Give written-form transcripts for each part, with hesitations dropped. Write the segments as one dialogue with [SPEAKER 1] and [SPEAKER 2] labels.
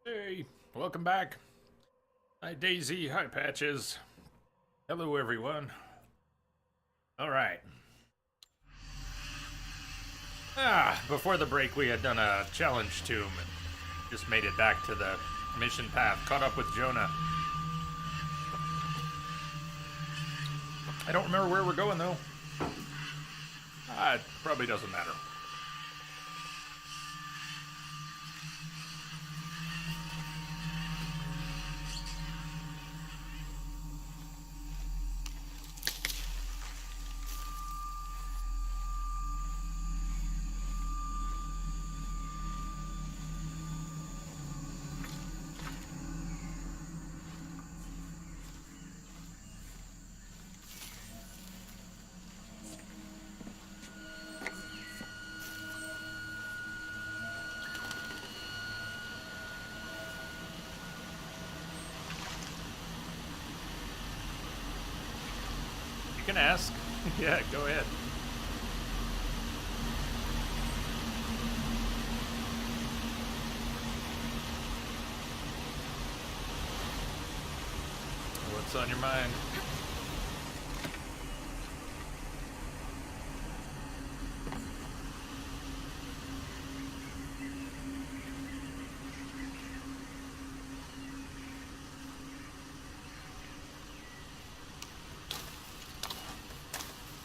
[SPEAKER 1] Hey, welcome back. Hi Daisy, hi Patches. Hello everyone. Alright. Before the break we had done a challenge tomb and just made it back to the mission path, caught up with Jonah. I don't remember where we're going though. It probably doesn't matter. You can ask. Yeah, go ahead. What's on your mind?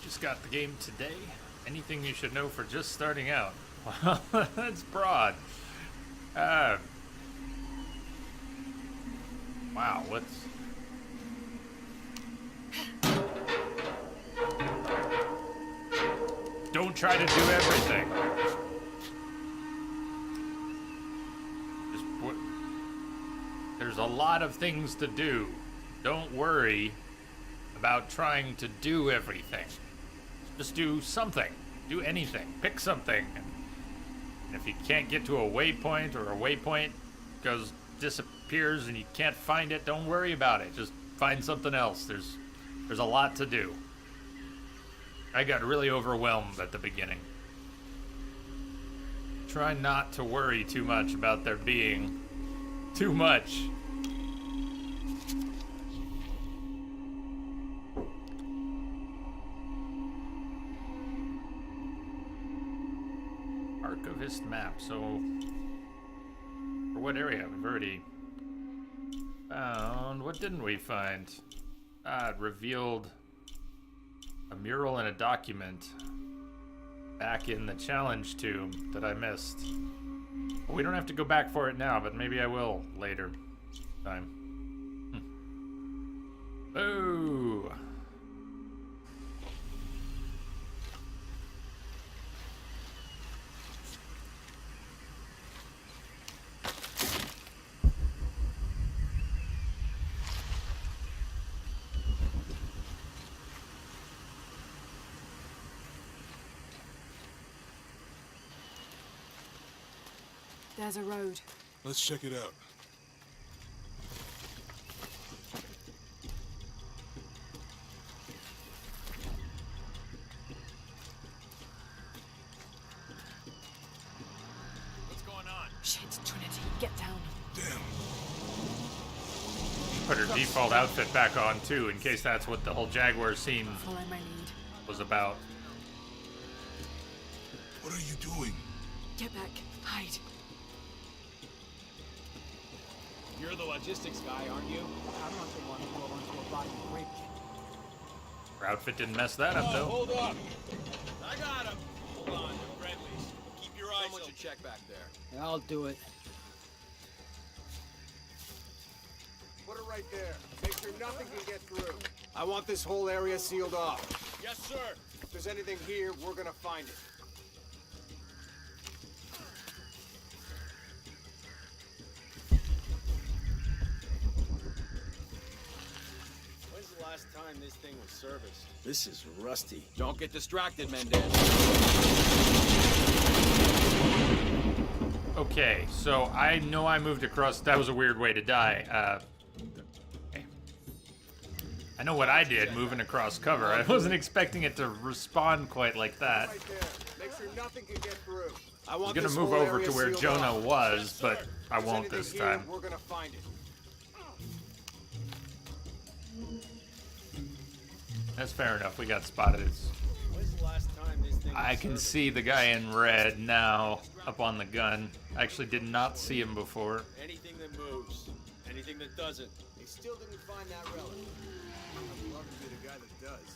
[SPEAKER 1] Just got the game today. Anything you should know for just starting out? Well, that's broad. Wow, what's... Don't try to do everything. There's a lot of things to do. Don't worry about trying to do everything. Just do something. Do anything. Pick something. And if you can't get to a waypoint or a waypoint disappears and you can't find it, don't worry about it. Just find something else. There's a lot to do. I got really overwhelmed at the beginning. Try not to worry too much about there being too much. Archivist map. So, for what area? We've already found. What didn't we find? It revealed a mural and a document back in the challenge tomb that I missed. Well, we don't have to go back for it now, but maybe I will later time. Boo!
[SPEAKER 2] There's a road.
[SPEAKER 3] Let's check it out.
[SPEAKER 4] What's going on?
[SPEAKER 2] Shit, Trinity, get down.
[SPEAKER 3] Damn.
[SPEAKER 1] Put her default outfit back on too, in case that's what the whole Jaguar scene
[SPEAKER 2] Follow my lead.
[SPEAKER 1] was about.
[SPEAKER 3] What are you doing?
[SPEAKER 2] Get back. Hide.
[SPEAKER 4] You're the logistics guy, aren't you?
[SPEAKER 5] I'm not the one who will onto a body break.
[SPEAKER 1] Her outfit didn't mess that up though.
[SPEAKER 4] Hold up. I got him. Hold on, they're friendlies. Keep your eyes open.
[SPEAKER 5] Someone should check back there.
[SPEAKER 6] I'll do it.
[SPEAKER 5] Put it right there. Make sure nothing can get through. I want this whole area sealed off.
[SPEAKER 4] Yes, sir.
[SPEAKER 5] If there's anything here, we're gonna find it.
[SPEAKER 4] When's the last time this thing was serviced?
[SPEAKER 6] This is rusty.
[SPEAKER 5] Don't get distracted, Mendez.
[SPEAKER 1] Okay, so I know I moved across. That was a weird way to die. Okay. I know what I did moving across cover. I wasn't expecting it to respond quite like that.
[SPEAKER 5] Right there. Make sure nothing can get through. I
[SPEAKER 1] I was
[SPEAKER 5] want
[SPEAKER 1] gonna
[SPEAKER 5] this
[SPEAKER 1] move
[SPEAKER 5] whole
[SPEAKER 1] over
[SPEAKER 5] area
[SPEAKER 1] to where
[SPEAKER 5] sealed
[SPEAKER 1] Jonah
[SPEAKER 5] off.
[SPEAKER 1] was, but I
[SPEAKER 5] If there's
[SPEAKER 1] won't
[SPEAKER 5] anything
[SPEAKER 1] this
[SPEAKER 5] here,
[SPEAKER 1] time.
[SPEAKER 5] We're gonna find it.
[SPEAKER 1] That's fair enough. We got spotted.
[SPEAKER 4] When's the last time this thing
[SPEAKER 1] I
[SPEAKER 4] was
[SPEAKER 1] can
[SPEAKER 4] serviced?
[SPEAKER 1] see the guy in red now up on the gun. I actually did not see him before.
[SPEAKER 4] Anything that moves, anything that doesn't.
[SPEAKER 5] They still didn't find that relic. I'd love to be the guy that does.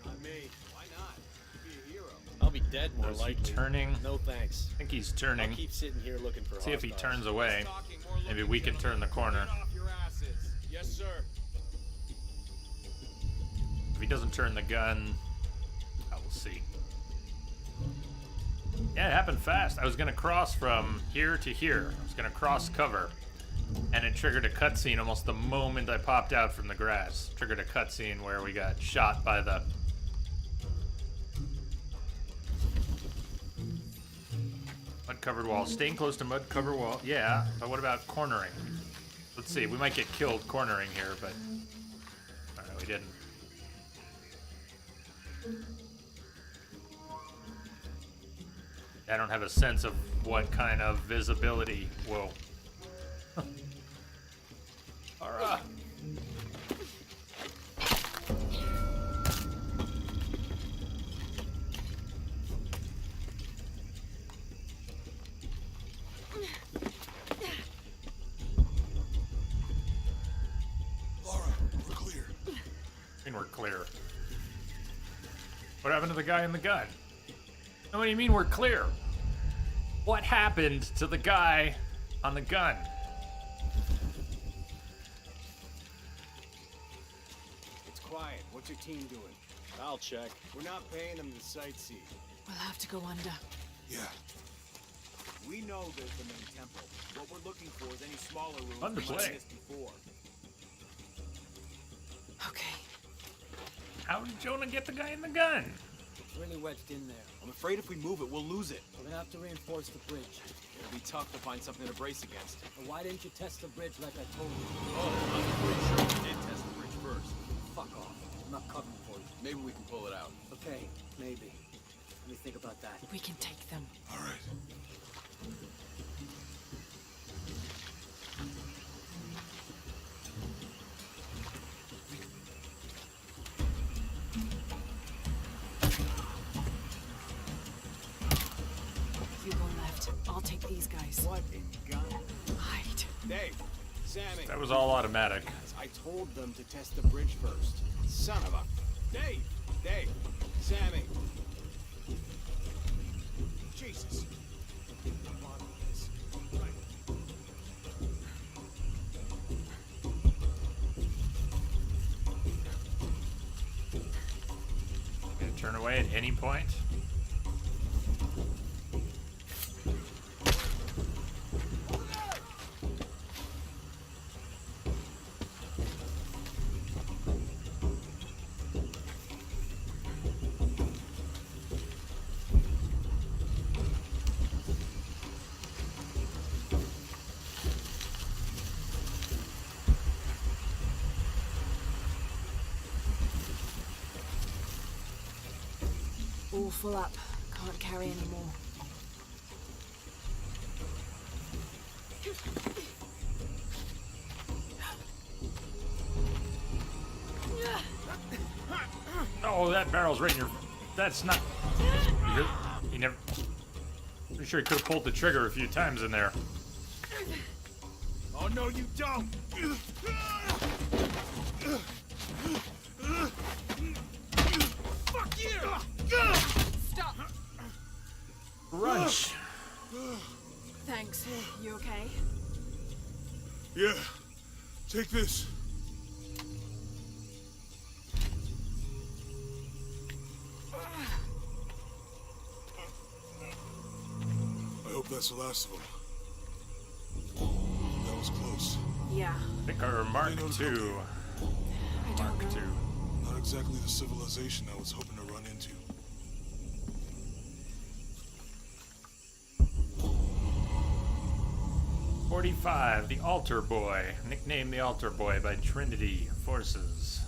[SPEAKER 4] Not me.
[SPEAKER 5] Why not? You'd be a hero.
[SPEAKER 4] I'll be dead more
[SPEAKER 1] Is he
[SPEAKER 4] likely.
[SPEAKER 1] turning?
[SPEAKER 4] No thanks.
[SPEAKER 1] I think he's
[SPEAKER 4] I'll
[SPEAKER 1] turning.
[SPEAKER 4] keep sitting here looking for
[SPEAKER 1] See if he
[SPEAKER 4] hostiles.
[SPEAKER 1] turns away.
[SPEAKER 5] Talking, more
[SPEAKER 1] Maybe
[SPEAKER 5] looking,
[SPEAKER 1] we can turn the corner.
[SPEAKER 5] Get off your asses.
[SPEAKER 4] Yes, sir.
[SPEAKER 1] If he doesn't turn the gun, I will see. Yeah, it happened fast. I was gonna cross from here to here. I was gonna cross cover, and it triggered a cutscene almost the moment I popped out from the grass. Triggered a cutscene where we got shot by the mud-covered wall. Staying close to mud-covered wall. Yeah, but what about cornering? Let's see. We might get killed cornering here, but I don't know. We didn't. I don't have a sense of what kind of visibility. Whoa. Alright.
[SPEAKER 3] Laura, we're clear.
[SPEAKER 1] I mean, we're clear. What happened to the guy in the gun? What do you mean we're clear? What happened to the guy on the gun?
[SPEAKER 5] It's quiet. What's your team doing?
[SPEAKER 4] I'll check.
[SPEAKER 5] We're not paying them to sightsee.
[SPEAKER 2] We'll have to go under.
[SPEAKER 3] Yeah.
[SPEAKER 7] We know there's the main temple. What we're looking for is any smaller rooms
[SPEAKER 1] Fun to
[SPEAKER 7] we might
[SPEAKER 1] play.
[SPEAKER 7] have missed before.
[SPEAKER 2] Okay.
[SPEAKER 1] How did Jonah get the guy in the gun?
[SPEAKER 6] It's really wedged in there.
[SPEAKER 7] I'm afraid if we move it, we'll lose it.
[SPEAKER 6] We're gonna have to reinforce the bridge.
[SPEAKER 7] It'll be tough to find something to brace against.
[SPEAKER 6] But why didn't you test the bridge like I told you?
[SPEAKER 7] Oh, I'm pretty sure we did test the bridge first.
[SPEAKER 6] Fuck off. I'm not covering for you.
[SPEAKER 7] Maybe we can pull it out.
[SPEAKER 6] Okay, maybe. Let me think about that.
[SPEAKER 2] We can take them.
[SPEAKER 3] All right.
[SPEAKER 2] You go left. I'll take these guys.
[SPEAKER 5] What in gun?
[SPEAKER 2] Hide.
[SPEAKER 5] Dave, Sammy.
[SPEAKER 1] That was all automatic.
[SPEAKER 5] I told them to test the bridge first. Son of a... Dave, Sammy. Jesus.
[SPEAKER 1] Gonna turn away at any point.
[SPEAKER 2] All full up. Can't carry any more.
[SPEAKER 1] Oh, that barrel's right in your. That's not. He never. Pretty sure he could have pulled the trigger a few times in there.
[SPEAKER 7] Oh, no, you don't! Fuck you!
[SPEAKER 2] Stop!
[SPEAKER 1] Crunch.
[SPEAKER 2] Thanks. You okay?
[SPEAKER 3] Yeah. Take this. I hope that's the last of them. That was close.
[SPEAKER 2] Yeah.
[SPEAKER 1] I think our Mark
[SPEAKER 3] I know the
[SPEAKER 1] II.
[SPEAKER 2] I don't
[SPEAKER 1] Mark
[SPEAKER 2] know.
[SPEAKER 1] II.
[SPEAKER 3] Not exactly the civilization I was hoping to run into.
[SPEAKER 1] '45, the Altar Boy, nicknamed the Altar Boy by Trinity Forces.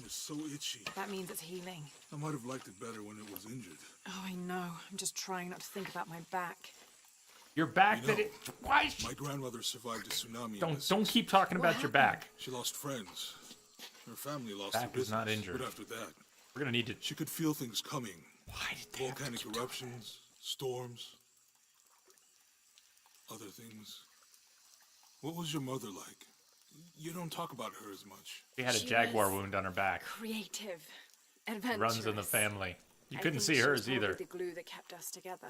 [SPEAKER 3] arm is so itchy.
[SPEAKER 2] That means it's healing.
[SPEAKER 3] I might have liked it better when it was injured.
[SPEAKER 2] Oh, I know. I'm just trying not to think about my back.
[SPEAKER 1] Your back
[SPEAKER 3] You
[SPEAKER 1] that
[SPEAKER 3] know,
[SPEAKER 1] it. Why? is she-
[SPEAKER 3] My grandmother survived a tsunami. in
[SPEAKER 1] Don't
[SPEAKER 3] the
[SPEAKER 1] keep talking about your back.
[SPEAKER 3] She lost friends. Her family lost
[SPEAKER 1] Back
[SPEAKER 3] their
[SPEAKER 1] is not
[SPEAKER 3] business.
[SPEAKER 1] injured.
[SPEAKER 3] But after that,
[SPEAKER 1] We're gonna need to.
[SPEAKER 3] she could feel things coming.
[SPEAKER 1] Why did they have to
[SPEAKER 3] Volcanic
[SPEAKER 1] keep talking?
[SPEAKER 3] eruptions, storms, other things. What was your mother like? You don't talk about her as much.
[SPEAKER 1] She had a
[SPEAKER 2] She
[SPEAKER 1] jaguar
[SPEAKER 2] was-
[SPEAKER 1] wound on her back.
[SPEAKER 2] Creative. Adventurous.
[SPEAKER 1] Runs in the family. You
[SPEAKER 2] I
[SPEAKER 1] couldn't
[SPEAKER 2] think
[SPEAKER 1] see
[SPEAKER 2] she was
[SPEAKER 1] hers
[SPEAKER 2] probably
[SPEAKER 1] either.
[SPEAKER 2] the glue that kept us together.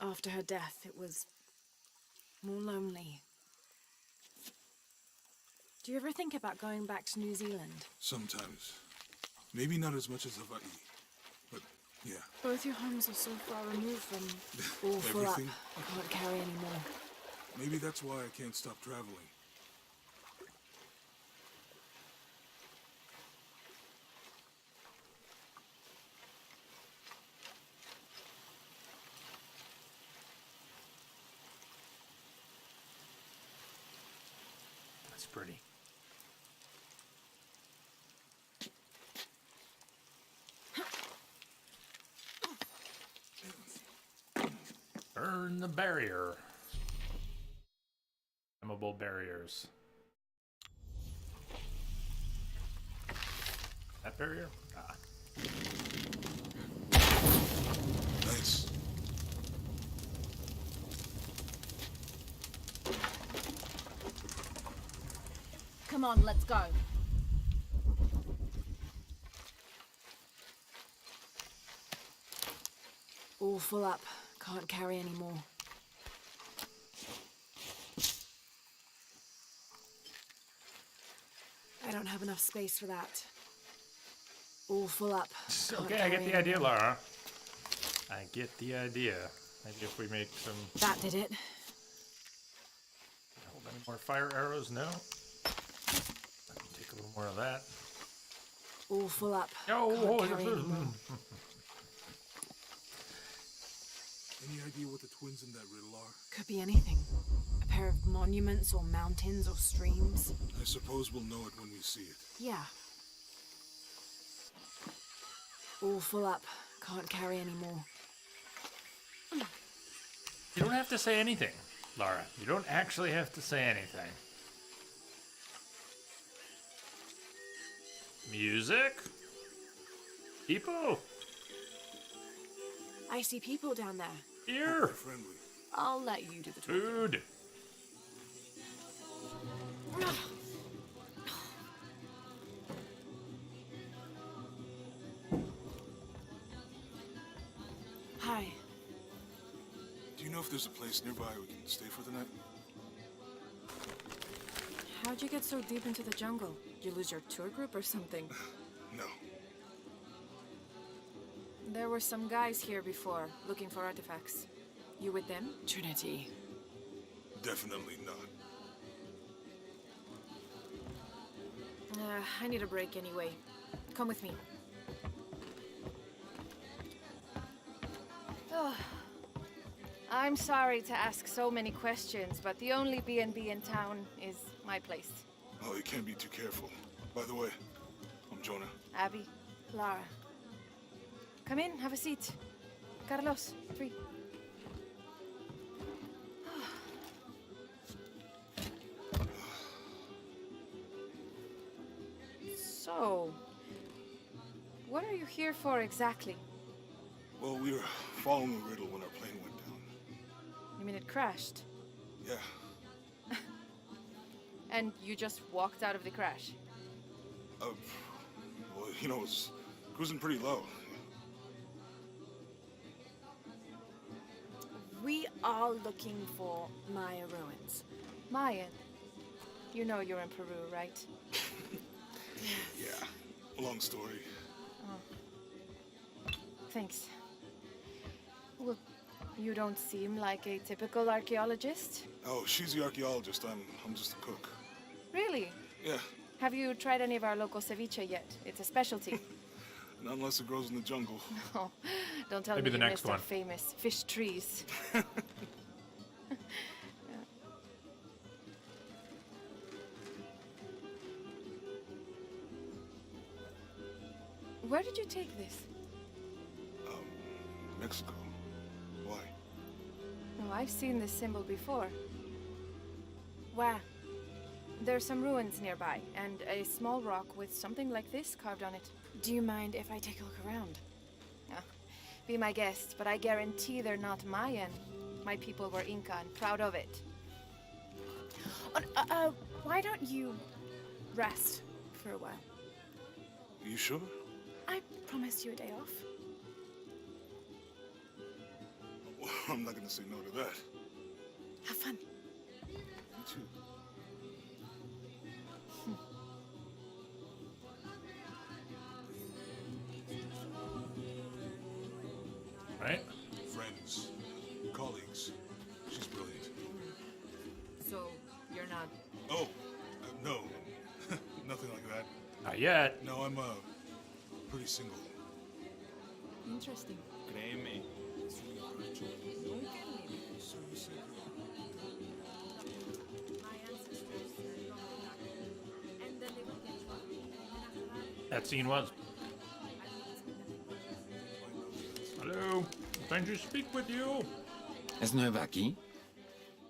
[SPEAKER 2] After her death, it was more lonely. Do you ever think about going back to New Zealand?
[SPEAKER 3] Sometimes. Maybe not as much as Hawaii. But yeah.
[SPEAKER 2] Both your homes are so far removed from all full up.
[SPEAKER 3] Everything?
[SPEAKER 2] I can't carry anymore.
[SPEAKER 3] Maybe that's why I can't stop traveling.
[SPEAKER 1] That's pretty. Burn the barrier. Flammable barriers. That barrier? Ah.
[SPEAKER 3] Nice.
[SPEAKER 8] Come on, let's go.
[SPEAKER 2] All full up. Can't carry anymore. I don't have enough space for that. All full up. Can't
[SPEAKER 1] Okay, I get
[SPEAKER 2] carry
[SPEAKER 1] the idea,
[SPEAKER 2] anymore.
[SPEAKER 1] Lara. I get the idea. Maybe if we make some.
[SPEAKER 2] That did it.
[SPEAKER 1] Hold any more fire arrows? No. Take a little more of that.
[SPEAKER 2] All full up.
[SPEAKER 1] Oh,
[SPEAKER 2] Can't carry anymore.
[SPEAKER 3] Any idea what the twins in that riddle are?
[SPEAKER 2] Could be anything. A pair of monuments or mountains or streams.
[SPEAKER 3] I suppose we'll know it when we see it.
[SPEAKER 2] Yeah. All full up. Can't carry anymore.
[SPEAKER 1] You don't have to say anything, Lara. You don't actually have to say anything. Music? People?
[SPEAKER 2] I see people down there.
[SPEAKER 1] Here?
[SPEAKER 3] Friendly.
[SPEAKER 8] I'll let you do the talking.
[SPEAKER 1] Food?
[SPEAKER 2] Hi.
[SPEAKER 3] Do you know if there's a place nearby we can stay for the night?
[SPEAKER 2] How'd you get so deep into the jungle? You lose your tour group or something?
[SPEAKER 3] No.
[SPEAKER 2] There were some guys here before, looking for artifacts. You with them? Trinity.
[SPEAKER 3] Definitely not.
[SPEAKER 2] I need a break anyway. Come with me.
[SPEAKER 8] I'm sorry to ask so many questions, but the only B&B in town is my place.
[SPEAKER 3] Oh, you can't be too careful. By the way, I'm Jonah.
[SPEAKER 8] Abby,
[SPEAKER 2] Lara.
[SPEAKER 8] come in, have a seat. Carlos, 3. So, what are you here for exactly?
[SPEAKER 3] Well, we were following a riddle when our plane went down.
[SPEAKER 8] You mean it crashed?
[SPEAKER 3] Yeah.
[SPEAKER 8] And you just walked out of the crash?
[SPEAKER 3] Well, you know, it was cruising pretty low.
[SPEAKER 2] We are looking for Maya ruins.
[SPEAKER 8] Mayan. You know you're in Peru, right?
[SPEAKER 3] Yeah. Long story.
[SPEAKER 8] Thanks. Well, you don't seem like a typical archaeologist.
[SPEAKER 3] Oh, she's the archaeologist. I'm just a cook.
[SPEAKER 8] Really?
[SPEAKER 3] Yeah.
[SPEAKER 8] Have you tried any of our local ceviche yet? It's a specialty.
[SPEAKER 3] Not unless it grows in the jungle.
[SPEAKER 8] Oh, don't tell
[SPEAKER 1] Maybe
[SPEAKER 8] me
[SPEAKER 1] the
[SPEAKER 8] you
[SPEAKER 1] next
[SPEAKER 8] missed our
[SPEAKER 1] one.
[SPEAKER 8] famous fish trees. Where did you take this?
[SPEAKER 3] Mexico. Why?
[SPEAKER 8] Oh, I've seen this symbol before.
[SPEAKER 2] Where?
[SPEAKER 8] There's some ruins nearby, and a small rock with something like this carved on it.
[SPEAKER 2] Do you mind if I take a look around?
[SPEAKER 8] Be my guest, but I guarantee they're not Mayan. My people were Inca and proud of it.
[SPEAKER 2] Why don't you rest for a while?
[SPEAKER 3] You sure?
[SPEAKER 2] I promised you a day off.
[SPEAKER 3] Well, I'm not gonna say no to that.
[SPEAKER 2] Have fun.
[SPEAKER 3] You too.
[SPEAKER 1] Right?
[SPEAKER 3] Friends, colleagues. She's brilliant.
[SPEAKER 2] So, you're not...
[SPEAKER 3] Oh, no. Nothing like that.
[SPEAKER 1] Not yet.
[SPEAKER 3] No, I'm pretty single.
[SPEAKER 2] Interesting.
[SPEAKER 4] Créeme.
[SPEAKER 1] That scene was. Hello. Trying to speak with you.
[SPEAKER 9] ¿Es nueva aquí?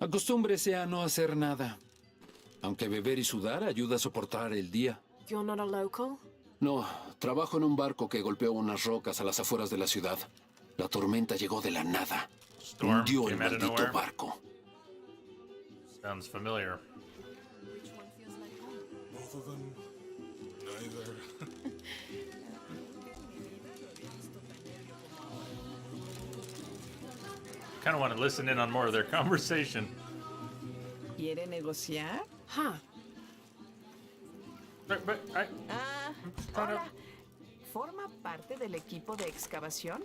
[SPEAKER 9] Acostúmbrese a no hacer nada. Aunque beber y sudar ayuda a soportar el día.
[SPEAKER 2] You're not a local?
[SPEAKER 9] No, trabajo en un barco que golpeó unas rocas a las afueras de la ciudad. La tormenta llegó de la nada.
[SPEAKER 1] Storm
[SPEAKER 9] Hundió el
[SPEAKER 1] came out of
[SPEAKER 9] maldito
[SPEAKER 1] nowhere.
[SPEAKER 9] barco.
[SPEAKER 1] Sounds familiar.
[SPEAKER 2] Which one feels like home?
[SPEAKER 3] Both of them? Neither.
[SPEAKER 1] Kind of want to listen in on more of their conversation.
[SPEAKER 10] ¿Quiere negociar?
[SPEAKER 2] Huh.
[SPEAKER 1] But I.
[SPEAKER 10] Ah,
[SPEAKER 1] trying to-
[SPEAKER 10] hola. ¿Forma parte del equipo de excavación?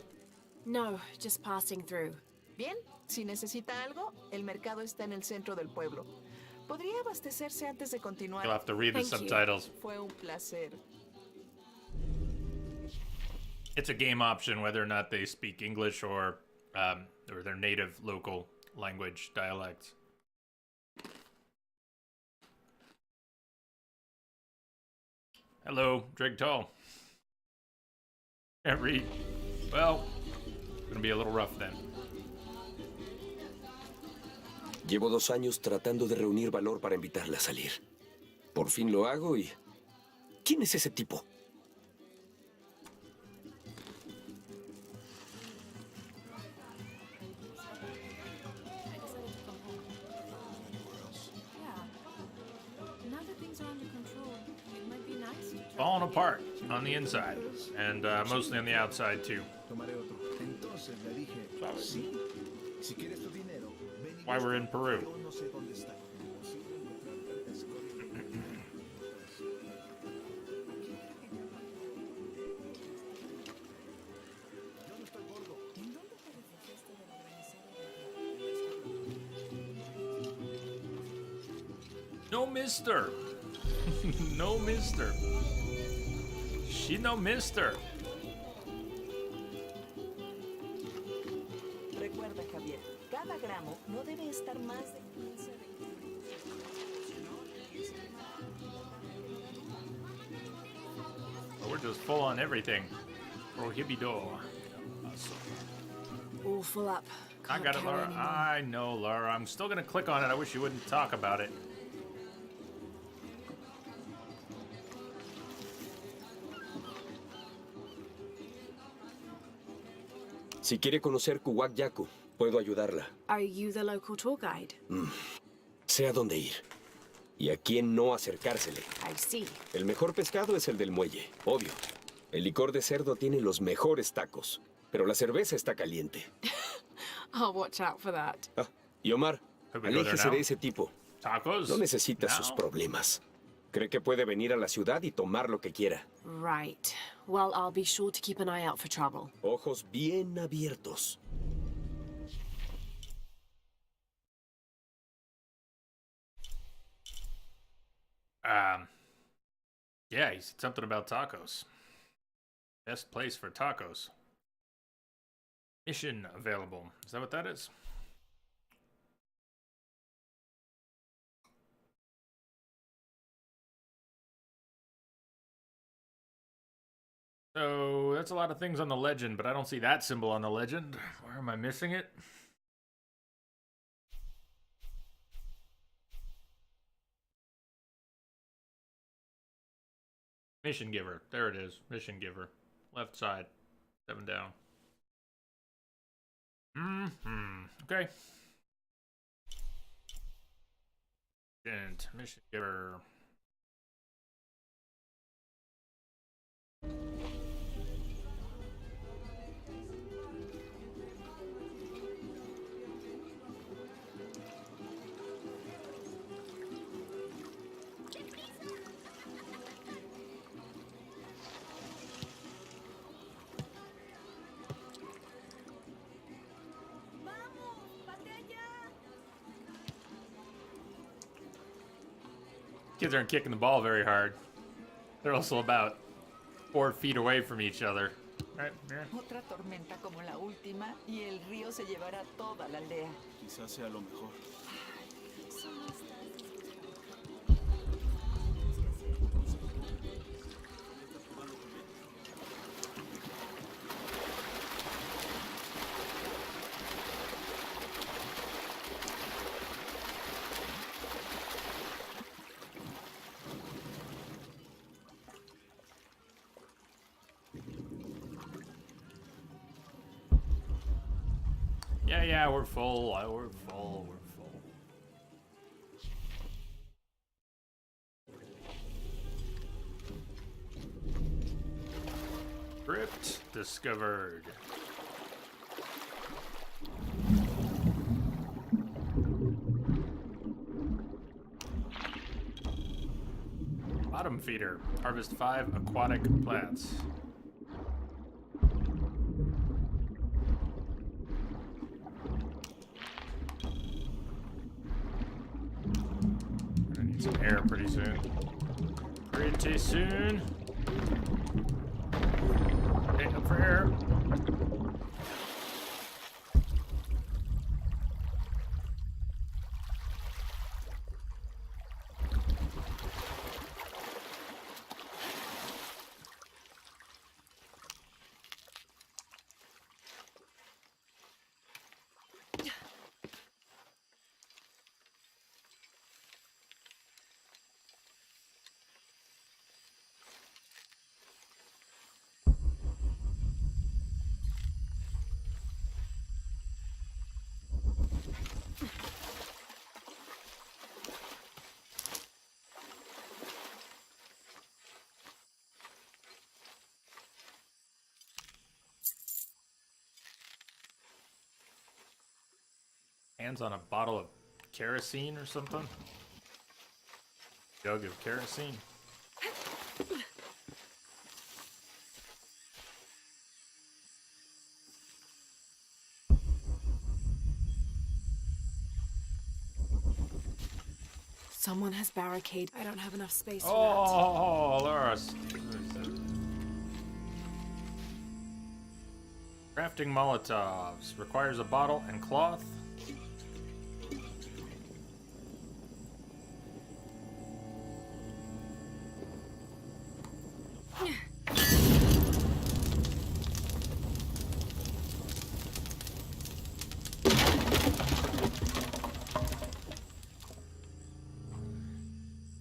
[SPEAKER 2] No, just passing through.
[SPEAKER 10] Bien, si necesita algo, el mercado está en el centro del pueblo. ¿Podría abastecerse antes de continuar?
[SPEAKER 1] You'll have to read the
[SPEAKER 2] Thank you.
[SPEAKER 1] subtitles.
[SPEAKER 10] Fue un placer.
[SPEAKER 1] It's a game option whether or not they speak English or their native local language dialects. Hello, Drake Tall. Can't read. Well, it's gonna be a little rough then.
[SPEAKER 11] Llevo 2 años tratando de reunir valor para invitarla a salir. Por fin lo hago y... ¿Quién es ese tipo?
[SPEAKER 2] I decided to come home. Yeah. Now that things are under control, it might be nice to try
[SPEAKER 1] Falling
[SPEAKER 2] again.
[SPEAKER 1] apart on the inside and mostly on the outside too.
[SPEAKER 7] Tomaré otro. Entonces le dije, sí. Si quieres tu dinero, ven y
[SPEAKER 1] Why we're in Peru.
[SPEAKER 7] yo no sé dónde está. Imposible encontrar el escondite. Yo no estoy gordo.
[SPEAKER 10] ¿En dónde te refugiaste del organizado?
[SPEAKER 1] No mister. No mister. She no mister.
[SPEAKER 10] Recuerda, Javier, cada gramo no debe estar más de 15 a 20.
[SPEAKER 1] We're just full on everything. Prohibidor.
[SPEAKER 2] All full up.
[SPEAKER 1] I
[SPEAKER 2] Can't
[SPEAKER 1] got it,
[SPEAKER 2] carry
[SPEAKER 1] Laura.
[SPEAKER 2] anymore.
[SPEAKER 1] I know, Laura. I'm still gonna click on it. I wish you wouldn't talk about it.
[SPEAKER 11] Si quiere conocer Kuwak Yaku, puedo ayudarla.
[SPEAKER 2] Are you the local tour guide?
[SPEAKER 11] Sé a dónde ir. Y a quién no acercársele.
[SPEAKER 2] I see.
[SPEAKER 11] El mejor pescado es el del muelle, obvio. El licor de cerdo tiene los mejores tacos. Pero la cerveza está caliente.
[SPEAKER 2] I'll watch out for that.
[SPEAKER 11] Ah, y Omar,
[SPEAKER 1] Could we go there
[SPEAKER 11] aléjese
[SPEAKER 1] now?
[SPEAKER 11] de ese tipo.
[SPEAKER 1] Tacos?
[SPEAKER 11] No necesita sus
[SPEAKER 1] Now?
[SPEAKER 11] problemas. Cree que puede venir a la ciudad y tomar lo que quiera.
[SPEAKER 2] Right. Well, I'll be sure to keep an eye out for trouble.
[SPEAKER 11] Ojos bien abiertos.
[SPEAKER 1] Yeah, he said something about tacos. Best place for tacos. Mission available. Is that what that is? So that's a lot of things on the legend, but I don't see that symbol on the legend. Where am I missing it? Mission giver. There it is. Mission giver. Left side. 7 down. Okay. And mission giver. Kids aren't kicking the ball very hard. They're also about 4 feet away from each other. Right, yeah.
[SPEAKER 10] Otra tormenta como la última y el río se llevará toda la aldea.
[SPEAKER 7] Quizás sea lo mejor.
[SPEAKER 1] Yeah, we're full. We're full. We're full. Crypt discovered. Bottom feeder. Harvest 5 aquatic plants. Some air pretty soon. Pretty soon. Hey, up for air. Hands on a bottle of kerosene or something? Jug of kerosene?
[SPEAKER 2] Someone has barricaded. I don't have enough space for
[SPEAKER 1] Oh, Laura's. Crafting Molotovs. Requires a bottle and cloth.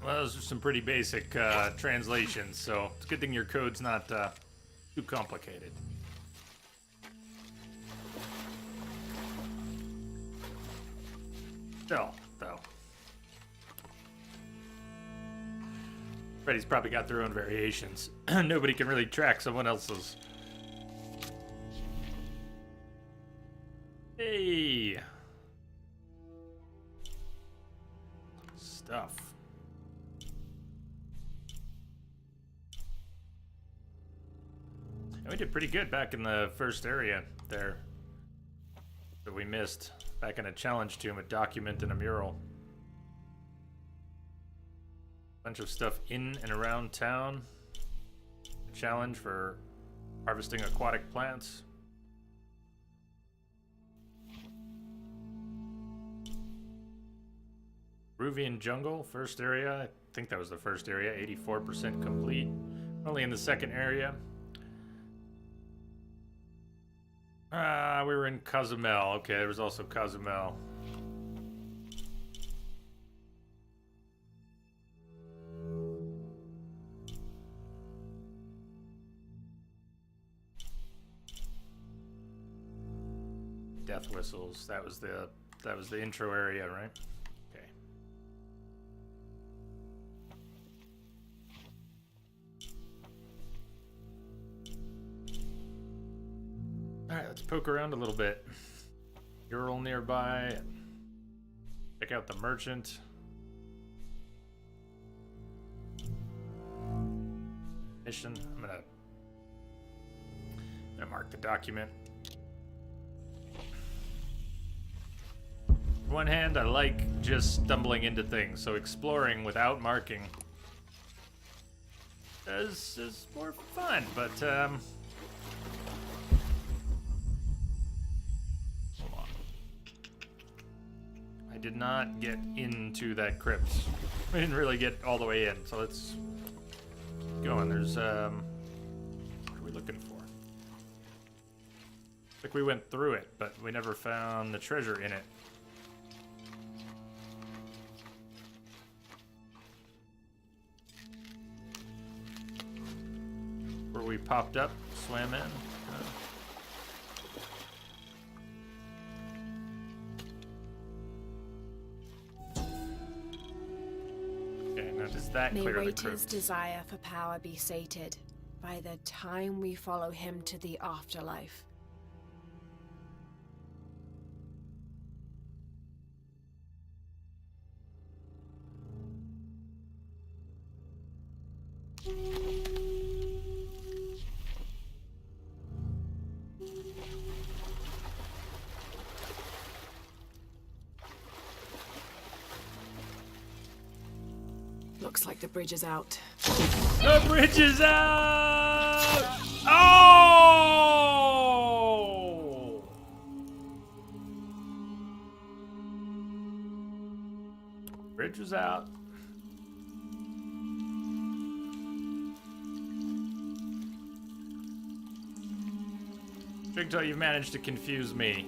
[SPEAKER 1] Well, those are some pretty basic translations, so it's a good thing your code's not too complicated. Still, though. Freddy's probably got their own variations. Nobody can really track someone else's. Hey! Stuff. And we did pretty good back in the first area there that we missed. Back in a challenge tomb, a document and a mural. Bunch of stuff in and around town. A challenge for harvesting aquatic plants. Peruvian jungle, first area. I think that was the first area. 84% complete. Only in the second area. We were in Cozumel. Okay, there was also Cozumel. Death whistles. That was the intro area, right? Okay. All right, let's poke around a little bit. Ural nearby. And check out the merchant. Mission. I'm gonna mark the document. On one hand, I like just stumbling into things, so exploring without marking is more fun, but hold on. I did not get into that crypt. I didn't really get all the way in, so let's keep going. There's what are we looking for? Like we went through it, but we never found the treasure in it. Where we popped up, swam in. Okay, now does that
[SPEAKER 2] May
[SPEAKER 1] clear the
[SPEAKER 2] Raitor's
[SPEAKER 1] crypt?
[SPEAKER 2] desire for power be sated by the time we follow him to the afterlife. Looks like the bridge is out.
[SPEAKER 1] The bridge is out! Oh! Bridge is out. Jigsaw, you've managed to confuse me.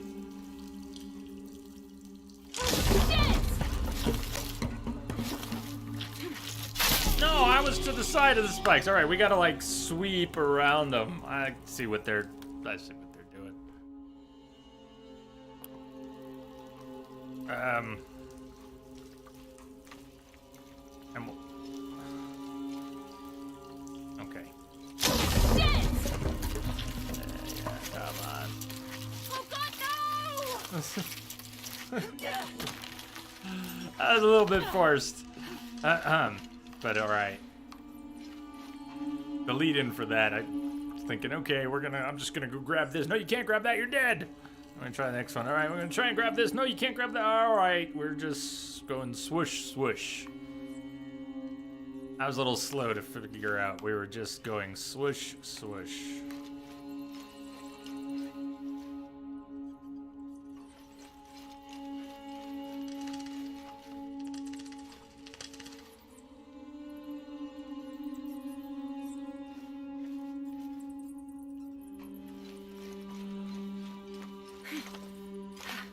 [SPEAKER 1] No, I was to the side of the spikes. All right, we gotta like sweep around them. I see what they're doing. Okay. Yeah, come on.
[SPEAKER 8] Oh God, no!
[SPEAKER 1] That was a little bit forced. But all right. The lead-in for that, I was thinking, okay, I'm just gonna go grab this. No, you can't grab that. You're dead. I'm gonna try the next one. All right, we're gonna try and grab this. No, you can't grab that. All right, we're just going swoosh, swoosh. I was a little slow to figure out. We were just going swoosh, swoosh.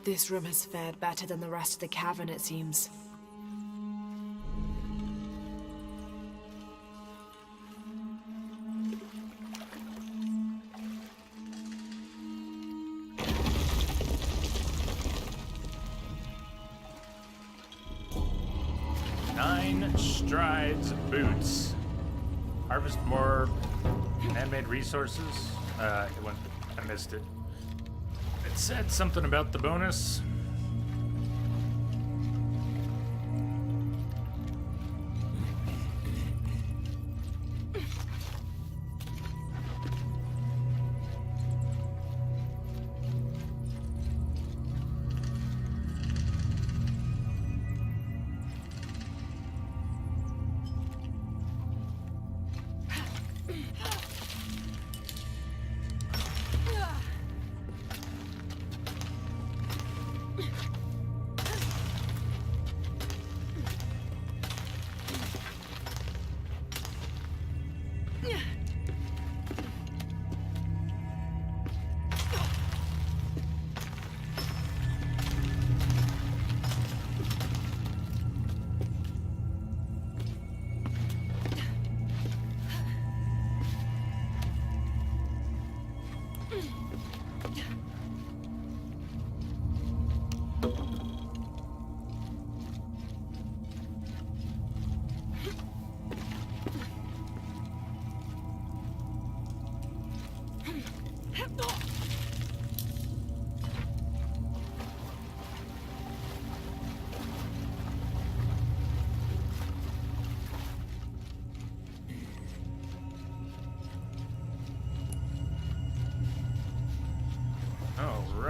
[SPEAKER 2] This room has fared better than the rest of the cavern, it seems.
[SPEAKER 1] Nine strides boots. Harvest more man-made resources. I missed it. It said something about the bonus.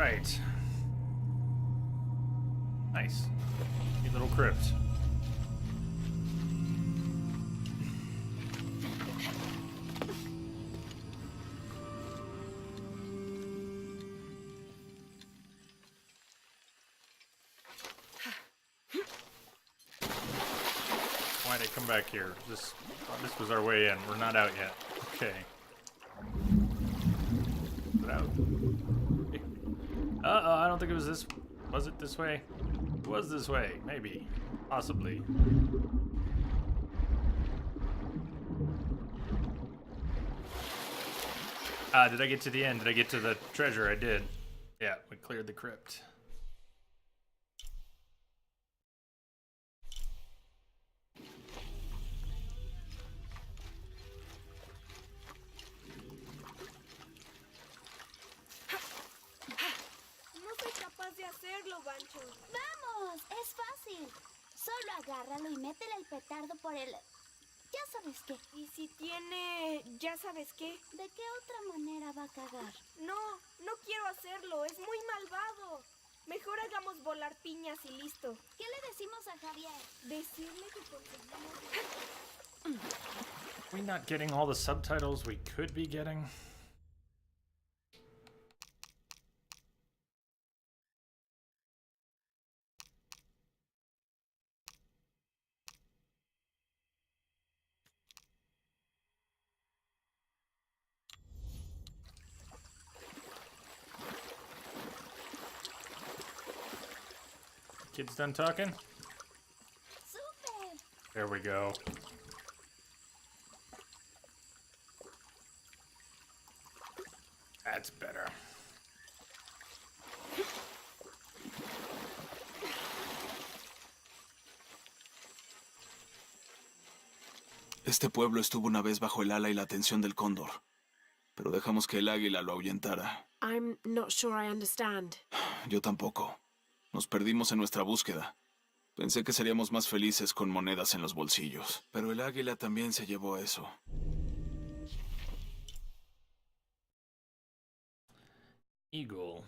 [SPEAKER 1] right. Nice. Neat little crypt. Why'd I come back here? This was our way in. We're not out yet. Okay. Is it out? Uh-oh, I don't think it was this. Was it this way? It was this way. Maybe. Possibly. Did I get to the end? Did I get to the treasure? I did. Yeah, we cleared the crypt.
[SPEAKER 12] ¡Vamos! ¡Es fácil! Solo agárralo y métele el petardo por el... Ya sabes qué.
[SPEAKER 13] ¿Y si tiene... ya sabes qué?
[SPEAKER 12] ¿De qué otra manera va a cagar?
[SPEAKER 13] No, no quiero hacerlo. Es muy malvado. Mejor hagamos volar piñas y listo.
[SPEAKER 12] ¿Qué le decimos a Javier?
[SPEAKER 13] Decirle que conseguimos...
[SPEAKER 1] Are we not getting all the subtitles we could be getting? Kids done talking?
[SPEAKER 12] Super.
[SPEAKER 1] There we go. That's better.
[SPEAKER 3] Este pueblo estuvo una vez bajo el ala y la atención del cóndor, pero dejamos que el águila lo ahuyentara.
[SPEAKER 2] I'm not sure I understand.
[SPEAKER 3] Yo tampoco. Nos perdimos en nuestra búsqueda. Pensé que seríamos más felices con monedas en los bolsillos, pero el águila también se llevó eso.
[SPEAKER 1] Eagle.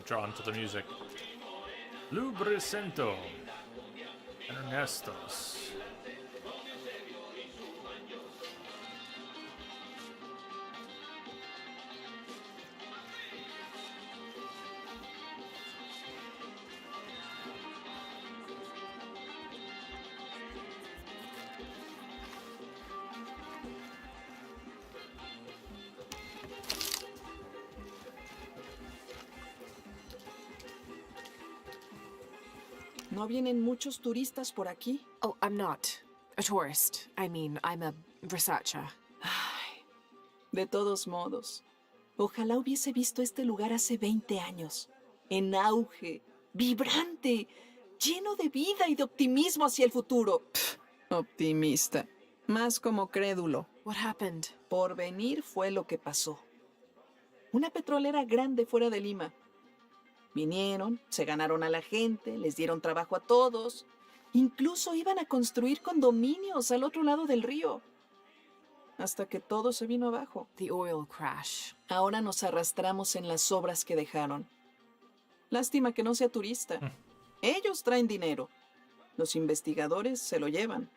[SPEAKER 1] Drawn to the music. Lubricento. Ernestos.
[SPEAKER 10] ¿No vienen muchos turistas por aquí?
[SPEAKER 2] Oh, I'm not a tourist. I mean, I'm a researcher.
[SPEAKER 10] Ay, de todos modos, ojalá hubiese visto este lugar hace 20 años. En auge, vibrante, lleno de vida y de optimismo hacia el futuro. Pff, optimista, más como crédulo.
[SPEAKER 2] What happened?
[SPEAKER 10] Por venir fue lo que pasó. Una petrolera grande fuera de Lima. Vinieron, se ganaron a la gente, les dieron trabajo a todos. Incluso iban a construir condominios al otro lado del río. Hasta que todo se vino abajo.
[SPEAKER 2] The oil crash.
[SPEAKER 10] Ahora nos arrastramos en las obras que dejaron. Lástima que no sea turista. Ellos traen dinero. Los investigadores se lo llevan.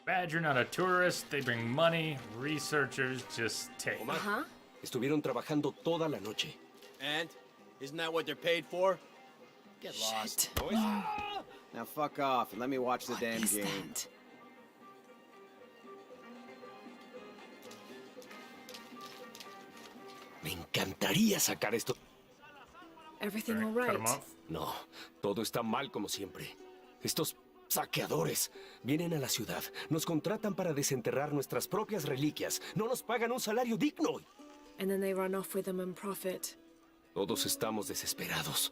[SPEAKER 1] Bad you're not a tourist. They bring money. Researchers just take.
[SPEAKER 11] Omar, estuvieron trabajando toda la noche.
[SPEAKER 4] And? Isn't that what they're paid for? Get lost, boys.
[SPEAKER 5] Now fuck off and let me watch the damn game.
[SPEAKER 11] Me encantaría sacar esto.
[SPEAKER 2] Everything all right?
[SPEAKER 11] No, todo está mal como siempre. Estos Saqueadores. Vienen a la ciudad, nos contratan para desenterrar nuestras propias reliquias. No nos pagan un salario digno.
[SPEAKER 2] And then they run off with them and profit.
[SPEAKER 11] Todos estamos desesperados.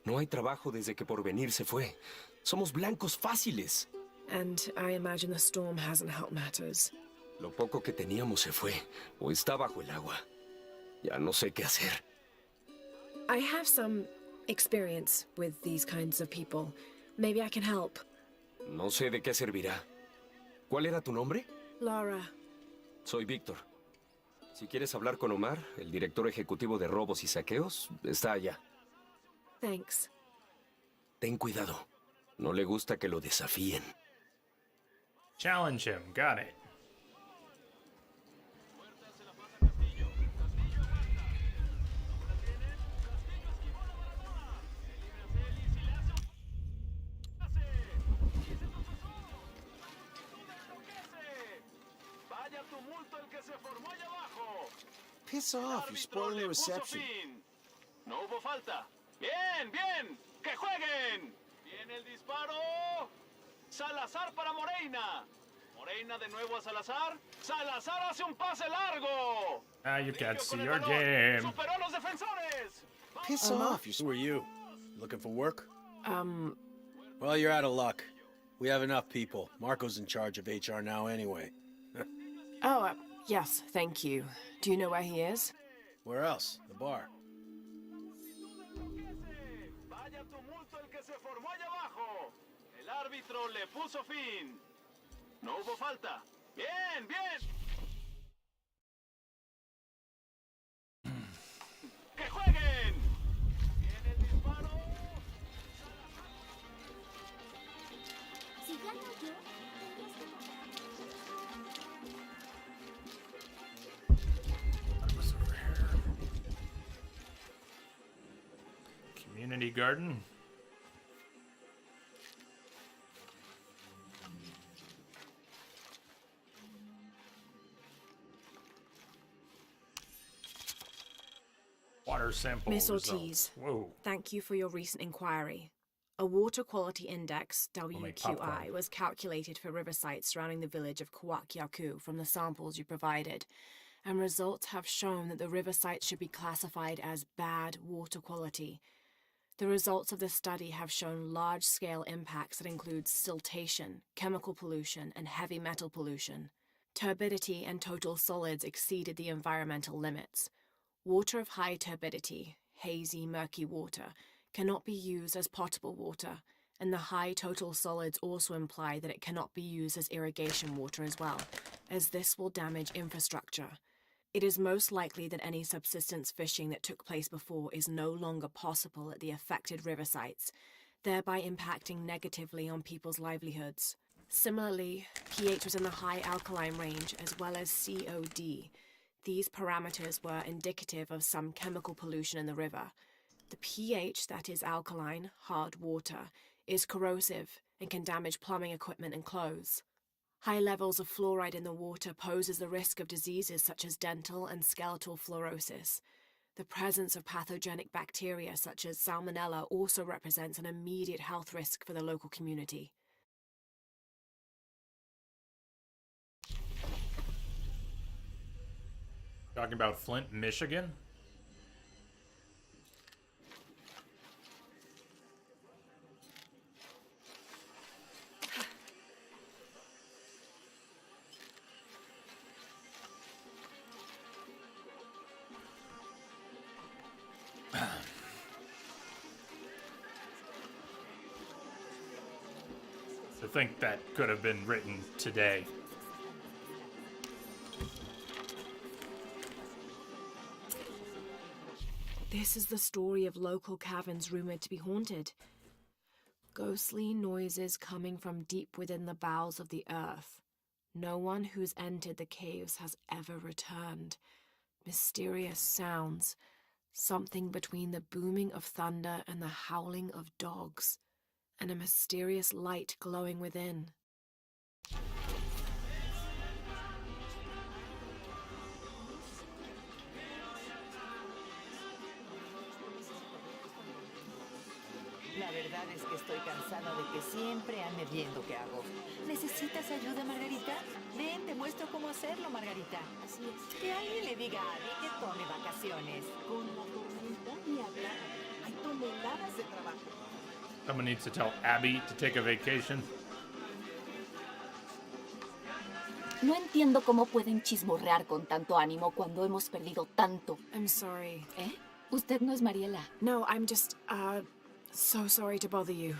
[SPEAKER 11] No hay trabajo desde que Porvenir se fue. Somos blancos fáciles.
[SPEAKER 2] And I imagine the storm hasn't helped matters.
[SPEAKER 11] Lo poco que teníamos se fue, o está bajo el agua. Ya no sé qué hacer.
[SPEAKER 2] I have some experience with these kinds of people. Maybe I can help.
[SPEAKER 11] No sé de qué servirá. ¿Cuál era tu nombre?
[SPEAKER 2] Laura.
[SPEAKER 11] Soy Víctor. Si quieres hablar con Omar, el director ejecutivo de robos y saqueos, está allá.
[SPEAKER 2] Thanks.
[SPEAKER 11] Ten cuidado. No le gusta que lo desafíen.
[SPEAKER 1] Challenge him. Got it.
[SPEAKER 5] Piss off, you're spoiling the reception.
[SPEAKER 4] No hubo falta. Bien, bien. ¡Que jueguen! Viene el disparo. Salazar para Moreina. Moreina de nuevo a Salazar. Salazar hace un pase largo.
[SPEAKER 1] Ah, you can't see your game.
[SPEAKER 4] Superó a los defensores.
[SPEAKER 5] Piss off, you.
[SPEAKER 7] Who are you? Looking for work?
[SPEAKER 5] Well, you're out of luck. We have enough people. Marco's in charge of HR now anyway.
[SPEAKER 2] Oh, yes, thank you. Do you know where he is?
[SPEAKER 5] Where else? The bar.
[SPEAKER 4] Vaya tumulto el que se formó allá abajo. El árbitro le puso fin. No hubo falta. Bien, bien. ¡Que jueguen! Viene el disparo.
[SPEAKER 12] Si gano yo,
[SPEAKER 1] Community garden. Water sample
[SPEAKER 2] Miss
[SPEAKER 1] results.
[SPEAKER 2] Ortiz,
[SPEAKER 1] Whoa.
[SPEAKER 2] thank you for your recent inquiry. A water quality index,
[SPEAKER 1] make popcorn.
[SPEAKER 2] WQI, was calculated for river sites surrounding the village of Kwakyaku from the samples you provided, and results have shown that the river sites should be classified as bad water quality. The results of this study have shown large-scale impacts that include siltation, chemical pollution, and heavy metal pollution. Turbidity and total solids exceeded the environmental limits. Water of high turbidity, hazy, murky water, cannot be used as potable water, and the high total solids also imply that it cannot be used as irrigation water as well, as this will damage infrastructure. It is most likely that any subsistence fishing that took place before is no longer possible at the affected river sites, thereby impacting negatively on people's livelihoods. Similarly, pH was in the high alkaline range as well as COD. These parameters were indicative of some chemical pollution in the river. The pH, that is alkaline, hard water, is corrosive and can damage plumbing equipment and clothes. High levels of fluoride in the water poses the risk of diseases such as dental and skeletal fluorosis. The presence of pathogenic bacteria such as Salmonella also represents an immediate health risk for the local community.
[SPEAKER 1] Talking about Flint, Michigan? To think that could have been written today.
[SPEAKER 2] This is the story of local caverns rumored to be haunted. Ghostly noises coming from deep within the bowels of the earth. No one who's entered the caves has ever returned. Mysterious sounds. Something between the booming of thunder and the howling of dogs. And a mysterious light glowing within.
[SPEAKER 14] La verdad verdad es que estoy cansada de que siempre ande viendo qué hago. ¿Necesitas ayuda, Margarita? Ven, te muestro cómo hacerlo, Margarita.
[SPEAKER 10] Así es.
[SPEAKER 14] Que alguien le diga a Abby que tome vacaciones.
[SPEAKER 10] Con la tormenta ni hablar. Hay toneladas de trabajo.
[SPEAKER 1] Someone needs to tell Abby to take a vacation.
[SPEAKER 12] No entiendo cómo pueden chismorrear con tanto ánimo cuando hemos perdido tanto.
[SPEAKER 2] I'm sorry.
[SPEAKER 12] ¿Eh? Usted no es Mariela.
[SPEAKER 2] No, I'm just, so sorry to bother you.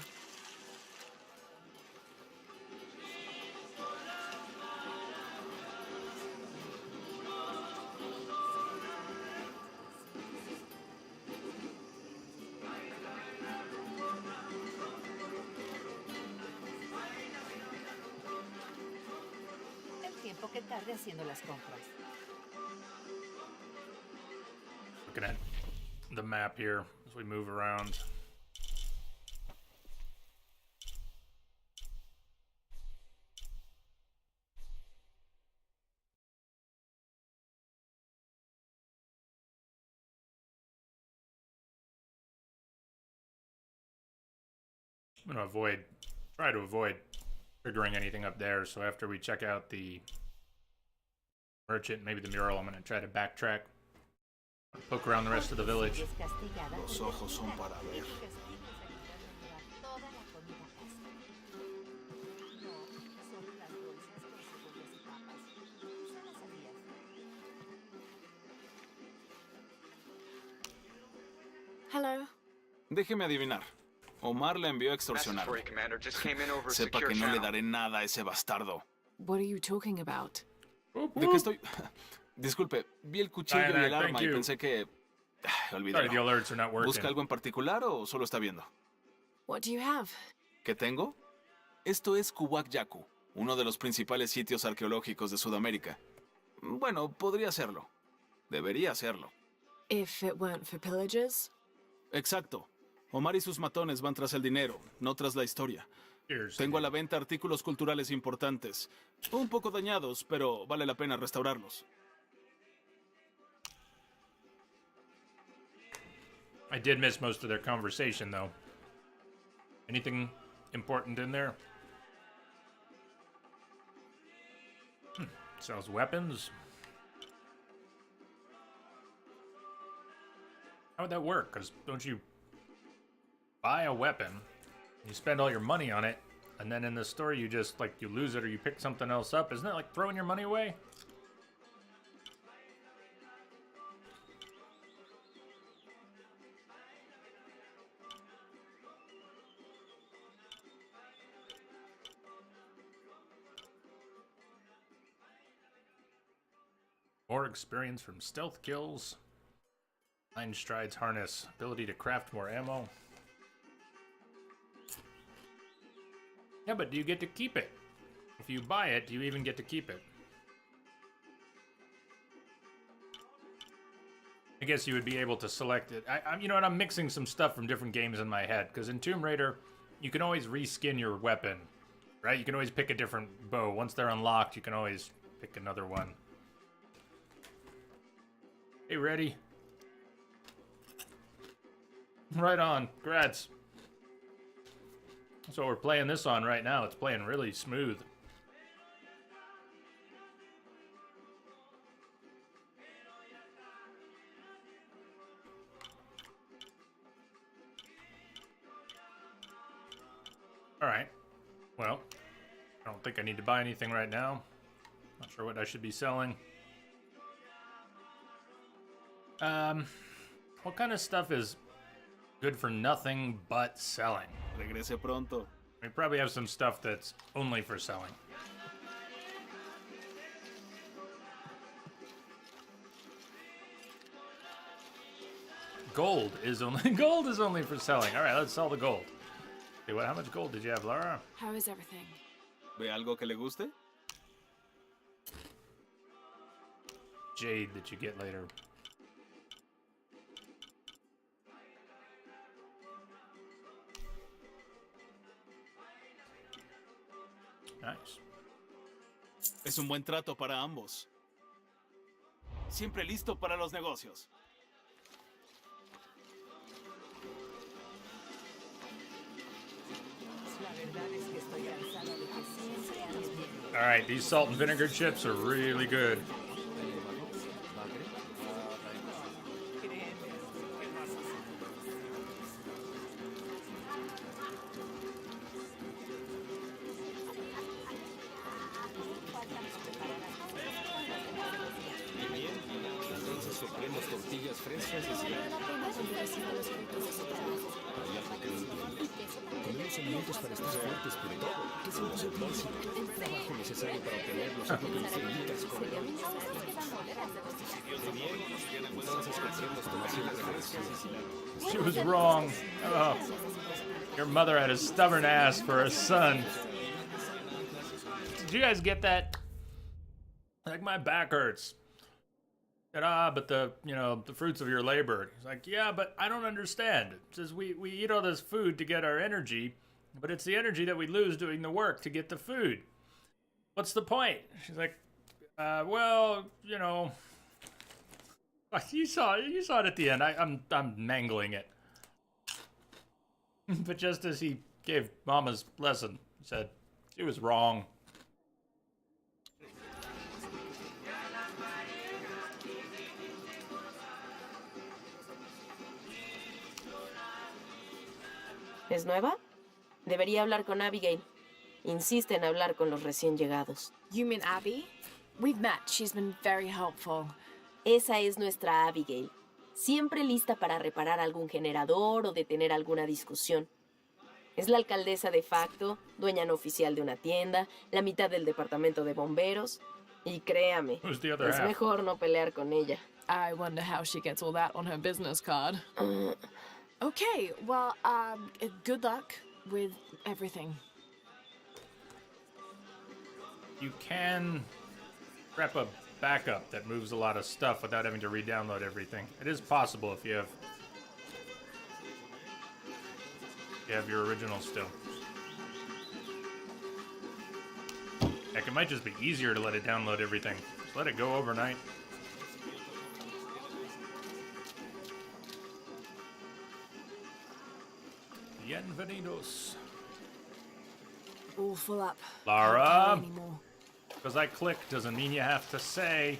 [SPEAKER 14] El tiempo que tarde haciendo las compras.
[SPEAKER 1] Looking at the map here as we move around. I'm gonna try to avoid triggering anything up there, so after we check out the merchant, maybe the mural, I'm gonna try to backtrack. Poke around the rest of the village.
[SPEAKER 3] Los ojos son para ver.
[SPEAKER 2] Hello.
[SPEAKER 3] Déjeme adivinar. Omar la envió a extorsionarme. Sepa que no le daré nada a ese bastardo.
[SPEAKER 2] What are you talking about?
[SPEAKER 3] ¿De qué estoy? Disculpe, vi el cuchillo y
[SPEAKER 1] Diana,
[SPEAKER 3] el arma
[SPEAKER 1] thank
[SPEAKER 3] y
[SPEAKER 1] you.
[SPEAKER 3] pensé que...
[SPEAKER 1] Sorry, the
[SPEAKER 3] Olvídalo.
[SPEAKER 1] alerts are not working.
[SPEAKER 3] ¿Busca algo en particular o solo está viendo?
[SPEAKER 2] What do you have?
[SPEAKER 3] ¿Qué tengo? Esto es Kuwak Yaku, uno de los principales sitios arqueológicos de Sudamérica. Bueno, podría serlo. Debería serlo.
[SPEAKER 2] If it weren't for pillagers?
[SPEAKER 3] Exacto. Omar y sus matones van tras el dinero, no tras la historia. Tengo a la venta artículos culturales importantes. Un poco dañados, pero vale la pena restaurarlos.
[SPEAKER 1] I did miss most of their conversation, though. Anything important in there? Sells weapons. How would that work? Because don't you buy a weapon, you spend all your money on it, and then in the store you just, like, you lose it or you pick something else up? Isn't that like throwing your money away? More experience from stealth kills. 9 strides harness. Ability to craft more ammo. Yeah, but do you get to keep it? If you buy it, do you even get to keep it? I guess you would be able to select it. You know what? I'm mixing some stuff from different games in my head. Because in Tomb Raider, you can always reskin your weapon. Right? You can always pick a different bow. Once they're unlocked, you can always pick another one. Hey, ready? Right on. Congrats. So we're playing this on right now. It's playing really smooth. Alright. Well, I don't think I need to buy anything right now. Not sure what I should be selling. What kind of stuff is good for nothing but selling?
[SPEAKER 3] Regrese pronto.
[SPEAKER 1] We probably have some stuff that's only for selling. Gold is only for selling. All right, let's sell the gold. Okay, how much gold did you have, Laura?
[SPEAKER 2] How is everything?
[SPEAKER 3] ¿Ve algo que le guste?
[SPEAKER 1] Jade that you get later. Nice.
[SPEAKER 3] Es un buen trato para ambos. Siempre listo para los negocios.
[SPEAKER 1] Alright, these salt and vinegar chips are really good. She was wrong. Oh. Your mother had a stubborn ass for a son. Did you guys get that? Like, my back hurts. Said, but the fruits of your labor. He's like, yeah, but I don't understand. It says we eat all this food to get our energy, but it's the energy that we lose doing the work to get the food. What's the point? She's like, well, you saw it at the end. I'm mangling it. But just as he gave Mama's lesson, he said, she was wrong.
[SPEAKER 15] ¿Es nueva? Debería hablar con Abigail. Insiste en hablar con los recién llegados.
[SPEAKER 2] You mean Abby? We've met. She's been very helpful.
[SPEAKER 15] Esa es nuestra Abigail. Siempre lista para reparar algún generador o detener alguna discusión. Es la alcaldesa de facto, dueña no oficial de una tienda, la mitad del departamento de bomberos. Y créame, es mejor no pelear con ella.
[SPEAKER 2] I wonder how she gets all that on her business card. Okay, well, good luck with everything.
[SPEAKER 1] You can prep a backup that moves a lot of stuff without having to re-download everything. It is possible if you have your original still. Heck, it might just be easier to let it download everything. Just let it go overnight. Bienvenidos.
[SPEAKER 2] All full up.
[SPEAKER 1] Lara, because I click doesn't mean you have to say.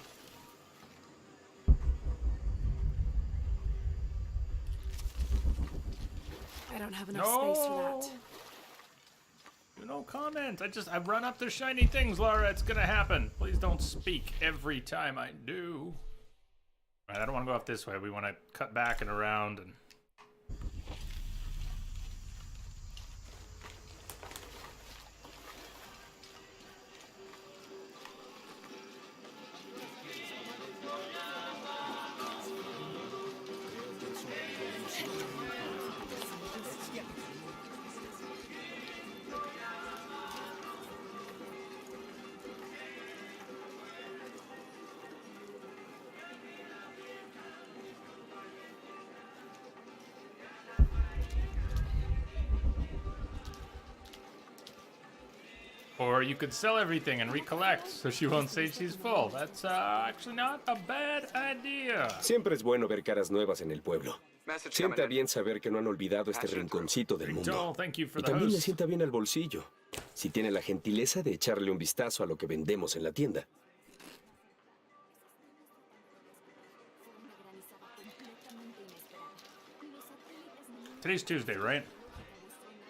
[SPEAKER 2] I don't have enough space for that.
[SPEAKER 1] No comment. I've run up to shiny things, Lara. It's gonna happen. Please don't speak every time I do. All right, I don't want to go off this way. We want to cut back and around and. Or you could sell everything and recollect so she won't say she's full. That's actually not a bad idea.
[SPEAKER 11] Siempre es bueno ver caras nuevas en el pueblo. Sienta bien saber que no han olvidado este rinconcito del mundo. Y también le sienta bien al bolsillo, si tiene la gentileza de echarle un vistazo a lo que vendemos en la tienda.
[SPEAKER 1] Today's Tuesday, right?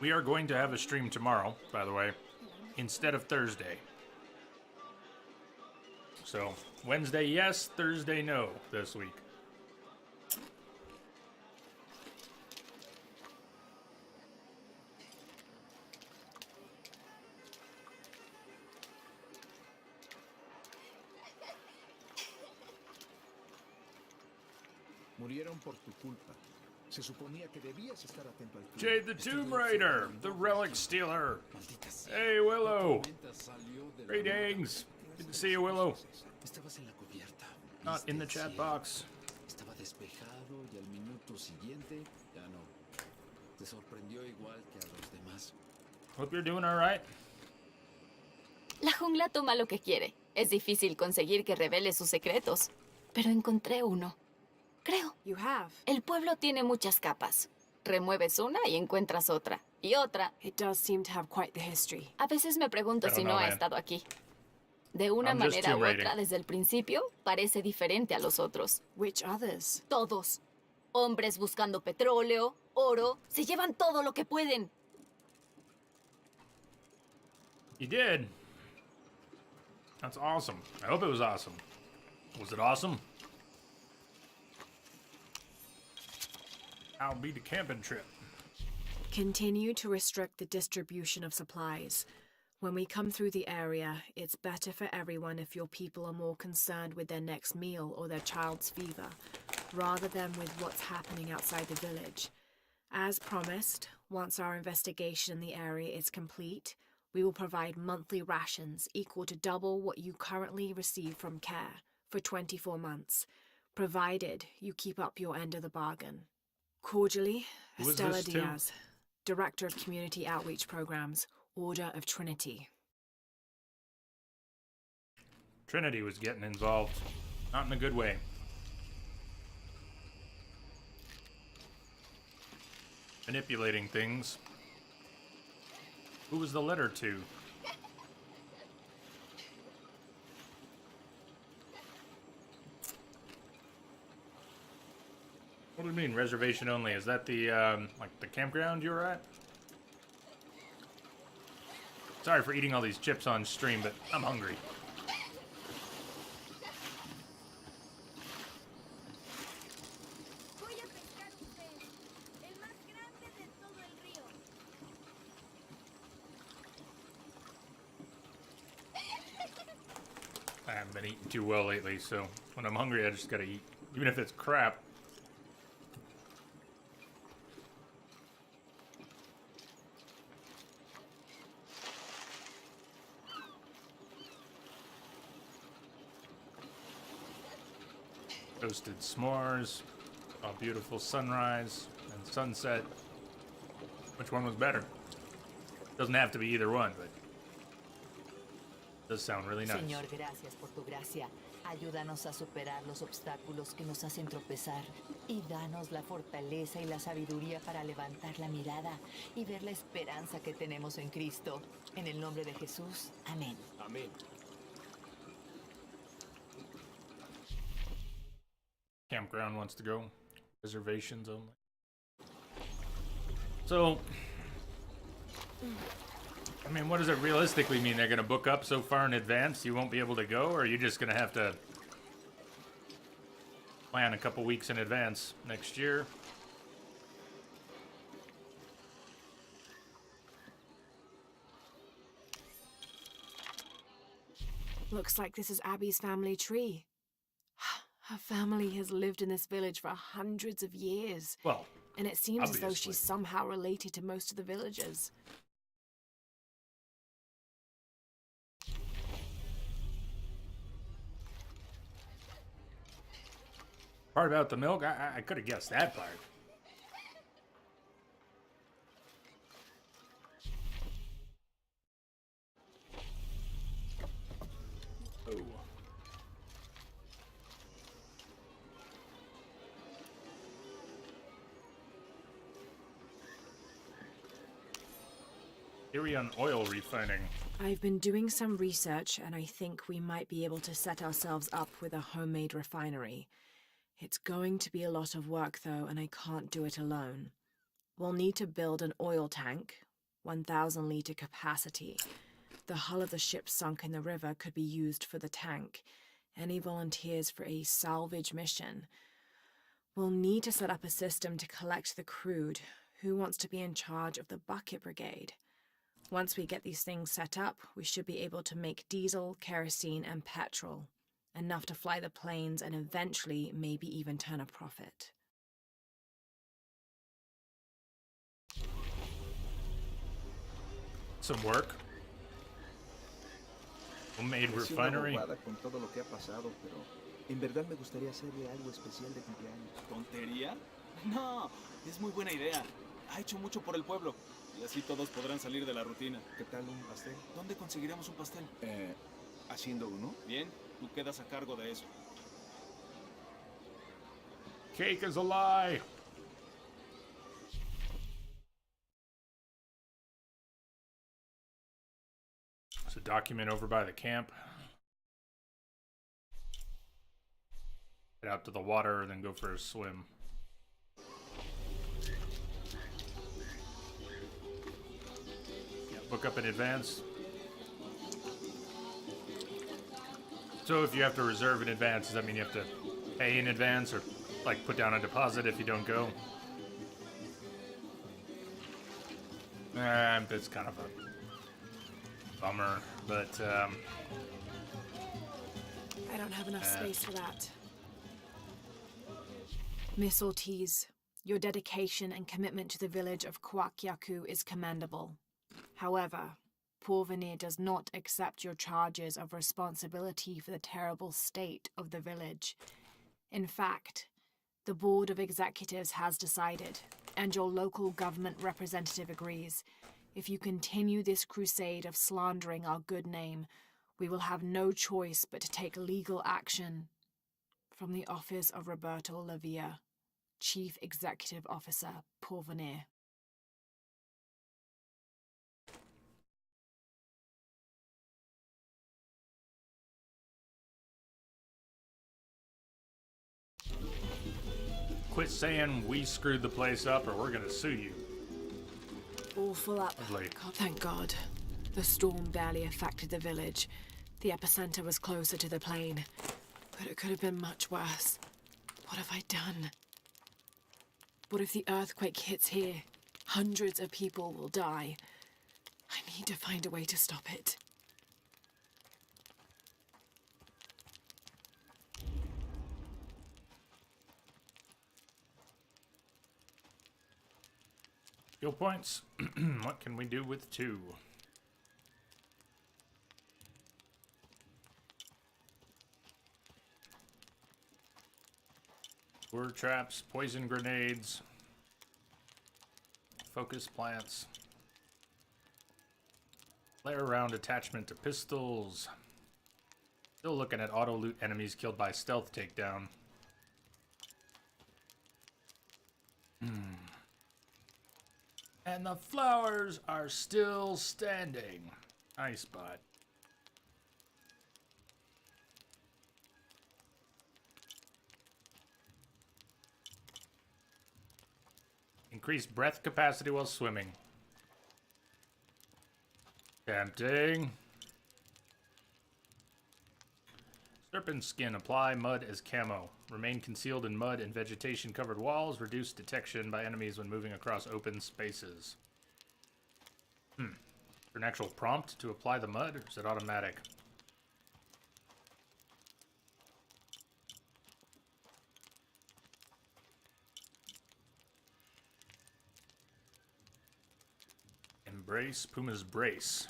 [SPEAKER 1] We are going to have a stream tomorrow, by the way, instead of Thursday. So, Wednesday yes, Thursday no this week.
[SPEAKER 7] Murieron por tu culpa. Se suponía que debías estar atento al
[SPEAKER 1] Jade the Tomb Raider, the Relic Stealer. Hey, Willow. Greetings. Good to see you, Willow.
[SPEAKER 9] Estabas en la cubierta.
[SPEAKER 1] Not in the chat box.
[SPEAKER 9] Estaba despejado y al minuto siguiente ya no. Te sorprendió igual que a los demás.
[SPEAKER 1] Hope you're doing all right.
[SPEAKER 15] La jungla toma lo que quiere. Es difícil conseguir que revele sus secretos, pero encontré uno. Creo.
[SPEAKER 2] You have.
[SPEAKER 15] El pueblo tiene muchas capas. Remueves una y encuentras otra. Y otra.
[SPEAKER 2] It does seem to have quite the history.
[SPEAKER 15] A veces me pregunto si no ha estado aquí. De una manera u otra, desde el principio, parece diferente a los otros.
[SPEAKER 2] Which others?
[SPEAKER 15] Todos. Hombres buscando petróleo, oro, se llevan todo lo que pueden.
[SPEAKER 1] You did. That's awesome. I hope it was awesome. Was it awesome? I'll be the camping trip.
[SPEAKER 2] Continue to restrict the distribution of supplies. When we come through the area, it's better for everyone if your people are more concerned with their next meal or their child's fever, rather than with what's happening outside the village. As promised, once our investigation in the area is complete, we will provide monthly rations equal to double what you currently receive from CARE for 24 months, provided you keep up your end of the bargain. Cordially, Estella Diaz, Director of Community Outreach Programs, Order of Trinity.
[SPEAKER 1] Trinity was getting involved. Not in a good way. Manipulating things. Who was the letter to? What do you mean, reservation only? Is that the, like, the campground you were at? Sorry for eating all these chips on stream, but I'm hungry. I haven't been eating too well lately, so when I'm hungry, I just gotta eat. Even if it's crap. Toasted s'mores, a beautiful sunrise and sunset. Which one was better? Doesn't have to be either one, but it does sound really nice.
[SPEAKER 14] Señor, gracias por tu gracia. Ayúdanos a superar los obstáculos que nos hacen tropezar y danos la fortaleza y la sabiduría para levantar la mirada y ver la esperanza que tenemos en Cristo. En el nombre de Jesús. Amén.
[SPEAKER 11] Amén.
[SPEAKER 1] Campground wants to go. Reservations only. So, I mean, what does it realistically mean? They're going to book up so far in advance you won't be able to go? Or are you just going to have to plan a couple weeks in advance next year?
[SPEAKER 2] Looks like this is Abby's family tree. Her family has lived in this village for hundreds of years.
[SPEAKER 1] Well,
[SPEAKER 2] and it seems
[SPEAKER 1] obviously.
[SPEAKER 2] as though she's somehow related to most of the villagers.
[SPEAKER 1] Part about the milk? I could have guessed that part. Oh. Irion oil refining.
[SPEAKER 2] I've been doing some research, and I think we might be able to set ourselves up with a homemade refinery. It's going to be a lot of work, though, and I can't do it alone. We'll need to build an oil tank, 1,000-liter capacity. The hull of the ship sunk in the river could be used for the tank. Any volunteers for a salvage mission? We'll need to set up a system to collect the crude. Who wants to be in charge of the bucket brigade? Once we get these things set up, we should be able to make diesel, kerosene, and petrol. Enough to fly the planes and eventually maybe even turn a profit.
[SPEAKER 1] Some work. Homemade refinery.
[SPEAKER 7] Con todo lo que ha pasado, pero en verdad me gustaría hacerle algo especial de cumpleaños.
[SPEAKER 3] ¿Tontería? No, es muy buena idea. Ha hecho mucho por el pueblo. Y así todos podrán salir de la rutina.
[SPEAKER 7] ¿Qué tal un pastel?
[SPEAKER 3] ¿Dónde conseguiremos un pastel?
[SPEAKER 7] ¿Haciendo uno?
[SPEAKER 3] Bien, tú quedas a cargo de eso.
[SPEAKER 1] Cake is a lie. There's a document over by the camp. Head out to the water and then go for a swim. Yeah, book up in advance. So if you have to reserve in advance, does that mean you have to pay in advance or like put down a deposit if you don't go? That's kind of a bummer, but
[SPEAKER 2] I don't have enough space for that. Miss Ortiz, your dedication and commitment to the village of Kuwaq Yaku is commendable. However, Porvenir does not accept your charges of responsibility for the terrible state of the village. In fact, the Board of Executives has decided, and your local government representative agrees, if you continue this crusade of slandering our good name, we will have no choice but to take legal action. From the office of Roberto Lavia, Chief Executive Officer, Porvenir.
[SPEAKER 1] Quit saying we screwed the place up or we're gonna sue you.
[SPEAKER 2] All full up.
[SPEAKER 1] Lovely.
[SPEAKER 2] God, thank God. The storm barely affected the village. The epicenter was closer to the plain. But it could have been much worse. What have I done? What if the earthquake hits here? Hundreds of people will die. I need to find a way to stop it.
[SPEAKER 1] Skill points. What can we do with 2? Lure traps, poison grenades, focus plants, flare round attachment to pistols. Still looking at auto loot enemies killed by stealth takedown. And the flowers are still standing. Nice spot. Increase breath capacity while swimming. Tempting. Serpent skin. Apply mud as camo. Remain concealed in mud and vegetation-covered walls. Reduce detection by enemies when moving across open spaces. Is there an actual prompt to apply the mud, or is it automatic? Embrace Puma's Brace.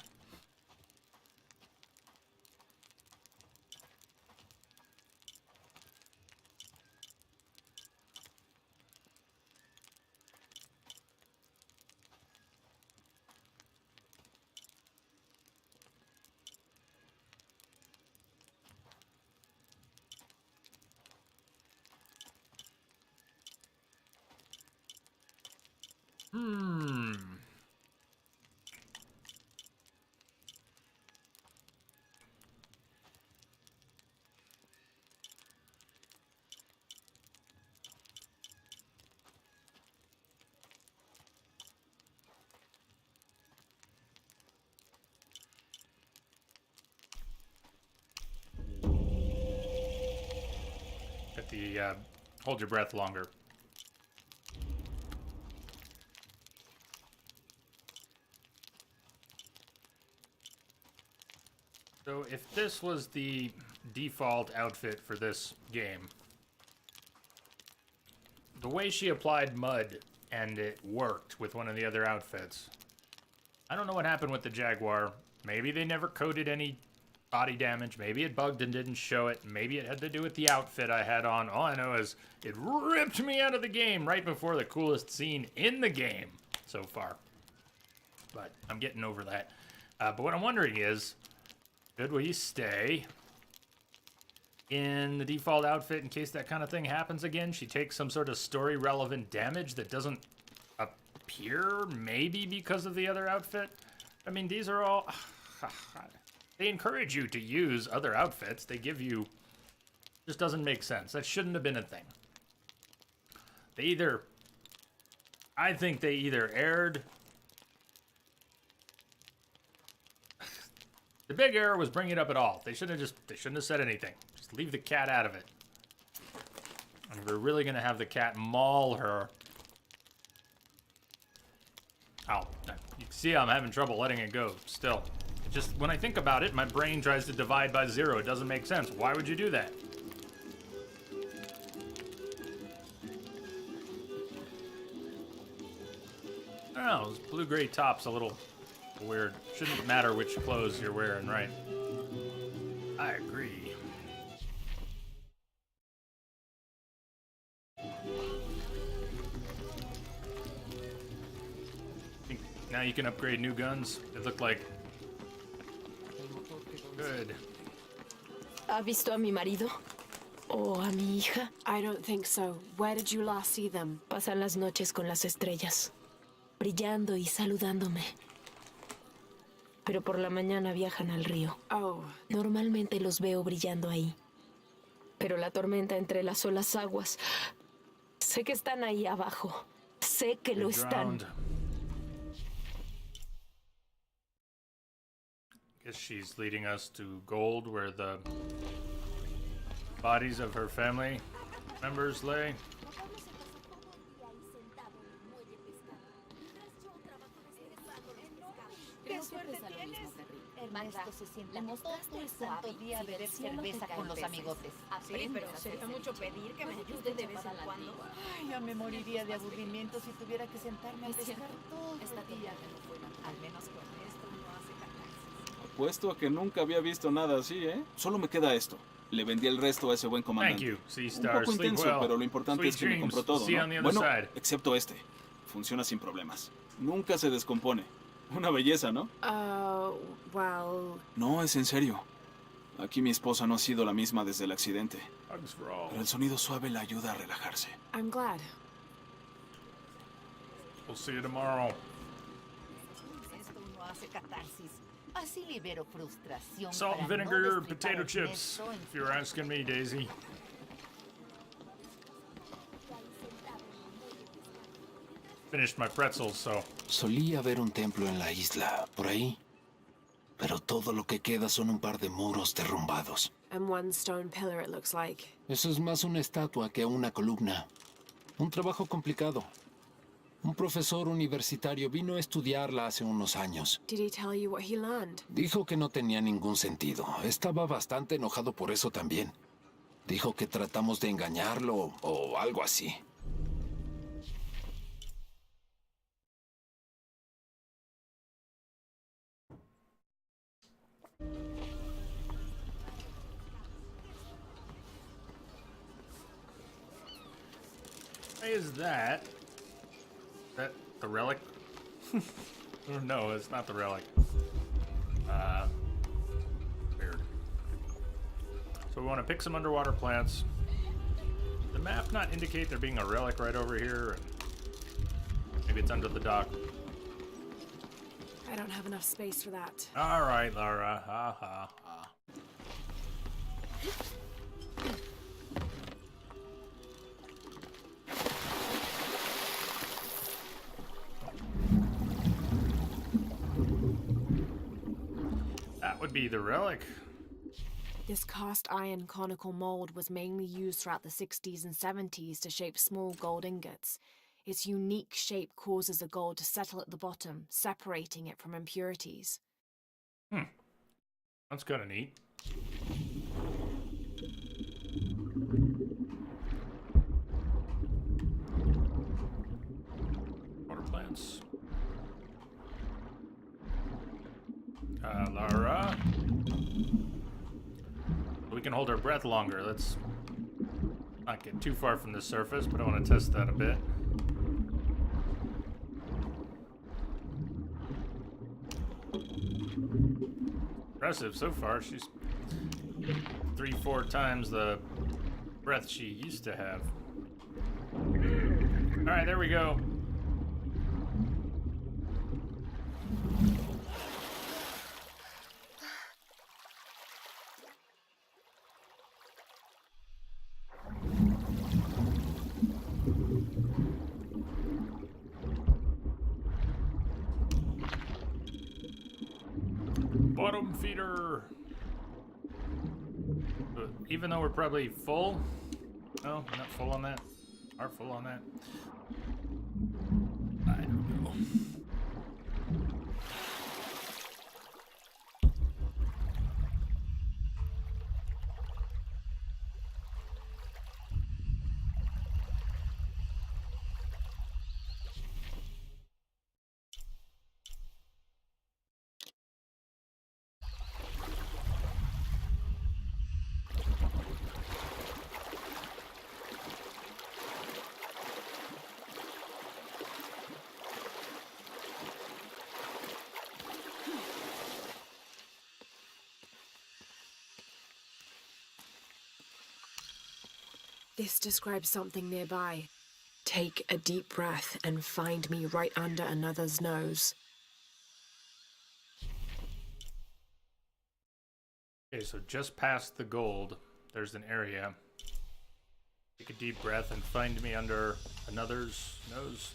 [SPEAKER 1] At the hold your breath longer. So if this was the default outfit for this game, the way she applied mud and it worked with one of the other outfits, I don't know what happened with the Jaguar. Maybe they never coded any body damage. Maybe it bugged and didn't show it. Maybe it had to do with the outfit I had on. All I know is it ripped me out of the game right before the coolest scene in the game so far. But I'm getting over that. But what I'm wondering is, could we stay in the default outfit in case that kind of thing happens again? She takes some sort of story-relevant damage that doesn't appear, maybe because of the other outfit? I mean, these are all... They encourage you to use other outfits. They give you... Just doesn't make sense. That shouldn't have been a thing. They either... I think they either aired... The big error was bringing it up at all. They shouldn't have said anything. Just leave the cat out of it. And we're really gonna have the cat maul her. Oh, you can see I'm having trouble letting it go still. Just when I think about it, my brain tries to divide by 0. It doesn't make sense. Why would you do that? I don't know, those blue-gray top's a little weird. Shouldn't matter which clothes you're wearing, right? I agree. Now you can upgrade new guns. It looked like... Good.
[SPEAKER 15] ¿Ha visto a mi marido? ¿O a mi hija?
[SPEAKER 2] I don't think so. Where did you last see them?
[SPEAKER 15] Pasan las noches con las estrellas, brillando y saludándome. Pero por la mañana viajan al río.
[SPEAKER 2] Oh.
[SPEAKER 15] Normalmente los veo brillando ahí. Pero la tormenta entre las solas aguas... Sé que están ahí abajo. Sé que lo están.
[SPEAKER 1] Guess she's leading us to Gold, where the bodies of her family members lay.
[SPEAKER 14] ¿Qué suerte tienes? Ernesto se sienta todo el santo día a beber cerveza con los amigotes.
[SPEAKER 13] Sí, pero sería mucho pedir que me ayude de vez en cuando.
[SPEAKER 14] Ay, yo me moriría de aburrimiento si tuviera que sentarme a pescar todo el día. Al menos con esto no hace catarsis.
[SPEAKER 3] Apuesto a que nunca había visto nada así, ¿eh? Solo me queda esto. Le vendí el resto a ese buen comandante. Un poco intenso, pero lo importante es que me compró todo, ¿no? Bueno, excepto este. Funciona sin problemas. Nunca se descompone. Una belleza, ¿no?
[SPEAKER 2] Well...
[SPEAKER 3] No, es en serio. Aquí mi esposa no ha sido la misma desde el accidente. Pero el sonido suave la ayuda a relajarse.
[SPEAKER 2] I'm glad.
[SPEAKER 1] We'll see you tomorrow.
[SPEAKER 14] Esto no hace catarsis. Así libero frustración.
[SPEAKER 1] Salt and vinegar potato chips, if you're asking me, Daisy. Finished my pretzels, so...
[SPEAKER 9] Solía haber un templo en la isla, por ahí. Pero todo lo que queda son un par de muros derrumbados.
[SPEAKER 2] And one stone pillar, it looks like.
[SPEAKER 9] Eso es más una estatua que una columna. Un trabajo complicado. Un profesor universitario vino a estudiarla hace unos años.
[SPEAKER 2] Did he tell you what he learned?
[SPEAKER 9] Dijo que no tenía ningún sentido. Estaba bastante enojado por eso también. Dijo que tratamos de engañarlo o algo así.
[SPEAKER 1] Is that the relic? No, it's not the relic. Weird. So we want to pick some underwater plants. Did the map not indicate there being a relic right over here? Maybe it's under the dock.
[SPEAKER 2] I don't have enough space for that.
[SPEAKER 1] All right, Lara. Ha ha ha. Would be the relic.
[SPEAKER 2] This cast iron conical mold was mainly used throughout the 60s and 70s to shape small gold ingots. Its unique shape causes the gold to settle at the bottom, separating it from impurities.
[SPEAKER 1] That's kind of neat. Water plants. Lara. We can hold our breath longer. Let's not get too far from the surface, but I want to test that a bit. Impressive so far. She's 3-4 times the breath she used to have. All right, there we go. bottom feeder. Even though we're probably full. No, we're not full on that. Are full on that. I don't know.
[SPEAKER 2] This describes something nearby. Take a deep breath and find me right under another's nose.
[SPEAKER 1] Okay, so just past the gold, there's an area. Take a deep breath and find me under another's nose.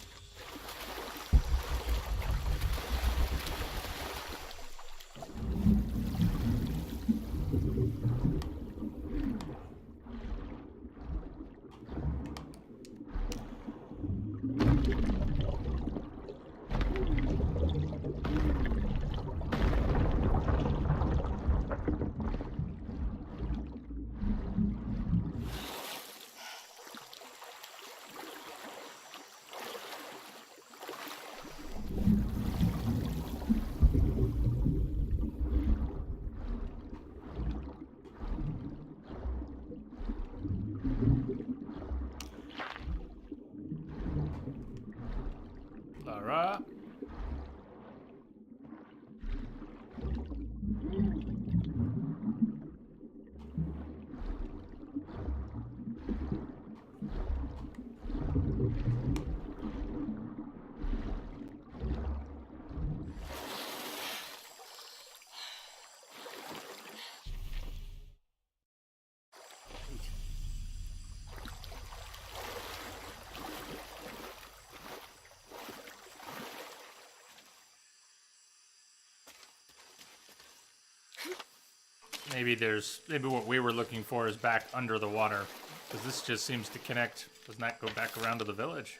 [SPEAKER 1] Lara. Maybe what we were looking for is back under the water, because this just seems to connect. Doesn't that go back around to the village?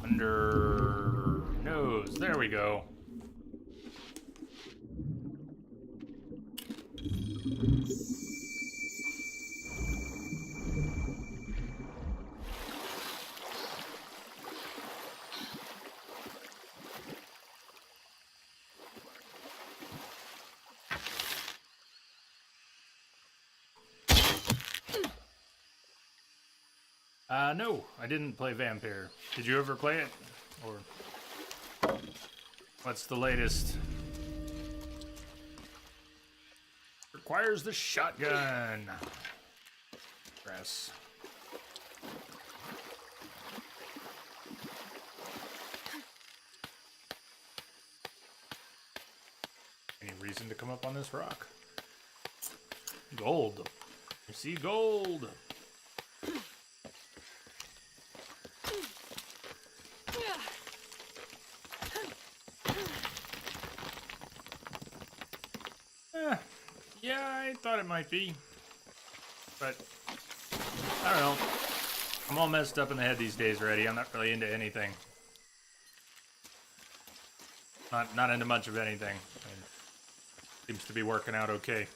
[SPEAKER 1] Under nose. There we go. No, I didn't play Vampire. Did you ever play it? Or what's the latest? Requires the shotgun. Press. Any reason to come up on this rock? Gold. You see gold. Yeah, I thought it might be, but I don't know. I'm all messed up in the head these days already. I'm not really into anything. Not into much of anything. Seems to be working out okay.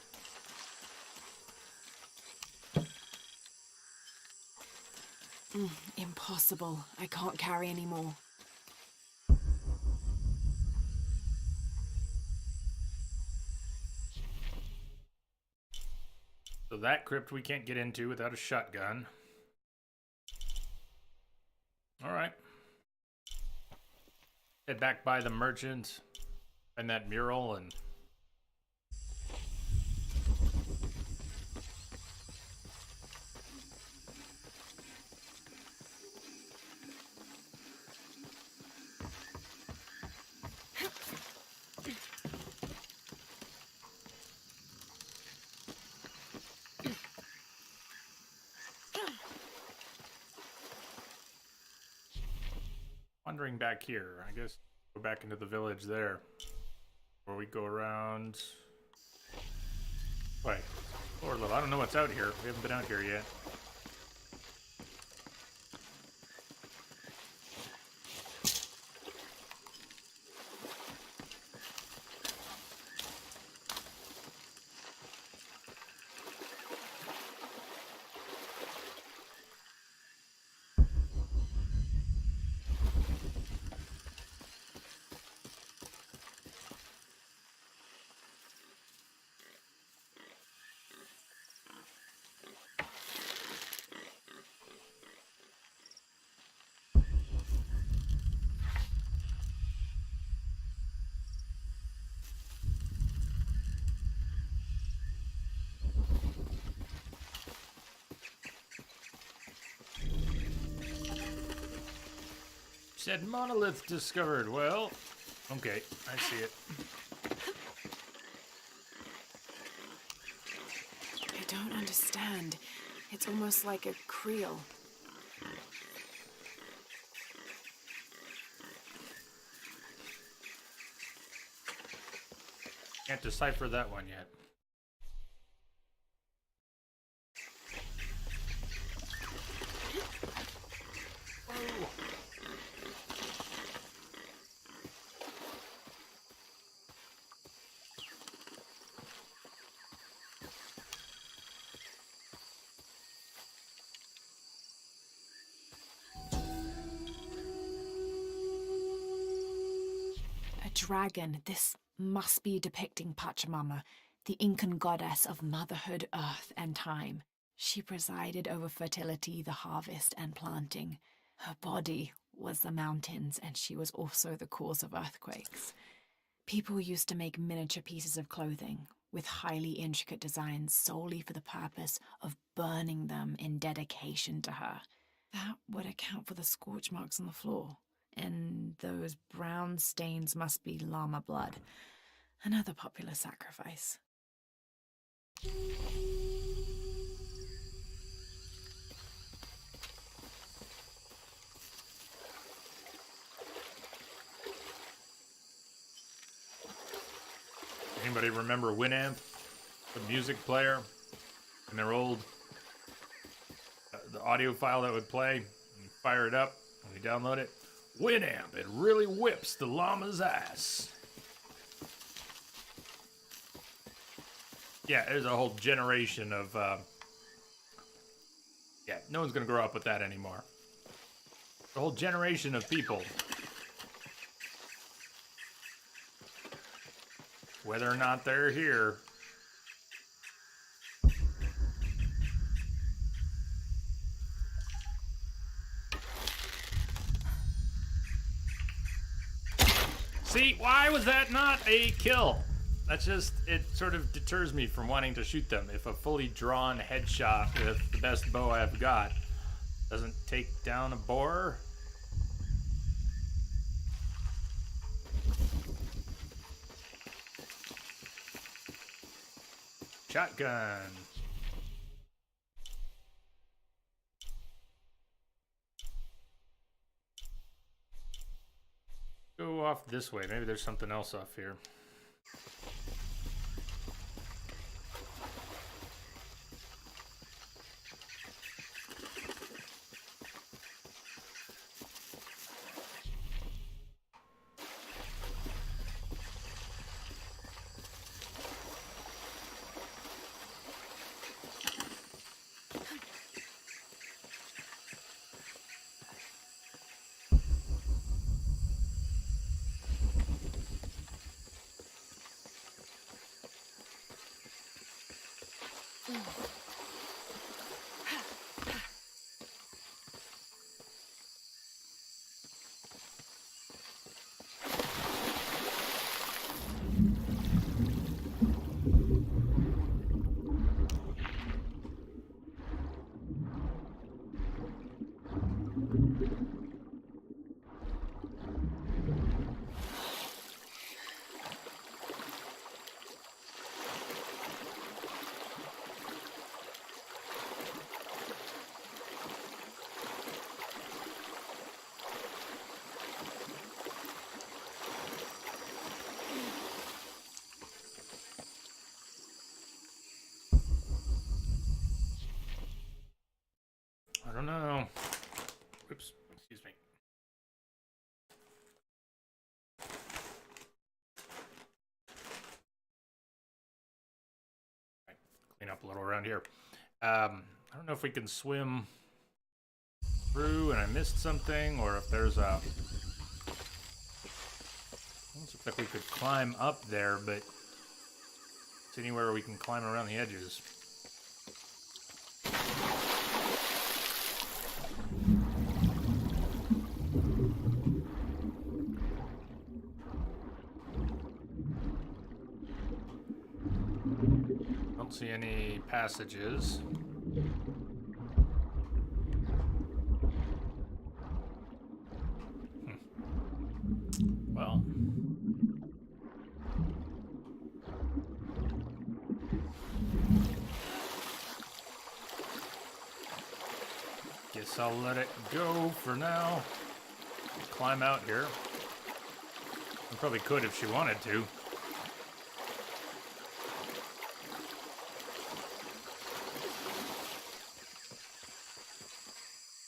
[SPEAKER 2] Impossible. I can't carry anymore.
[SPEAKER 1] So that crypt we can't get into without a shotgun. Alright. Head back by the merchant and that mural and... wandering back here. I guess go back into the village there. Or we go around... Wait. Lord, I don't know what's out here. We haven't been out here yet. Said monolith discovered. Well, okay, I see it.
[SPEAKER 2] I don't understand. It's almost like a creel.
[SPEAKER 1] Can't decipher that one yet.
[SPEAKER 2] Dragon. This must be depicting Pachamama, the Incan goddess of motherhood, earth, and time. She presided over fertility, the harvest, and planting. Her body was the mountains, and she was also the cause of earthquakes. People used to make miniature pieces of clothing with highly intricate designs solely for the purpose of burning them in dedication to her. That would account for the scorch marks on the floor. And those brown stains must be llama blood. Another popular sacrifice.
[SPEAKER 1] Anybody remember Winamp, the music player, and their old the audio file that would play? You fire it up, and you download it. Winamp, it really whips the llama's ass. Yeah, there's a whole generation of, yeah, no one's gonna grow up with that anymore. A whole generation of people. Whether or not they're here. See, why was that not a kill? That's just, it sort of deters me from wanting to shoot them. If a fully drawn headshot with the best bow I've got doesn't take down a boar. Shotgun. Go off this way. Maybe there's something else off here. clean up a little around here. I don't know if we can swim through and I missed something, or if there's a... Almost looks like we could climb up there, but it's anywhere where we can climb around the edges. Don't see any passages. Well, guess I'll let it go for now. Climb out here. I probably could if she wanted to.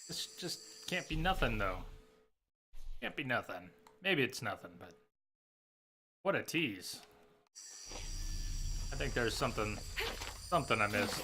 [SPEAKER 1] This just can't be nothing, though. Can't be nothing. Maybe it's nothing, but what a tease. I think there's something I missed.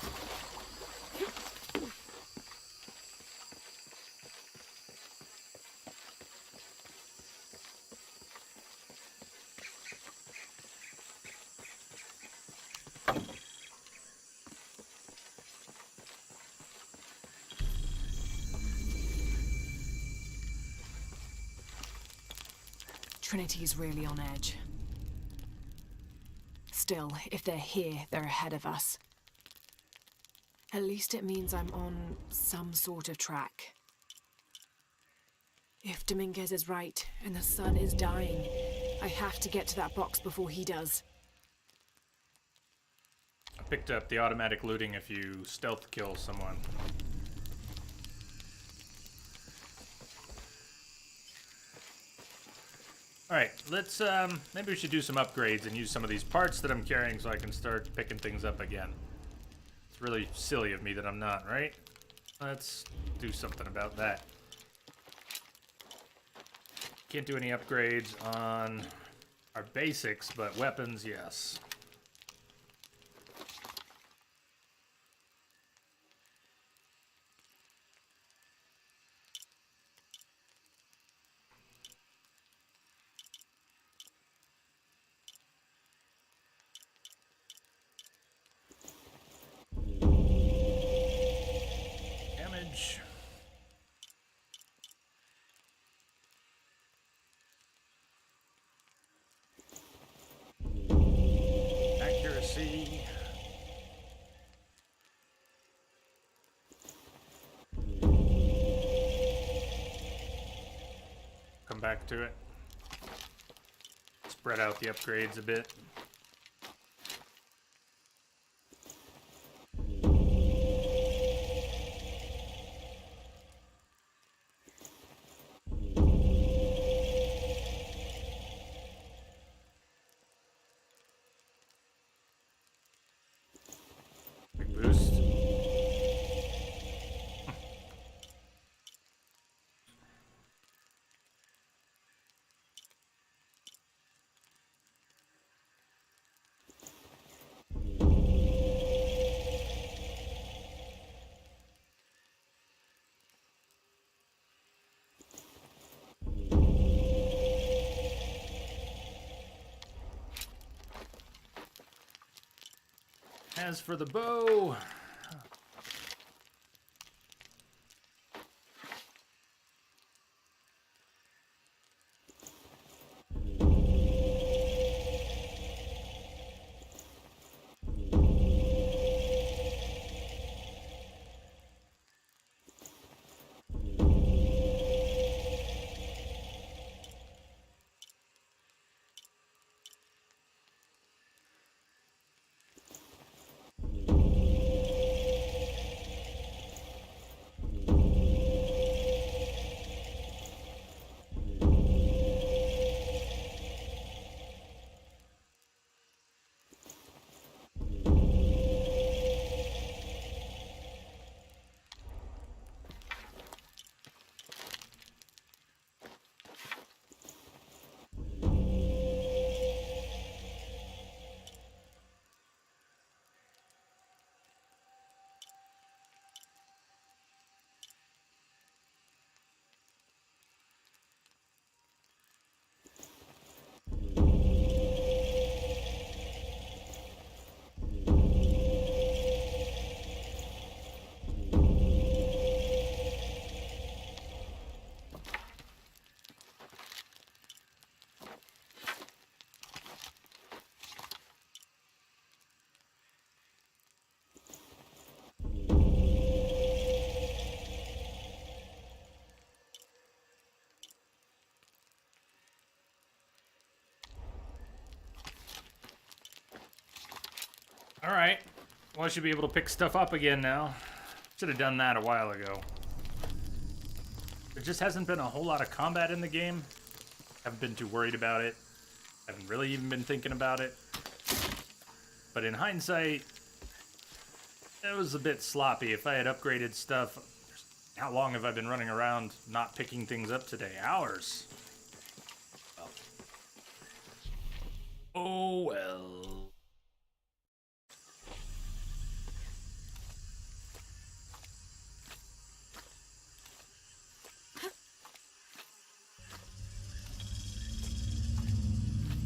[SPEAKER 2] Trinity's really on edge. Still, if they're here, they're ahead of us. At least it means I'm on some sort of track. If Dominguez is right, and the sun is dying, I have to get to that box before he does.
[SPEAKER 1] I picked up the automatic looting if you stealth kill someone. Alright, let's, maybe we should do some upgrades and use some of these parts that I'm carrying so I can start picking things up again. It's really silly of me that I'm not, right? Let's do something about that. Can't do any upgrades on our basics, but weapons, yes. Accuracy. Come back to it. Spread out the upgrades a bit. As for the bow, Alright. Well, I should be able to pick stuff up again now. Should have done that a while ago. There just hasn't been a whole lot of combat in the game. Haven't been too worried about it. Haven't really even been thinking about it. But in hindsight, it was a bit sloppy. If I had upgraded stuff... How long have I been running around not picking things up today? Hours. Well. Oh well.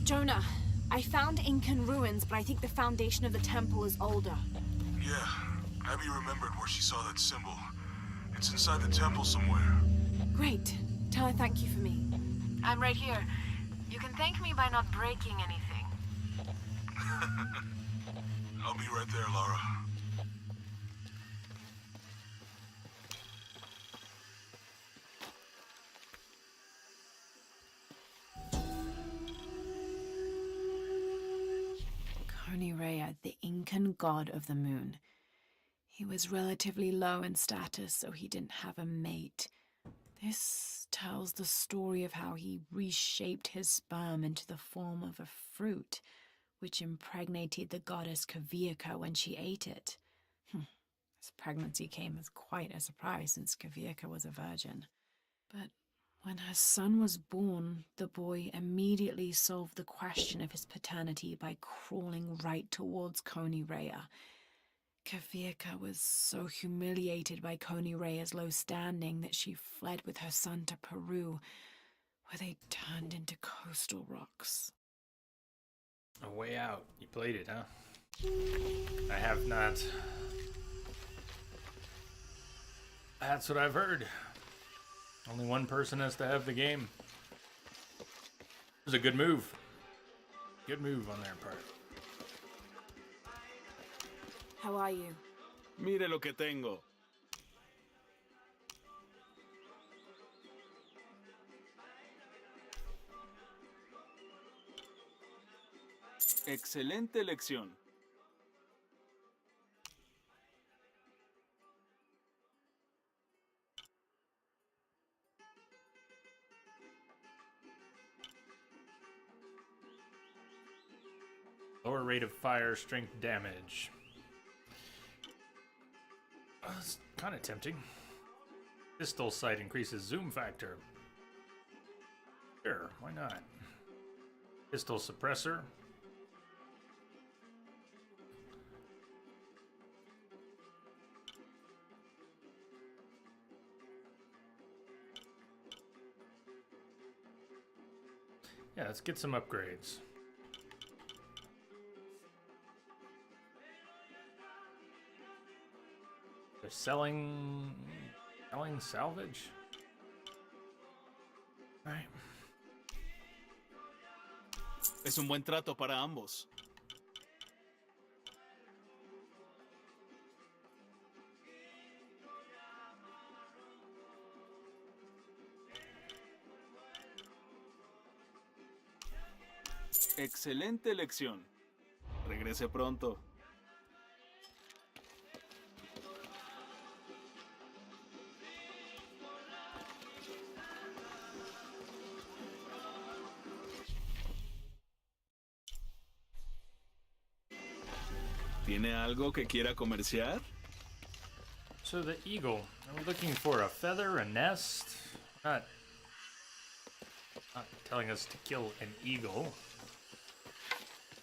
[SPEAKER 2] Jonah, I found Incan ruins, but I think the foundation of the temple is older.
[SPEAKER 16] Yeah, Abby remembered where she saw that symbol. It's inside the temple somewhere.
[SPEAKER 2] Great. Tell her thank you for me.
[SPEAKER 15] I'm right here. You can thank me by not breaking anything.
[SPEAKER 16] I'll be right there, Lara.
[SPEAKER 2] Konirea, the Incan god of the moon. He was relatively low in status, so he didn't have a mate. This tells the story of how he reshaped his sperm into the form of a fruit, which impregnated the goddess Kavika when she ate it. His pregnancy came as quite a surprise since Kavika was a virgin. But when her son was born, the boy immediately solved the question of his paternity by crawling right towards Konirea. Kavika was so humiliated by Konirea's low standing that she fled with her son to Peru, where they turned into coastal rocks.
[SPEAKER 1] A way out. You played it, huh? I have not. That's what I've heard. Only one person has to have the game. It was a good move. Good move on their part.
[SPEAKER 2] How are you?
[SPEAKER 4] Mire lo que tengo.
[SPEAKER 3] Excelente elección.
[SPEAKER 1] Lower rate of fire, strength damage. It's kind of tempting. Pistol sight increases zoom factor. Sure, why not? Pistol suppressor. Yeah, let's get some upgrades. They're selling salvage? All right.
[SPEAKER 3] Es un buen trato para ambos. Excelente elección. Regrese pronto. ¿Tiene algo que quiera comerciar?
[SPEAKER 1] So the eagle. Are we looking for a feather, a nest? Not telling us to kill an eagle.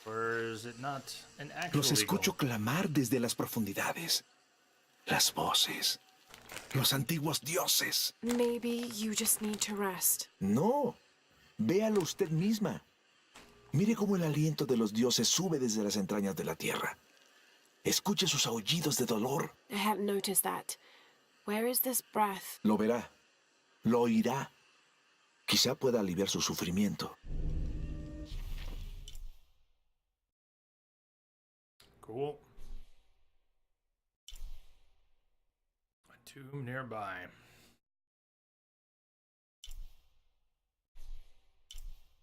[SPEAKER 1] Or is it not an actual
[SPEAKER 17] Los escucho
[SPEAKER 1] eagle?
[SPEAKER 17] clamar desde las profundidades. Las voces. Los antiguos dioses.
[SPEAKER 2] Maybe you just need to rest.
[SPEAKER 17] No. Véalo usted misma. Mire cómo el aliento de los dioses sube desde las entrañas de la tierra. Escuche sus aullidos de dolor.
[SPEAKER 2] I hadn't noticed that. Where is this breath?
[SPEAKER 17] Lo verá. Lo oirá. Quizá pueda aliviar su sufrimiento.
[SPEAKER 1] Cool. A tomb nearby.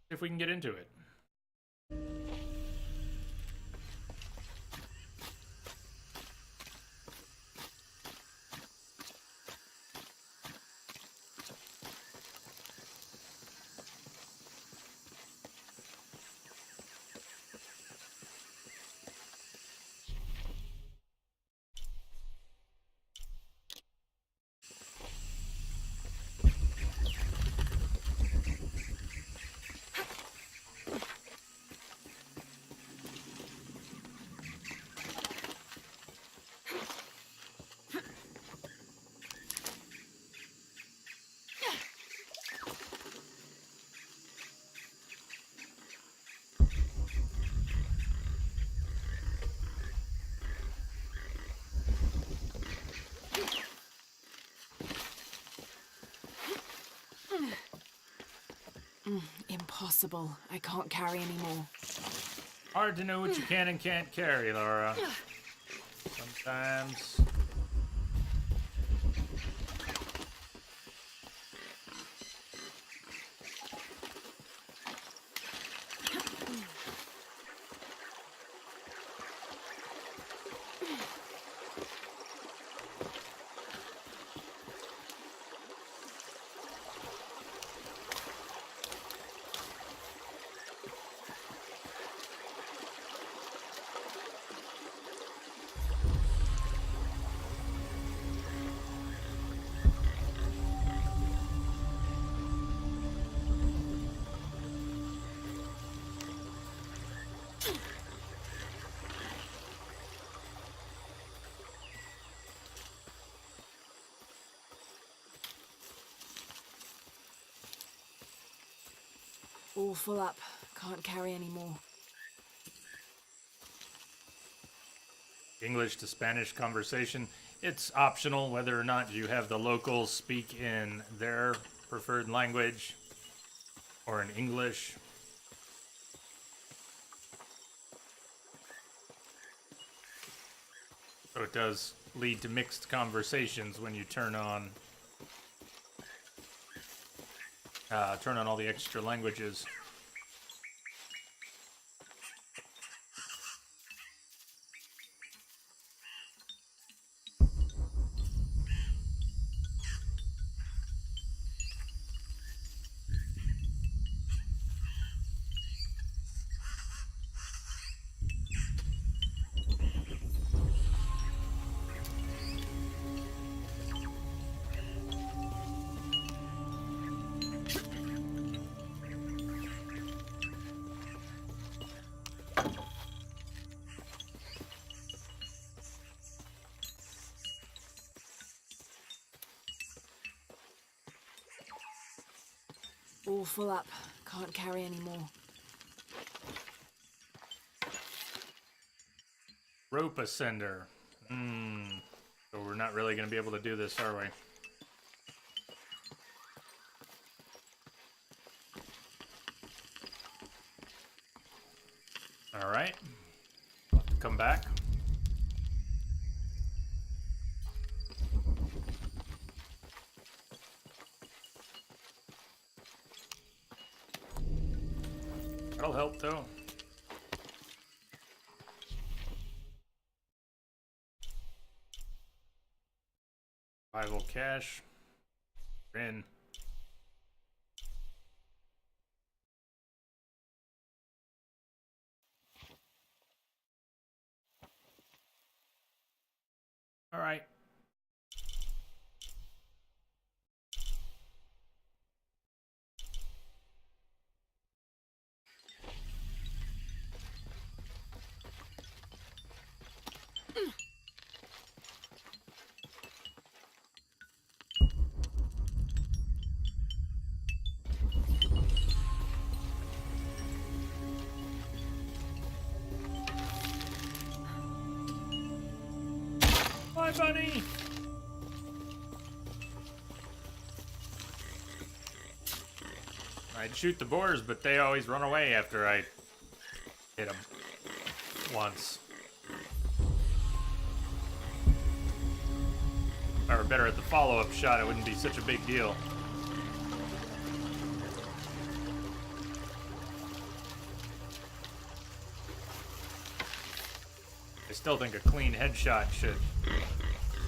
[SPEAKER 1] See if we can get into it.
[SPEAKER 2] Impossible. I can't carry anymore.
[SPEAKER 1] Hard to know what you can and can't carry, Laura. Sometimes...
[SPEAKER 2] All full up. Can't carry anymore.
[SPEAKER 1] English to Spanish conversation. It's optional whether or not you have the locals speak in their preferred language or in English. So it does lead to mixed conversations when you turn on all the extra languages.
[SPEAKER 2] All full up. Can't carry anymore.
[SPEAKER 1] Rope ascender. So we're not really going to be able to do this, are we? All right. Come back. That'll help, though. Survival cache. In. All right. Bye, bunny! I'd shoot the boars, but they always run away after I hit them once. If I were better at the follow-up shot, it wouldn't be such a big deal. I still think a clean headshot should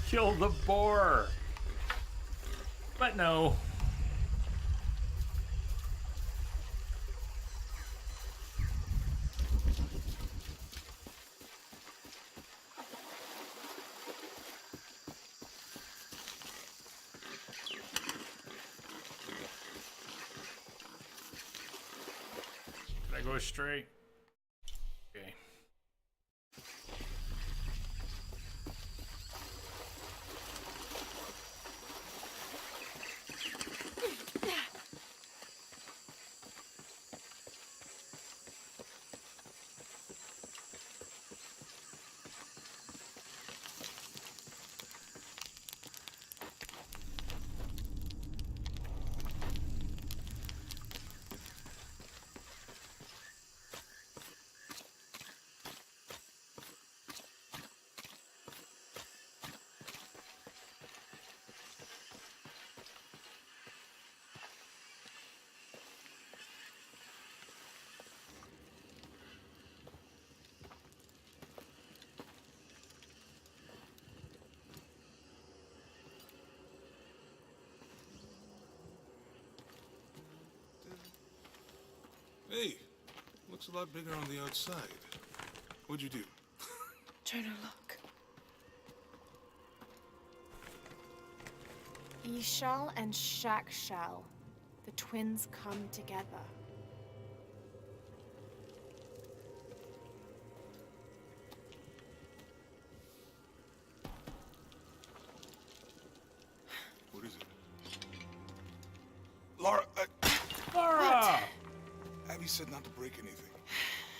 [SPEAKER 1] kill the boar. But no. Did I go straight? Okay.
[SPEAKER 16] Hey, looks a lot bigger on the outside. What'd you do?
[SPEAKER 2] Jonah, look. Ishal and Shakshal, the twins come together.
[SPEAKER 16] What is it? Lara,
[SPEAKER 1] Lara!
[SPEAKER 2] What?
[SPEAKER 16] Abby said not to break anything.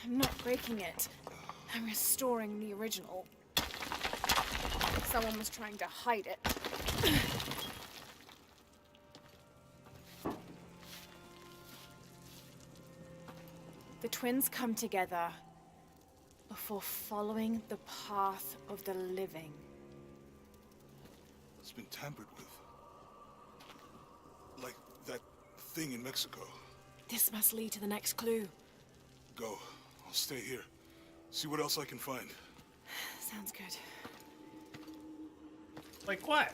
[SPEAKER 2] I'm not breaking it. I'm restoring the original. Someone was trying to hide it. The twins come together before following the path of the living.
[SPEAKER 16] It's been tampered with. Like that thing in Mexico.
[SPEAKER 2] This must lead to the next clue.
[SPEAKER 16] Go. I'll stay here. See what else I can find.
[SPEAKER 2] Sounds good.
[SPEAKER 1] Like what?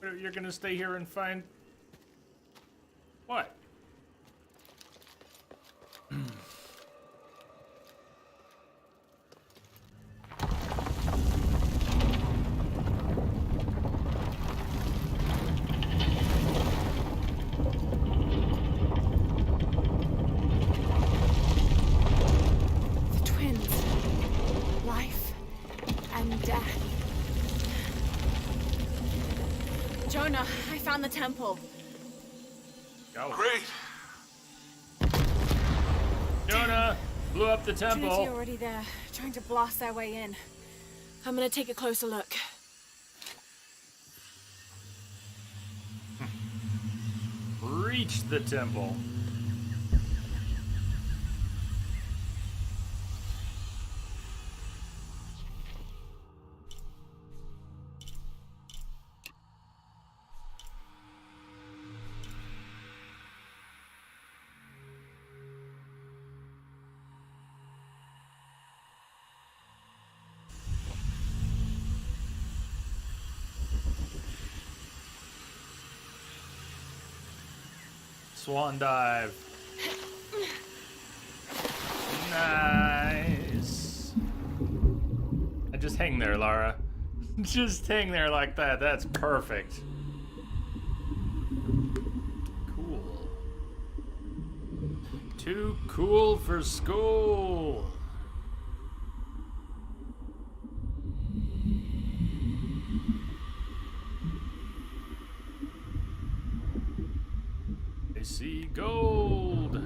[SPEAKER 1] You're gonna stay here and find... What?
[SPEAKER 2] Jonah, I found the temple.
[SPEAKER 1] Go.
[SPEAKER 16] Great.
[SPEAKER 1] Jonah blew up the temple.
[SPEAKER 2] Trinity already there, trying to blast their way in. I'm gonna take a closer look.
[SPEAKER 1] Reach the temple. Swan dive. Nice. I just hang there, Lara. Just hang there like that. That's perfect. Cool. Too cool for school. See gold.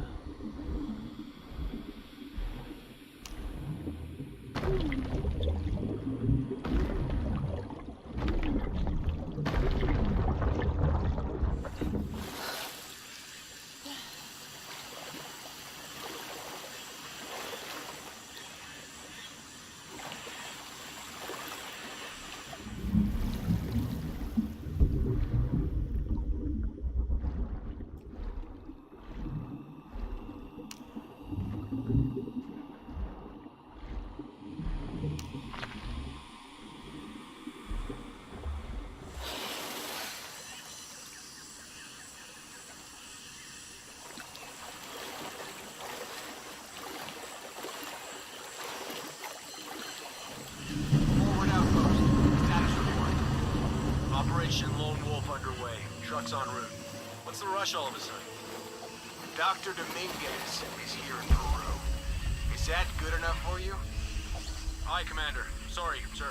[SPEAKER 4] Operation Lone Wolf underway. Trucks en route. What's the rush all of a sudden? Dr. Dominguez is here in Peru. Is that good enough for you? Aye, Commander. Sorry, sir.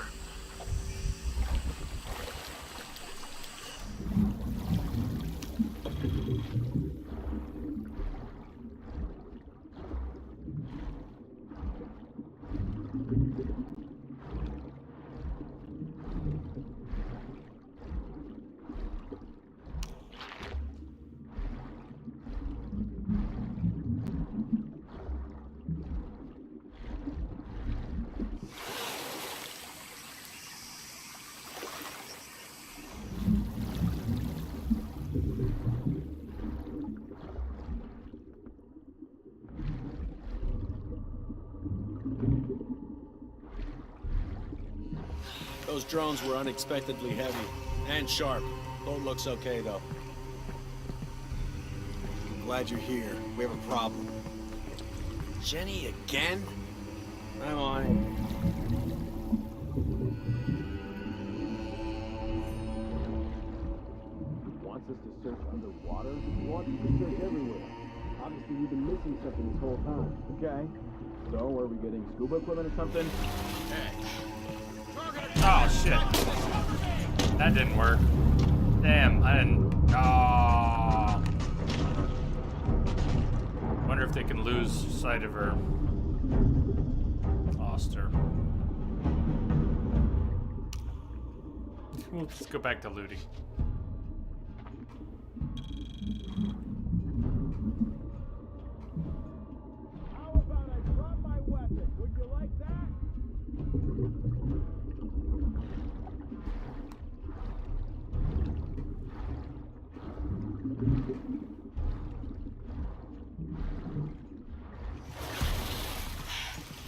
[SPEAKER 6] Those drones were unexpectedly heavy and sharp. Boat looks okay, though.
[SPEAKER 5] Glad you're here. We have a problem. Jenny again? I'm on it.
[SPEAKER 6] Wants us to search underwater? Wants us to search everywhere. Obviously, we've been missing something this whole time. Okay. So, are we getting scuba equipment or something?
[SPEAKER 1] Oh, shit. That didn't work. Damn, I didn't... Oh. Wonder if they can lose sight of her. Lost her. We'll just go back to looting.
[SPEAKER 7] How about I drop my weapon? Would you like that?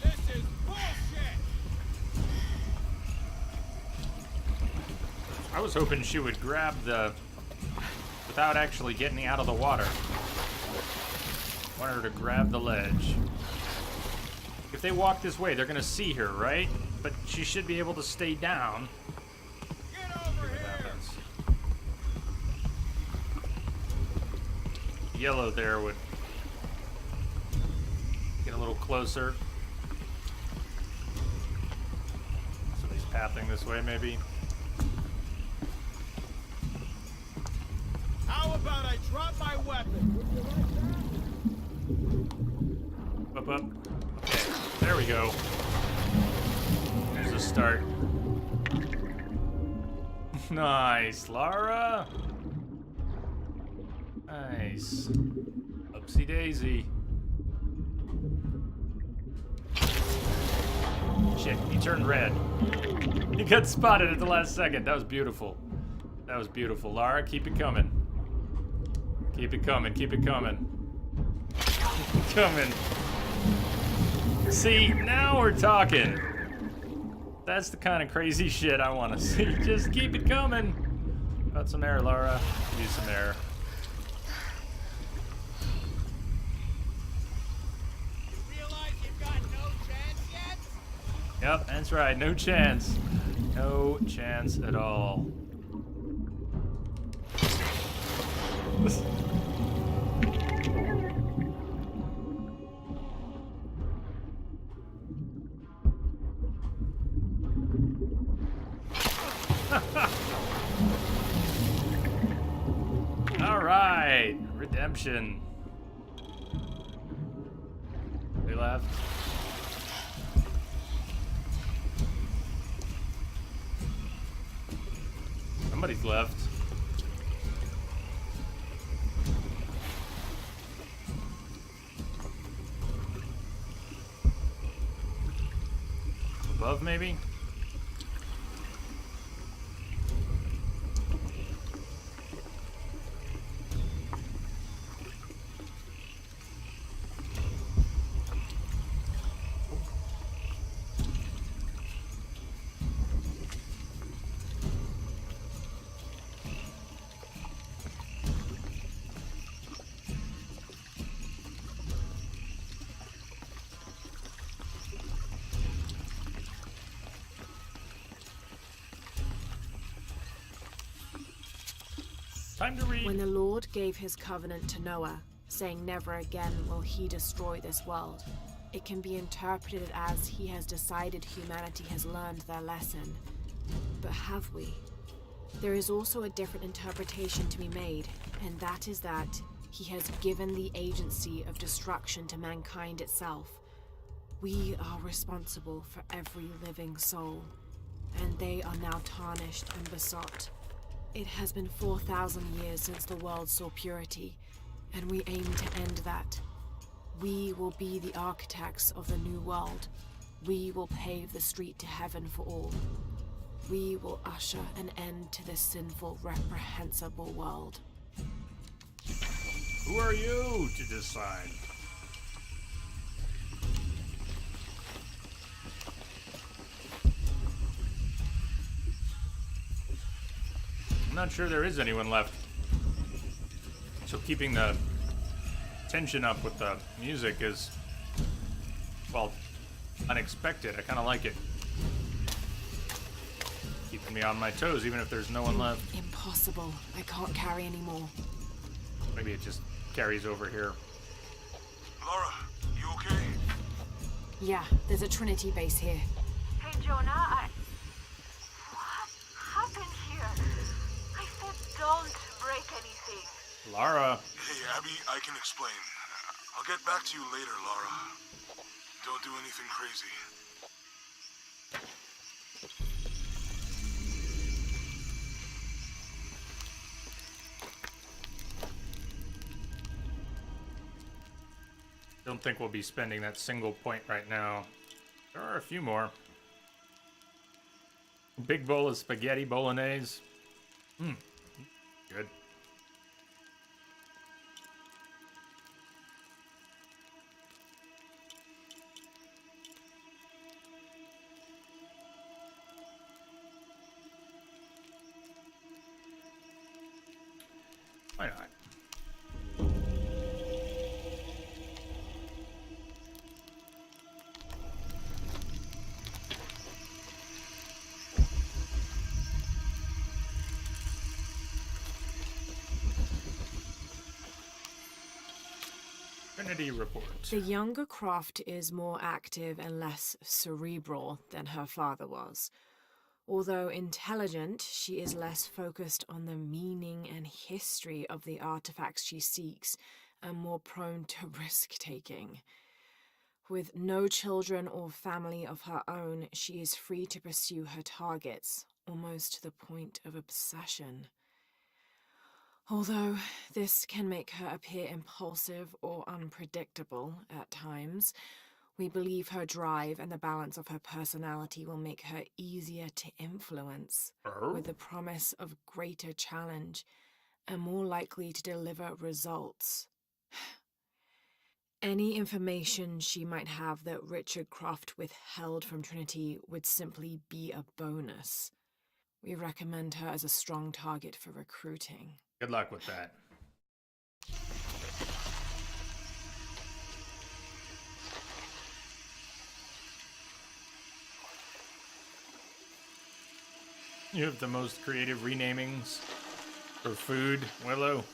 [SPEAKER 7] This is bullshit!
[SPEAKER 1] I was hoping she would grab the... without actually getting out of the water. I wanted her to grab the ledge. If they walk this way, they're gonna see her, right? But she should be able to stay down.
[SPEAKER 7] Get over here!
[SPEAKER 1] Yellow there would get a little closer. Somebody's pathing this way, maybe.
[SPEAKER 7] How about I drop my weapon? Would you like that?
[SPEAKER 1] Up. Okay, there we go. There's a start. Nice, Lara. Nice. Oopsie daisy. Shit, he turned red. He got spotted at the last second. That was beautiful. That was beautiful. Lara, keep it coming. Keep it coming, keep it coming. Keep it coming. See, now we're talking. That's the kind of crazy shit I want to see. Just keep it coming. Got some air, Lara. Use some air.
[SPEAKER 7] You realize you've got no chance yet?
[SPEAKER 1] Yep, that's right. No chance. No chance at all. All right, redemption. They left. Somebody's left. Above, maybe? Time to read.
[SPEAKER 2] When the Lord gave his covenant to Noah, saying never again will he destroy this world, it can be interpreted as he has decided humanity has learned their lesson. But have we? There is also a different interpretation to be made, and that is that he has given the agency of destruction to mankind itself. We are responsible for every living soul, and they are now tarnished and besought. It has been 4,000 years since the world saw purity, and we aim to end that. We will be the architects of the new world. We will pave the street to heaven for all. We will usher an end to this sinful, reprehensible world.
[SPEAKER 1] Who are you to decide? I'm not sure there is anyone left. So keeping the tension up with the music is, well, unexpected. I kind of like it. Keeping me on my toes, even if there's no one left.
[SPEAKER 2] Impossible. I can't carry anymore.
[SPEAKER 1] Maybe it just carries over here.
[SPEAKER 16] Lara, you okay?
[SPEAKER 2] Yeah, there's a Trinity base here.
[SPEAKER 13] Hey, Jonah, what happened here? I said don't break anything.
[SPEAKER 1] Lara.
[SPEAKER 16] Hey, Abby, I can explain. I'll get back to you later, Lara. Don't do anything crazy.
[SPEAKER 1] Don't think we'll be spending that single point right now. There are a few more. Big bowl of spaghetti bolognese. Good. Why not? Report.
[SPEAKER 2] The younger Croft is more active and less cerebral than her father was. Although intelligent, she is less focused on the meaning and history of the artifacts she seeks and more prone to risk-taking. With no children or family of her own, she is free to pursue her targets, almost to the point of obsession. Although this can make her appear impulsive or unpredictable at times, we believe her drive and the balance of her personality will make her easier to influence, with the promise of greater challenge and more likely to deliver results. Any information she might have that Richard Croft withheld from Trinity would simply be a bonus. We recommend her as a strong target for recruiting.
[SPEAKER 1] Good luck with that. You have the most creative renamings for food, Willow.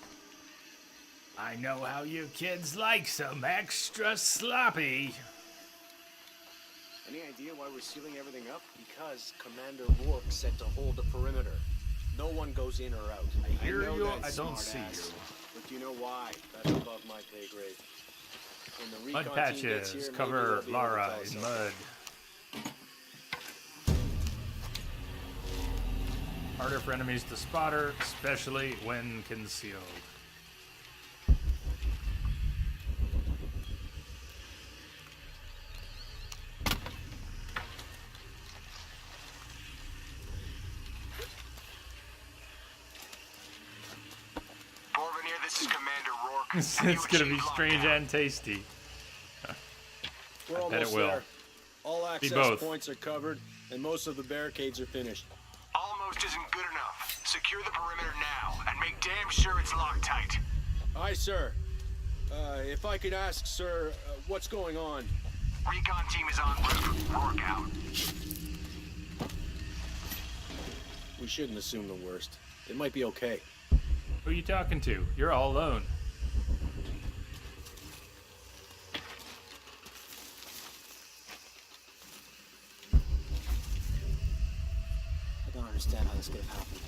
[SPEAKER 1] I know how you kids like some extra sloppy.
[SPEAKER 7] Any idea why we're sealing everything up? Because Commander Rourke said to hold the perimeter. No one goes in or out.
[SPEAKER 1] I hear you, I don't see you.
[SPEAKER 7] But you know why? That's above my pay grade. When the
[SPEAKER 1] mud
[SPEAKER 7] recon
[SPEAKER 1] patches
[SPEAKER 7] team gets here,
[SPEAKER 1] cover Lara in mud. Harder for enemies to spot her, especially when concealed.
[SPEAKER 18] This is Commander Rourke.
[SPEAKER 1] It's gonna be strange and tasty.
[SPEAKER 7] We're
[SPEAKER 1] I bet it
[SPEAKER 7] almost
[SPEAKER 1] will.
[SPEAKER 7] there. All
[SPEAKER 1] Be
[SPEAKER 7] access
[SPEAKER 1] both.
[SPEAKER 7] points are covered, and most of the barricades are finished.
[SPEAKER 18] Almost isn't good enough. Secure the perimeter now, and make damn sure it's locked tight.
[SPEAKER 7] Aye, sir. If I could ask, sir, what's going on?
[SPEAKER 18] Recon team is en route. Rourke out.
[SPEAKER 7] We shouldn't assume the worst. It might be okay.
[SPEAKER 1] Who are you talking to? You're all alone.
[SPEAKER 19] I don't understand how this could have happened.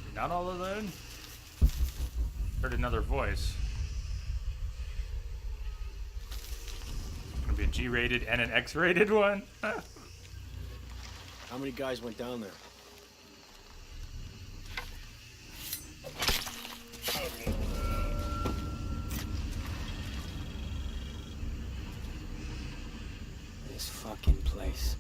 [SPEAKER 1] You're not all alone? Heard another voice. Gonna be a G-rated and an X-rated one?
[SPEAKER 7] How many guys went down there?
[SPEAKER 19] This fucking place.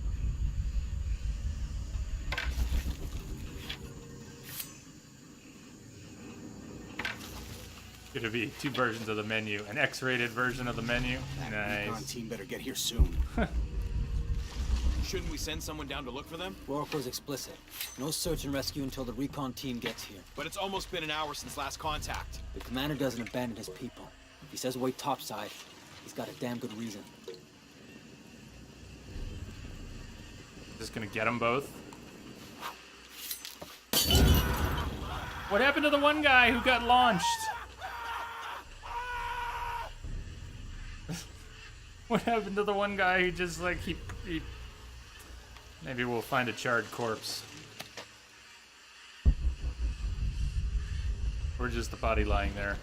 [SPEAKER 1] Gonna be two versions of the menu. An X-rated version of the menu.
[SPEAKER 5] That recon
[SPEAKER 1] Nice.
[SPEAKER 5] team better get here soon. Shouldn't we send someone down to look for them?
[SPEAKER 19] Rourke was explicit. No search and rescue until the recon team gets here.
[SPEAKER 5] But it's almost been an hour since last contact.
[SPEAKER 19] The commander doesn't abandon his people. he says wait topside, he's got a damn good reason.
[SPEAKER 1] Just gonna get them both. What happened to the one guy who got launched? What happened to the one guy who just like he maybe we'll find a charred corpse. Or just the body lying there.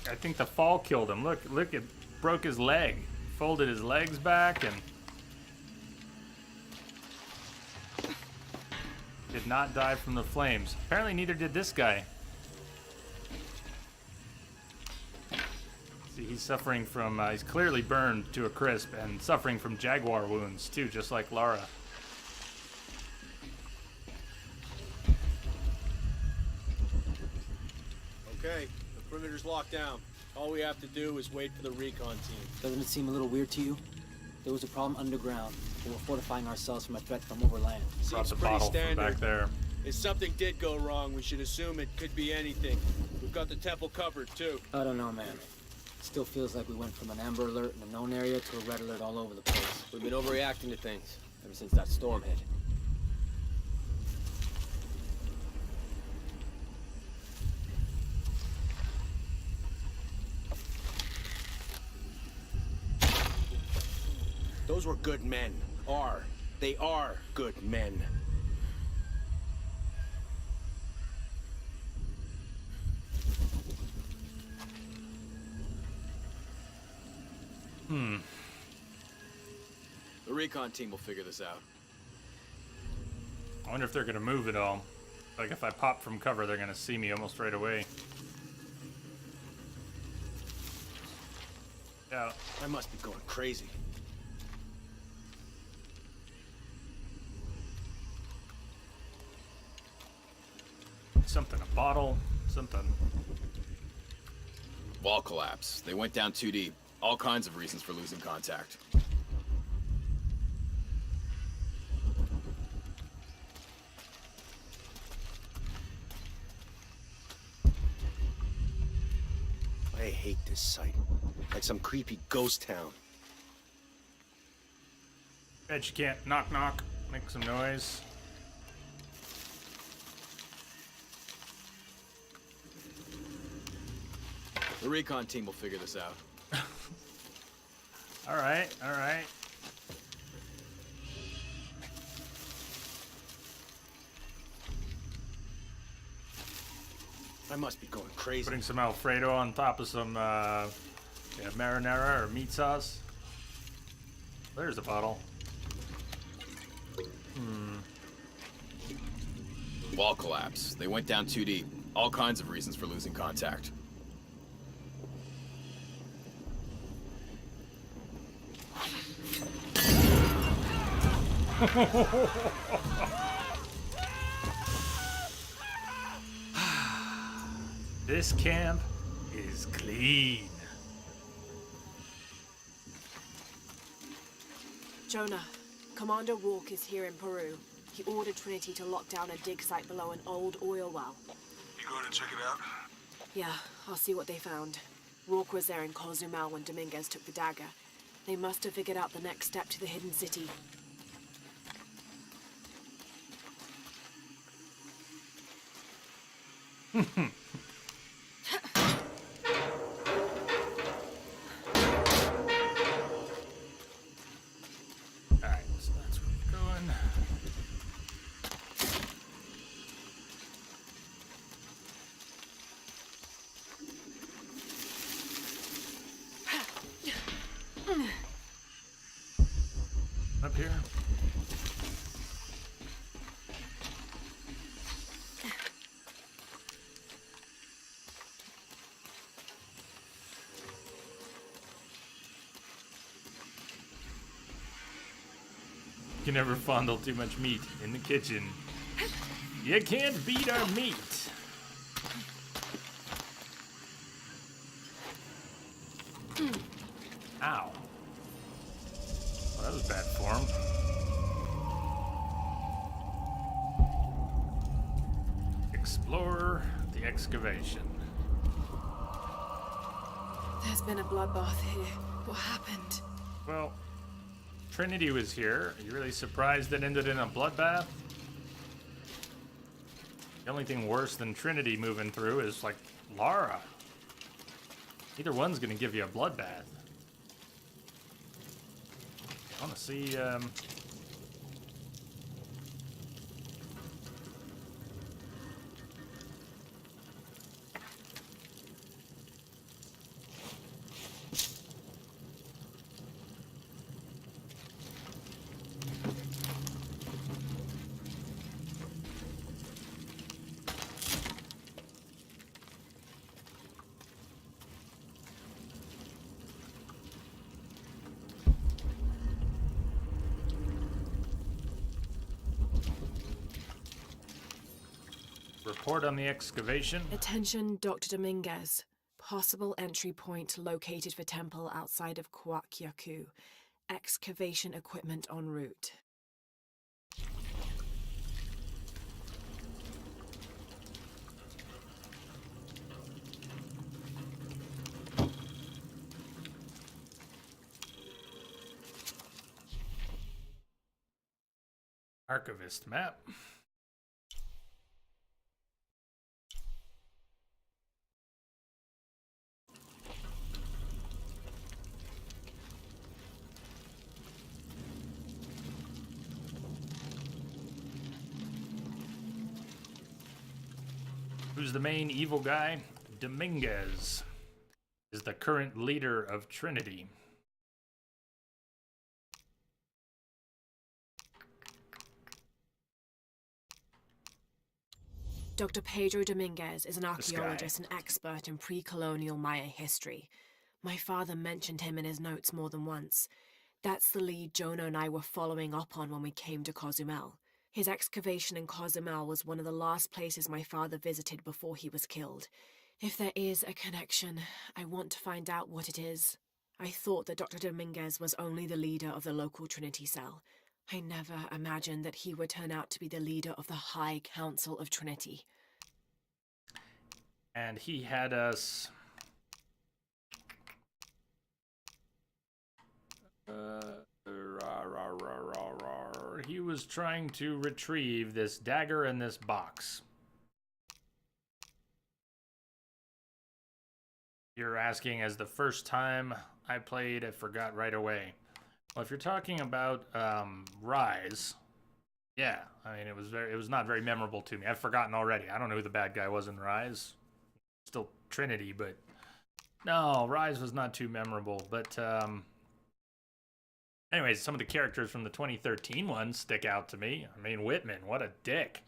[SPEAKER 1] I think the fall killed him. Look, it broke his leg. Folded his legs back and did not die from the flames. Apparently neither did this guy. See, he's suffering from, he's clearly burned to a crisp and suffering from jaguar wounds too, just like Lara.
[SPEAKER 7] Okay, the perimeter's locked down. All we have to do is wait for the recon team.
[SPEAKER 19] Doesn't it seem a little weird to you? There was a problem underground, but we're fortifying ourselves from a threat from overland.
[SPEAKER 1] Brought the bottle from back there.
[SPEAKER 7] If something did go wrong, we should assume it could be anything. We've got the temple covered, too.
[SPEAKER 19] I don't know, man. It still feels like we went from an amber alert in a known area to a red alert all over the place.
[SPEAKER 7] We've been overreacting to things ever since that storm hit. Those were good men. They are good men. The recon team will figure this out.
[SPEAKER 1] I wonder if they're gonna move at all. Like if I pop from cover, they're gonna see me almost right away. Yeah.
[SPEAKER 7] I must be going crazy.
[SPEAKER 1] Something, a bottle, something.
[SPEAKER 20] Wall collapse. They went down too deep. All kinds of reasons for losing contact.
[SPEAKER 7] I hate this site. Like some creepy ghost town.
[SPEAKER 1] Bet you can't knock knock, make some noise.
[SPEAKER 20] The recon team will figure this out.
[SPEAKER 1] All right, all right.
[SPEAKER 7] I must be going crazy.
[SPEAKER 1] Putting some Alfredo on top of some marinara or meat sauce. There's a bottle.
[SPEAKER 20] Wall collapse. They went down too deep. All kinds of reasons for losing contact.
[SPEAKER 1] This camp is clean.
[SPEAKER 2] Jonah, Commander Rourke is here in Peru. He ordered Trinity to lock down a dig site below an old oil well.
[SPEAKER 16] You going to check it out?
[SPEAKER 2] Yeah, I'll see what they found. Rourke was there in Cozumel when Dominguez took the dagger. They must have figured out the next step to the hidden city.
[SPEAKER 1] Alright, so that's where we're going. Up here. You can never fondle too much meat in the kitchen. You can't beat our meat. Ow. Well, that was bad form. explore the excavation.
[SPEAKER 2] There's been a bloodbath here. What happened?
[SPEAKER 1] Well, Trinity was here. Are you really surprised it ended in a bloodbath? The only thing worse than Trinity moving through is, like, Lara. Either one's gonna give you a bloodbath. I wanna see, report on the excavation.
[SPEAKER 2] Attention, Dr. Dominguez. Possible entry point located for temple outside of Kuwak Yaku. Excavation equipment en route.
[SPEAKER 1] Archivist map. Who's the main evil guy? Dominguez is the current leader of Trinity.
[SPEAKER 2] Dr. Pedro Dominguez is an archaeologist and expert in pre-colonial Maya history. My father mentioned him in his notes more than once. That's the lead Jonah and I were following up on when we came to Cozumel. His excavation in Cozumel was one of the last places my father visited before he was killed. If there is a connection, I want to find out what it is. I thought that Dr. Dominguez was only the leader of the local Trinity cell. I never imagined that he would turn out to be the leader of the High Council of Trinity.
[SPEAKER 1] And he had us... He was trying to retrieve this dagger in this box. You're asking, as the first time I played, I forgot right away. Well, if you're talking about Rise, yeah, I mean, it was not very memorable to me. I've forgotten already. I don't know who the bad guy was in Rise. Still Trinity, but no, Rise was not too memorable. But anyways, some of the characters from the 2013 one stick out to me. I mean, Whitman, what a dick.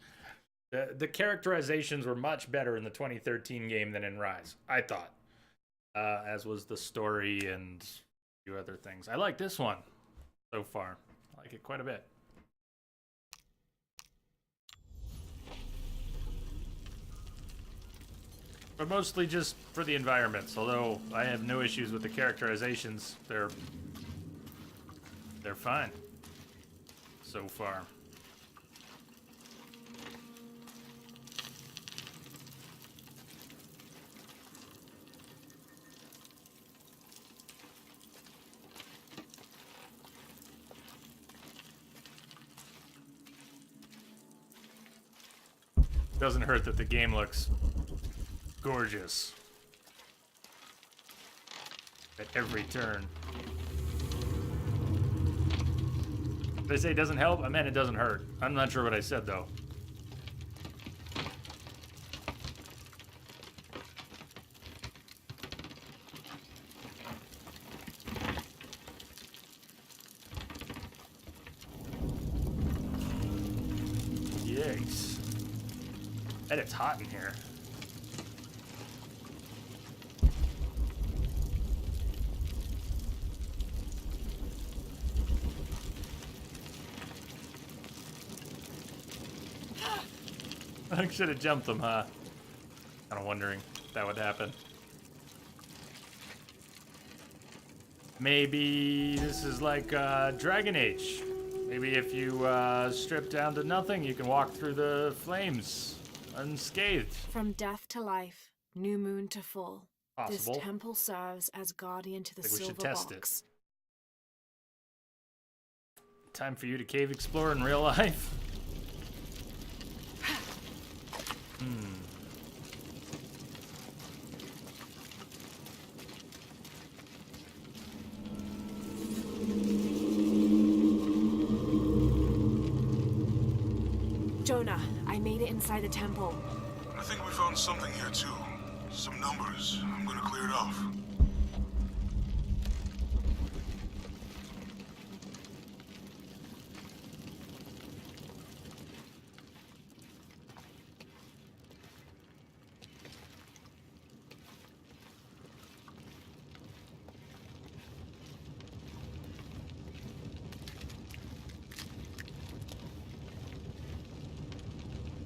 [SPEAKER 1] The characterizations were much better in the 2013 game than in Rise, I thought. As was the story and a few other things. I like this one so far. I like it quite a bit. But mostly just for the environments, although I have no issues with the characterizations. They're fine so far. Doesn't hurt that the game looks gorgeous at every turn. Did I say it doesn't help? I meant it doesn't hurt. I'm not sure what I said, though. Yikes. Bet it's hot in here. I should have jumped them, huh? Kind of wondering if that would happen. Maybe this is like Dragon Age. Maybe if you strip down to nothing, you can walk through the flames unscathed.
[SPEAKER 2] From death to life, new moon to full.
[SPEAKER 1] Possible.
[SPEAKER 2] This temple serves as guardian to the silver box.
[SPEAKER 1] Time for you to cave explore in real life.
[SPEAKER 2] Jonah, I made it inside the temple.
[SPEAKER 16] I think we found something here too. Some numbers. I'm gonna clear it off.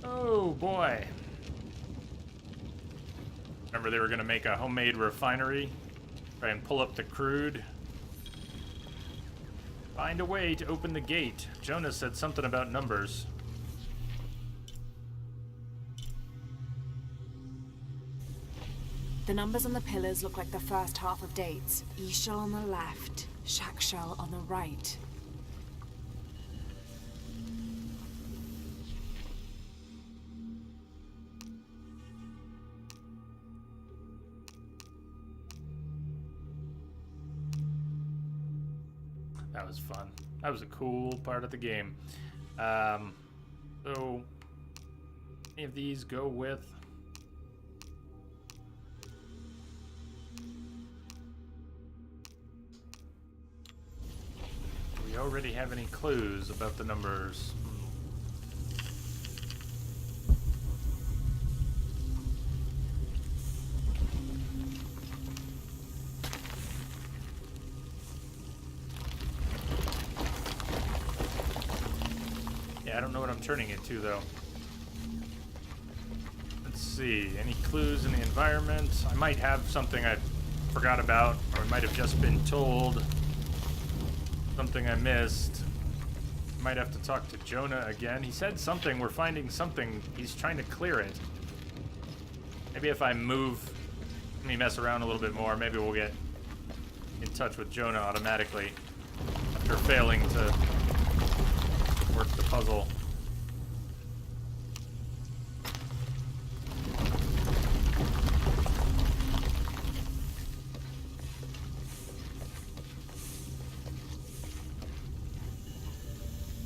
[SPEAKER 1] Oh boy. Remember they were going to make a homemade refinery? Try and pull up the crude. Find a way to open the gate. Jonah said something about numbers.
[SPEAKER 2] The numbers on the pillars look like the first half of dates. Ixchel on the left, Shakshel on the right.
[SPEAKER 1] That was fun. That was a cool part of the game. So, any of these go with? Do we already have any clues about the numbers? I don't know what I'm turning it to, though. Let's see. Any clues in the environment? I might have something I forgot about, or I might have just been told. Something I missed. Might have to talk to Jonah again. He said something. We're finding something. He's trying to clear it. Maybe if I move, let me mess around a little bit more, maybe we'll get in touch with Jonah automatically after failing to work the puzzle.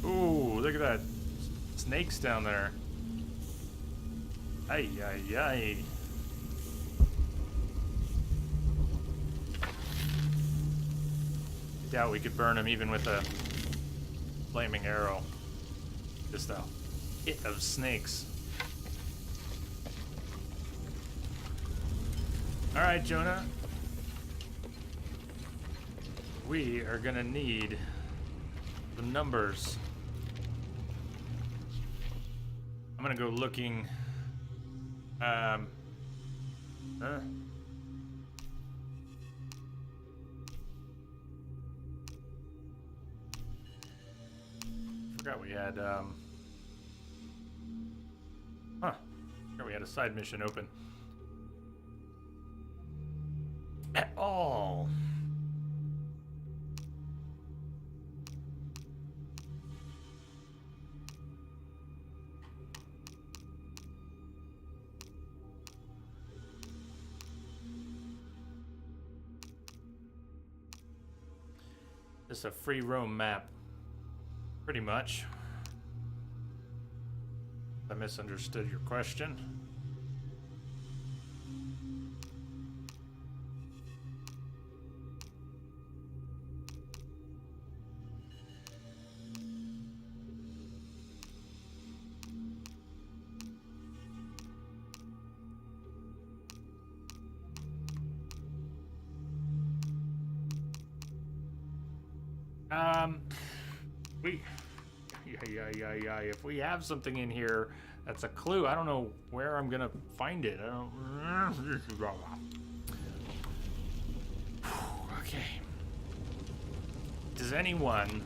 [SPEAKER 1] Ooh, look at that. Snakes down there. Ay, ay, ay. I doubt we could burn him even with a flaming arrow. Just a hit of snakes. Alright, Jonah. We are gonna need the numbers. I'm gonna go looking. Forgot we had, forgot we had a side mission open. At all. This is a free roam map. Pretty much. I misunderstood your question. If we have something in here that's a clue, I don't know where I'm gonna find it. I don't. Okay. Does anyone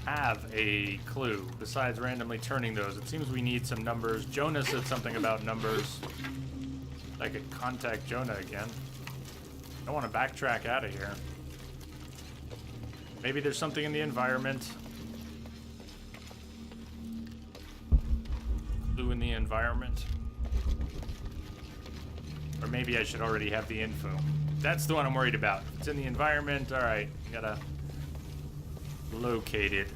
[SPEAKER 1] have a clue besides randomly turning those. It seems we need some numbers. Jonah said something about numbers. I could contact Jonah again. I don't want to backtrack out of here. Maybe there's something in the environment. Clue in the environment. Or maybe I should already have the info. That's the one I'm worried about. It's in the environment. All right, gotta locate it.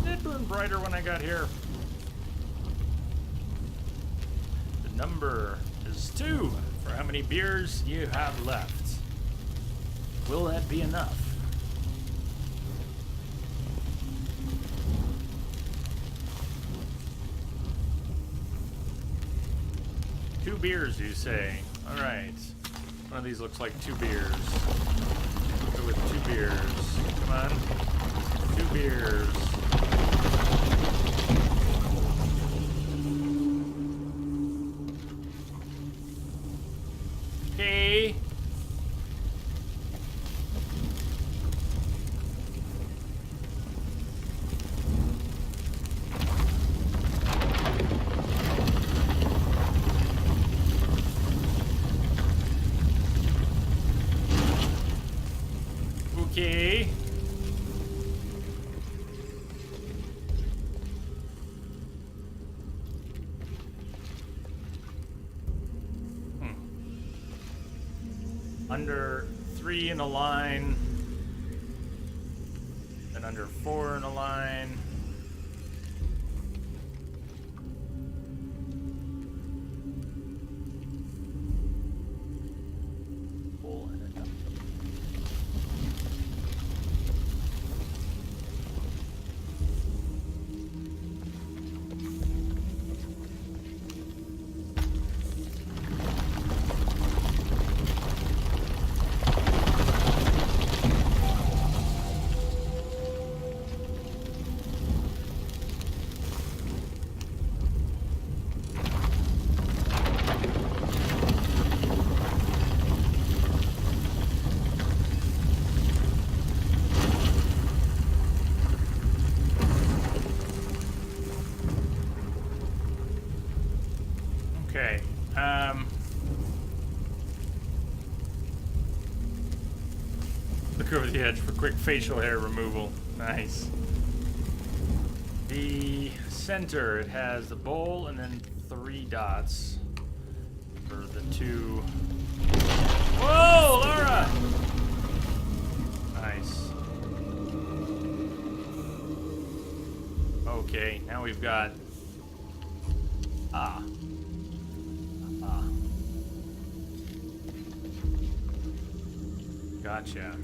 [SPEAKER 1] It burned brighter when I got here. The number is 2 for how many beers you have left. Will that be enough? Two beers, you say? All right. One of these looks like 2 beers. Let's go with 2 beers. Come on. 2 beers. Okay. Okay. Under 3 in a line, then under 4 in a line. Okay, look over the edge for quick facial hair removal. Nice. The center, it has the bowl and then 3 dots for the 2. Whoa, Laura! Nice. Okay, now we've got... Gotcha.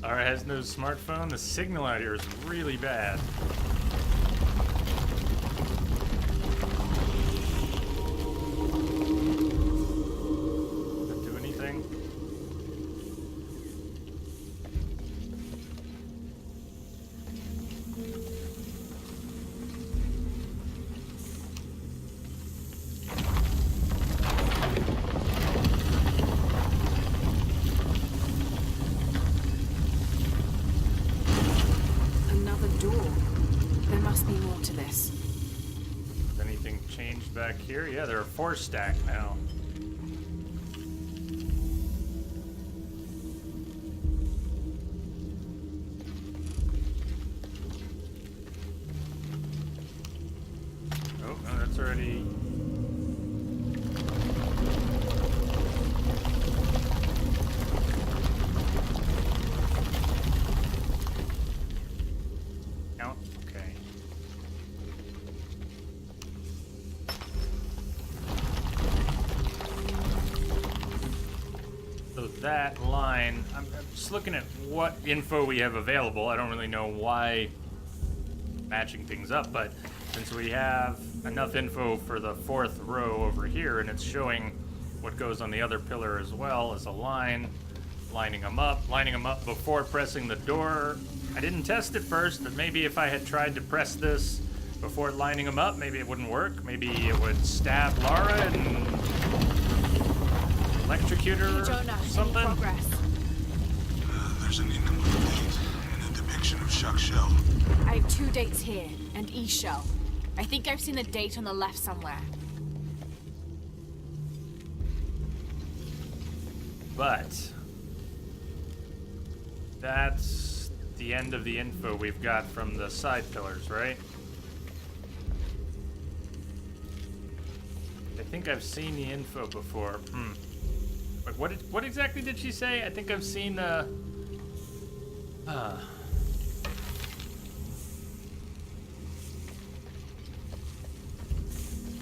[SPEAKER 1] Laura has no smartphone. The signal out here is really bad. Back here, yeah, there are 4 stacked now. Oh, no, that's already. Count. Okay. That line, I'm just looking at what info we have available. I don't really know why matching things up, but since we have enough info for the 4th row over here and it's showing what goes on the other pillar as well as a line. Lining them up before pressing the door. I didn't test it first, but maybe if I had tried to press this before lining them up, maybe it wouldn't work. Maybe it would stab Lara and electrocute her or something.
[SPEAKER 16] There's an incomplete date and a depiction of Chak'Shel.
[SPEAKER 2] I have 2 dates here, and Ix-Chel. I think I've seen the date on the left somewhere.
[SPEAKER 1] But that's the end of the info we've got from the side pillars, right? I think I've seen the info before. But what exactly did she say? I think I've seen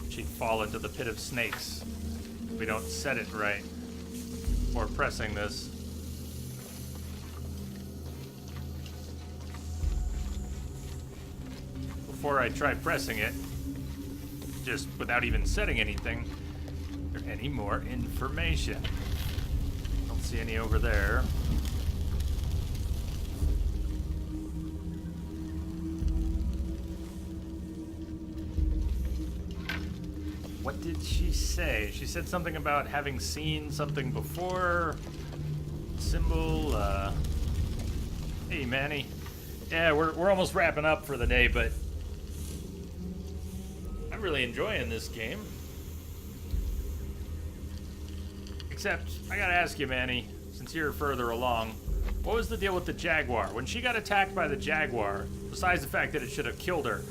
[SPEAKER 1] she'd fall into the pit of snakes if we don't set it right before pressing this. Before I try pressing it, just without even setting anything, or any more information. Don't see any over there. What did she say? She said something about having seen something before. Symbol, hey Manny. Yeah, we're almost wrapping up for the day, but I'm really enjoying this game. Except, I gotta ask you, Manny, since you're further along, what was the deal with the Jaguar? When she got attacked by the Jaguar, besides the fact that it should have killed her,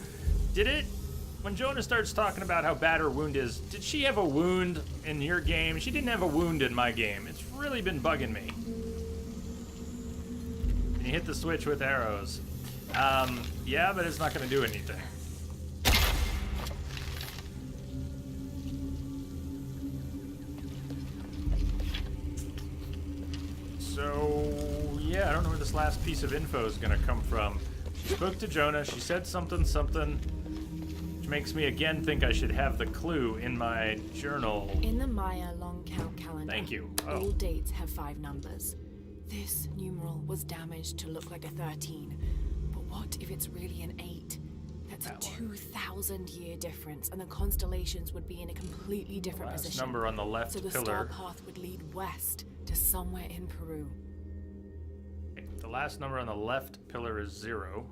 [SPEAKER 1] did it, when Jonah starts talking about how bad her wound is, did she have a wound in your game? She didn't have a wound in my game. It's really been bugging me. Can you hit the switch with arrows? Yeah, but it's not gonna do anything. So, yeah, I don't know where this last piece of info is gonna come from. She spoke to Jonah, she said something, which makes me again think I should have the clue in my journal.
[SPEAKER 2] In the Maya long count calendar,
[SPEAKER 1] thank you.
[SPEAKER 2] All dates have 5 numbers. This numeral was damaged to look like a 13, but what if it's really an 8? That's a 2,000-year difference, and the constellations would be in a completely different position.
[SPEAKER 1] Number on the left
[SPEAKER 2] so the
[SPEAKER 1] pillar.
[SPEAKER 2] star path would lead west to somewhere in Peru.
[SPEAKER 1] Okay, the last number on the left pillar is 0.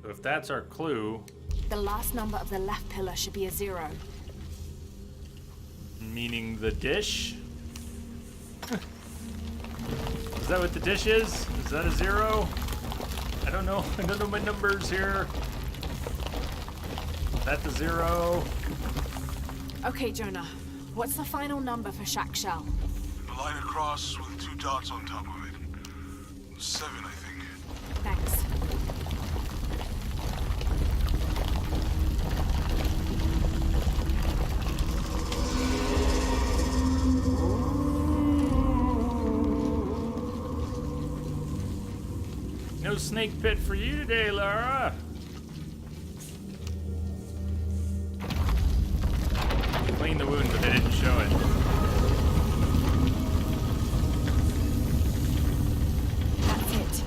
[SPEAKER 1] So if that's our clue,
[SPEAKER 2] the last number of the left pillar should be a 0.
[SPEAKER 1] Meaning the dish? Is that what the dish is? Is that a 0? I don't know. I don't know my numbers here. Is that the 0?
[SPEAKER 2] Okay, Jonah. What's the final number for Chak'Shel?
[SPEAKER 16] A line across with 2 dots on top of it. 7, I think.
[SPEAKER 2] Thanks.
[SPEAKER 1] No snake pit for you today, Lara. Clean the wound, but they didn't show it.
[SPEAKER 2] That's it.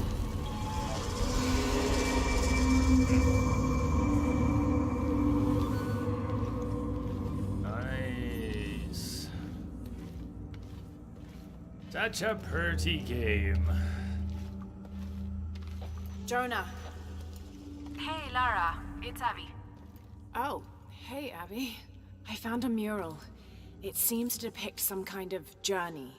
[SPEAKER 1] Nice. Such a pretty game.
[SPEAKER 2] Jonah.
[SPEAKER 8] Hey, Lara. It's Abby.
[SPEAKER 2] Oh, hey, Abby. I found a mural. It seems to depict some kind of journey.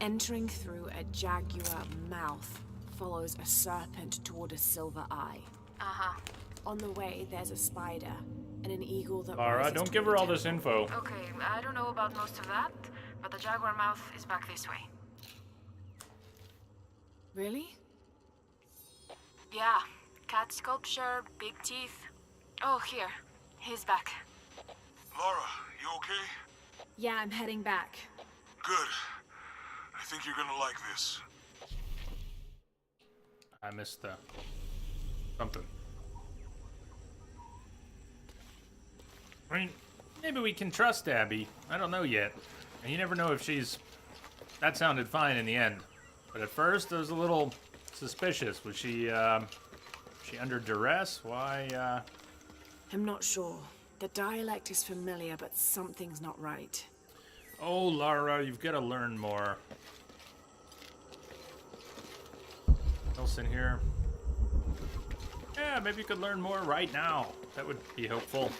[SPEAKER 2] Entering through a jaguar mouth follows a serpent toward a silver eye.
[SPEAKER 8] Uh-huh.
[SPEAKER 2] On the way, there's a spider and an eagle that
[SPEAKER 1] Lara, don't give her all this info.
[SPEAKER 8] Okay, I don't know about most of that, but the jaguar mouth is back this way.
[SPEAKER 2] Really?
[SPEAKER 8] Yeah. Cat sculpture, big teeth. Oh, here. He's back.
[SPEAKER 16] Lara, you okay?
[SPEAKER 2] Yeah, I'm heading back.
[SPEAKER 16] Good. I think you're gonna like this.
[SPEAKER 1] I missed something. I mean, maybe we can trust Abby. I don't know yet. And you never know if she's... That sounded fine in the end. But at first, it was a little suspicious. Was she under duress? Why,
[SPEAKER 2] I'm not sure. The dialect is familiar, but something's not right.
[SPEAKER 1] Oh, Lara, you've got to learn more. Else in here? Yeah, maybe you could learn more right now. That would be helpful.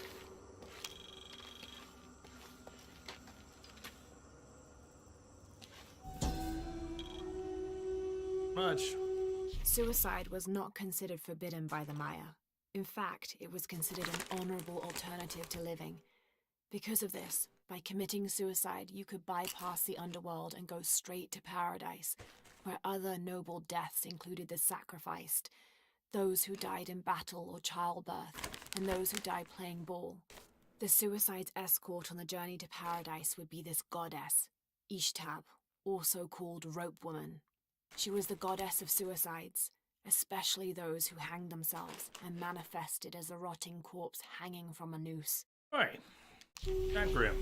[SPEAKER 1] Much.
[SPEAKER 2] Suicide was not considered forbidden by the Maya. In fact, it was considered an honorable alternative to living. Because of this, by committing suicide, you could bypass the underworld and go straight to paradise, where other noble deaths included the sacrificed, those who died in battle or childbirth, and those who died playing ball. The suicide's escort on the journey to paradise would be this goddess, Ishtab, also called Rope Woman. She was the goddess of suicides, especially those who hanged themselves and manifested as a rotting corpse hanging from a noose.
[SPEAKER 1] Right. That grim.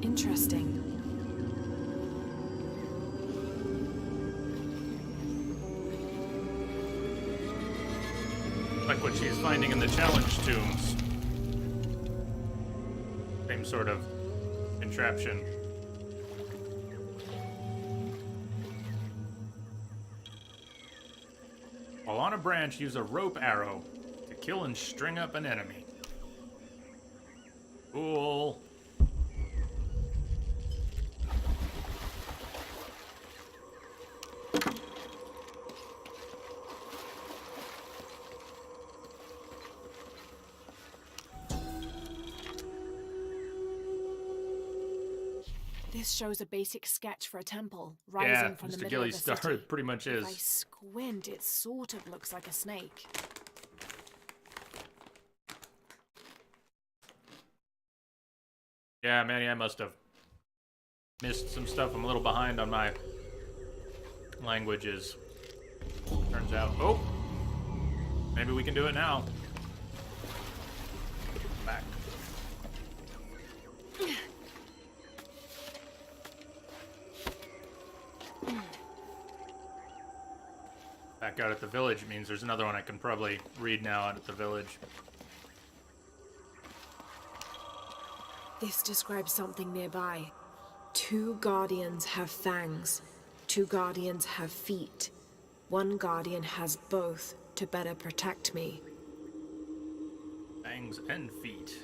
[SPEAKER 2] Interesting.
[SPEAKER 1] Like what she's finding in the challenge tombs. Same sort of contraption. While on a branch, use a rope arrow to kill and string up an enemy. Cool.
[SPEAKER 2] This shows a basic sketch for a temple rising from the middle of the city.
[SPEAKER 1] Mr. Gilly's star pretty much is.
[SPEAKER 2] If I squint, it sort of looks like a snake.
[SPEAKER 1] Yeah, Manny, I must have missed some stuff. I'm a little behind on my languages. Turns out, oh, maybe we can do it now. Back. Back out at the village means there's another one I can probably read now out at the village.
[SPEAKER 2] This describes something nearby. 2 guardians have fangs. 2 guardians have feet. 1 guardian has both to better protect me.
[SPEAKER 1] Fangs and feet.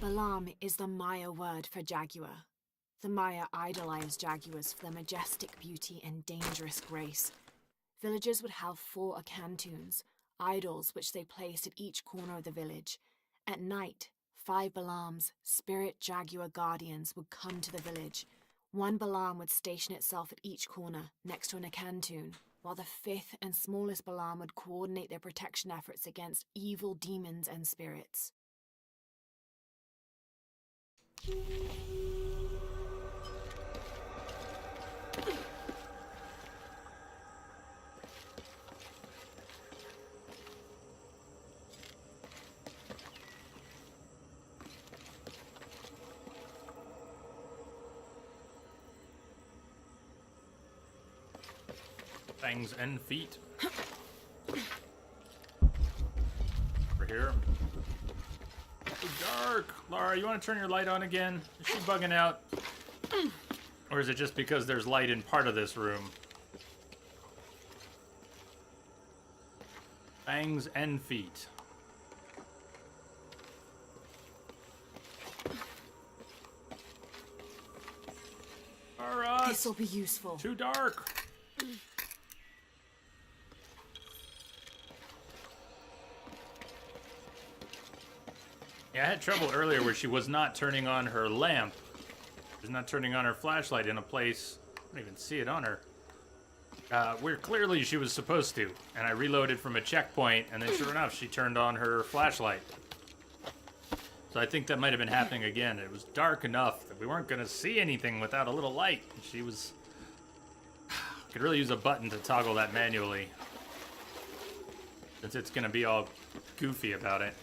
[SPEAKER 2] Balam is the Maya word for jaguar. The Maya idolized jaguars for their majestic beauty and dangerous grace. Villagers would have 4 akantuns, idols which they placed at each corner of the village. At night, 5 Balams, spirit jaguar guardians, would come to the village. 1 Balam would station itself at each corner, next to an akantun, while the 5th and smallest Balam would coordinate their protection efforts against evil demons and spirits.
[SPEAKER 1] Fangs and feet. Over here. So dark. Lara, you want to turn your light on again? Is she bugging out? Or is it just because there's light in part of this room? Fangs and feet. Lara!
[SPEAKER 2] This will be useful.
[SPEAKER 1] Too dark. Yeah, I had trouble earlier where she was not turning on her lamp. She was not turning on her flashlight in a place. I don't even see it on her. Where clearly she was supposed to. And I reloaded from a checkpoint, and then sure enough, she turned on her flashlight. So I think that might have been happening again. It was dark enough that we weren't going to see anything without a little light. She was... Could really use a button to toggle that manually. Since it's going to be all goofy about it.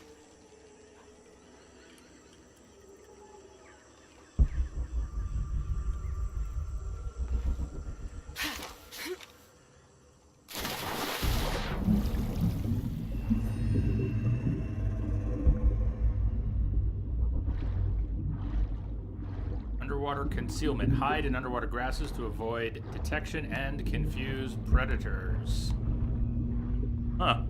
[SPEAKER 1] Underwater concealment. Hide in underwater grasses to avoid detection and confuse predators. Huh.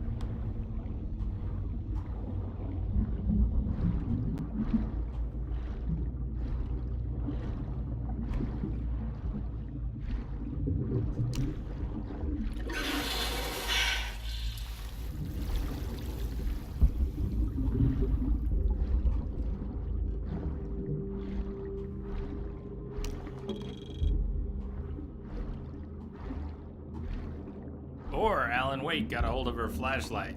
[SPEAKER 1] Wait, got a hold of her flashlight.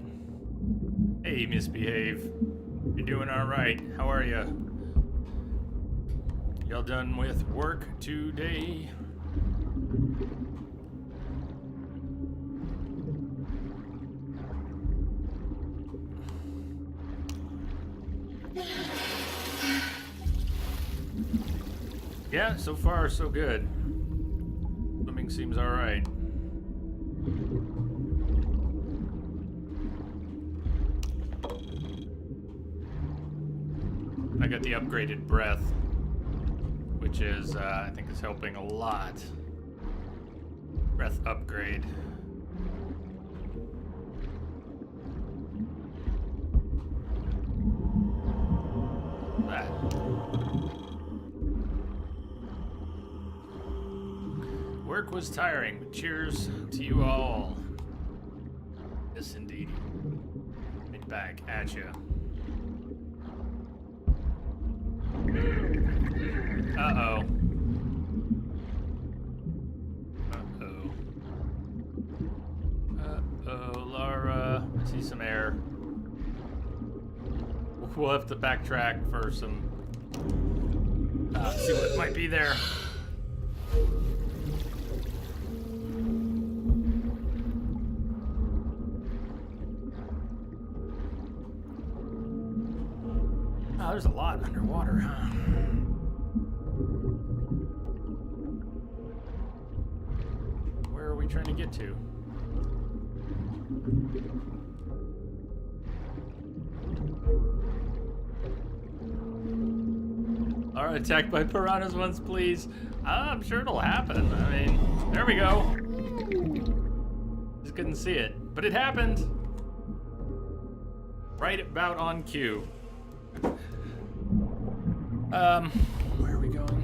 [SPEAKER 1] Hey, misbehave. You're doing all right. How are you? Y'all done with work today? Yeah, so far so good. Swimming seems all right. I got the upgraded breath, which is, I think is helping a lot. Breath upgrade. That. Work was tiring, but cheers to you all. Yes, indeed. Right back at you. Uh-oh. Uh-oh. Uh-oh, Lara. I see some air. We'll have to backtrack for some... see what might be there. Oh, there's a lot underwater, huh? Where are we trying to get to? Are attacked by piranhas once, please? I'm sure it'll happen. I mean, there we go. Just couldn't see it, but it happened. Right about on cue. Where are we going?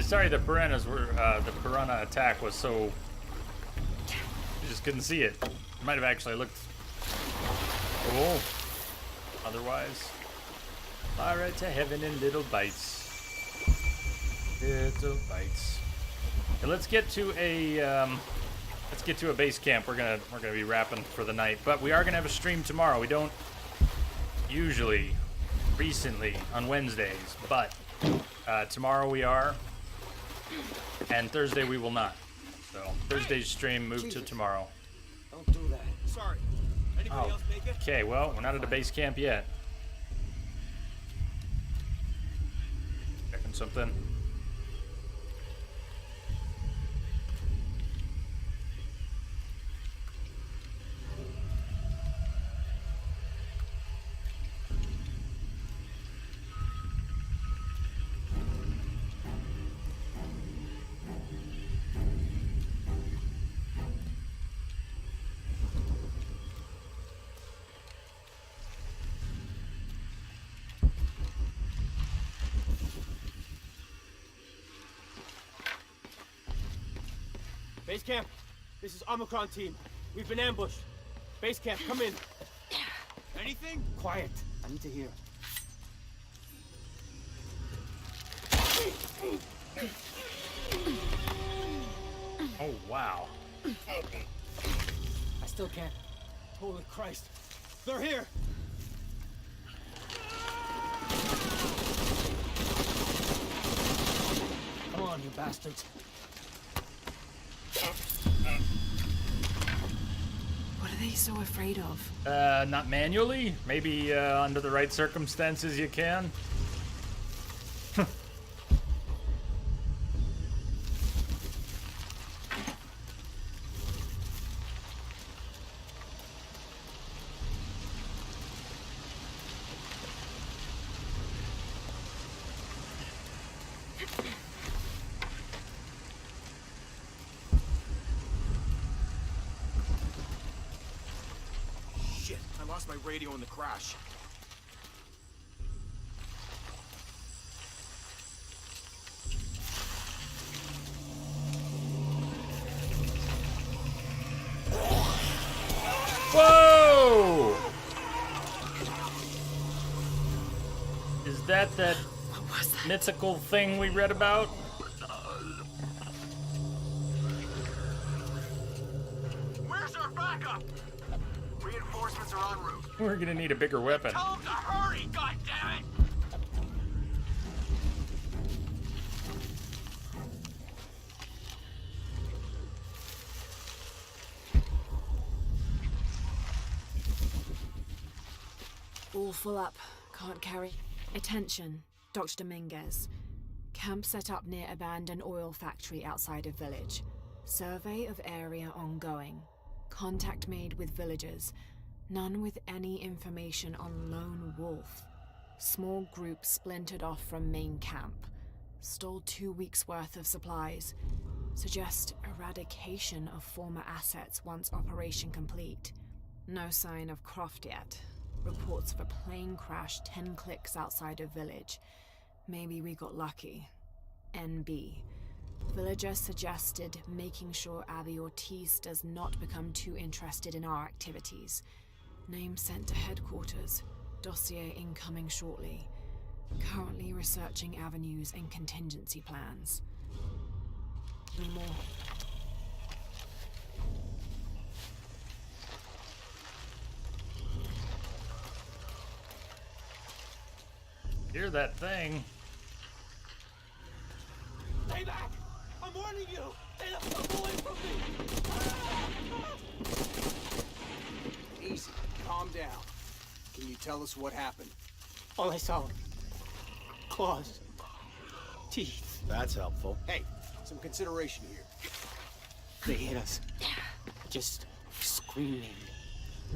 [SPEAKER 1] Sorry, the piranhas were, the piranha attack was so... You just couldn't see it. It might have actually looked cool. Otherwise. Alright, to heaven in little bites. Little bites. Okay, let's get to a base camp. We're gonna be wrapping for the night, but we are gonna have a stream tomorrow. We don't usually, recently, on Wednesdays, but tomorrow we are. And Thursday we will not. So Thursday's stream moved to tomorrow.
[SPEAKER 5] Don't do that. Sorry. Anybody else make it?
[SPEAKER 1] Okay, well, we're not at a base camp yet. Checking something.
[SPEAKER 19] Base camp, this is Omicron team. We've been ambushed. Base camp, come in.
[SPEAKER 5] Anything?
[SPEAKER 19] Quiet. I need to hear.
[SPEAKER 1] Oh, wow.
[SPEAKER 19] I still can't. Holy Christ. They're here! Come on, you bastards.
[SPEAKER 2] What are they so afraid of?
[SPEAKER 1] Not manually? Maybe under the right circumstances you can?
[SPEAKER 5] Shit, I lost my radio in the crash.
[SPEAKER 1] Whoa! Is that mythical thing we read about?
[SPEAKER 18] Where's our backup? Reinforcements are en route.
[SPEAKER 1] We're gonna need a bigger weapon.
[SPEAKER 18] Tell them to hurry, goddammit!
[SPEAKER 2] All full up. Can't carry. Attention, Dr. Dominguez. Camp set up near abandoned oil factory outside of village. Survey of area ongoing. Contact made with villagers. None with any information on Lone Wolf. Small group splintered off from main camp. Stole 2 weeks' worth of supplies. Suggest eradication of former assets once operation complete. No sign of Croft yet. Reports of a plane crash 10 clicks outside of village. Maybe we got lucky. NB. Villager suggested making sure Abby Ortiz does not become too interested in our activities. Name sent to headquarters. Dossier incoming shortly. Currently researching avenues and contingency plans. Any more?
[SPEAKER 1] Hear that thing?
[SPEAKER 5] Stay back! I'm warning you! Stay the fuck away from me! Easy. Calm down. Can you tell us what happened?
[SPEAKER 19] All I saw. Claws. Teeth.
[SPEAKER 7] That's helpful.
[SPEAKER 5] Hey, some consideration here.
[SPEAKER 19] They hit us. Just screaming.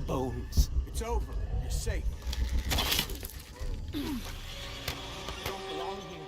[SPEAKER 19] Bones.
[SPEAKER 5] It's over. You're safe.
[SPEAKER 19] Don't belong here.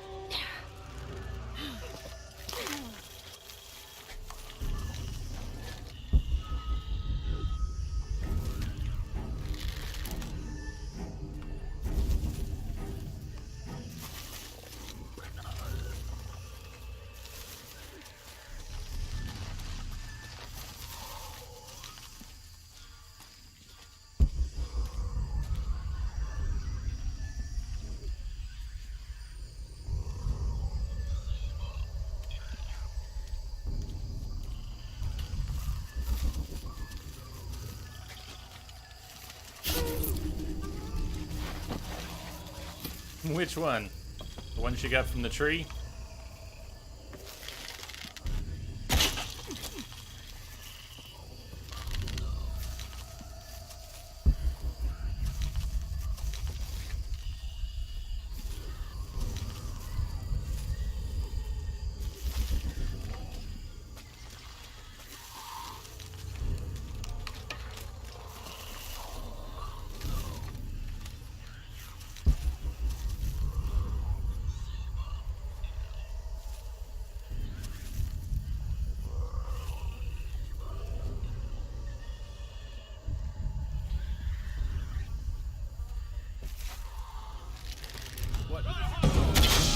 [SPEAKER 1] Which one? The one she got from the tree?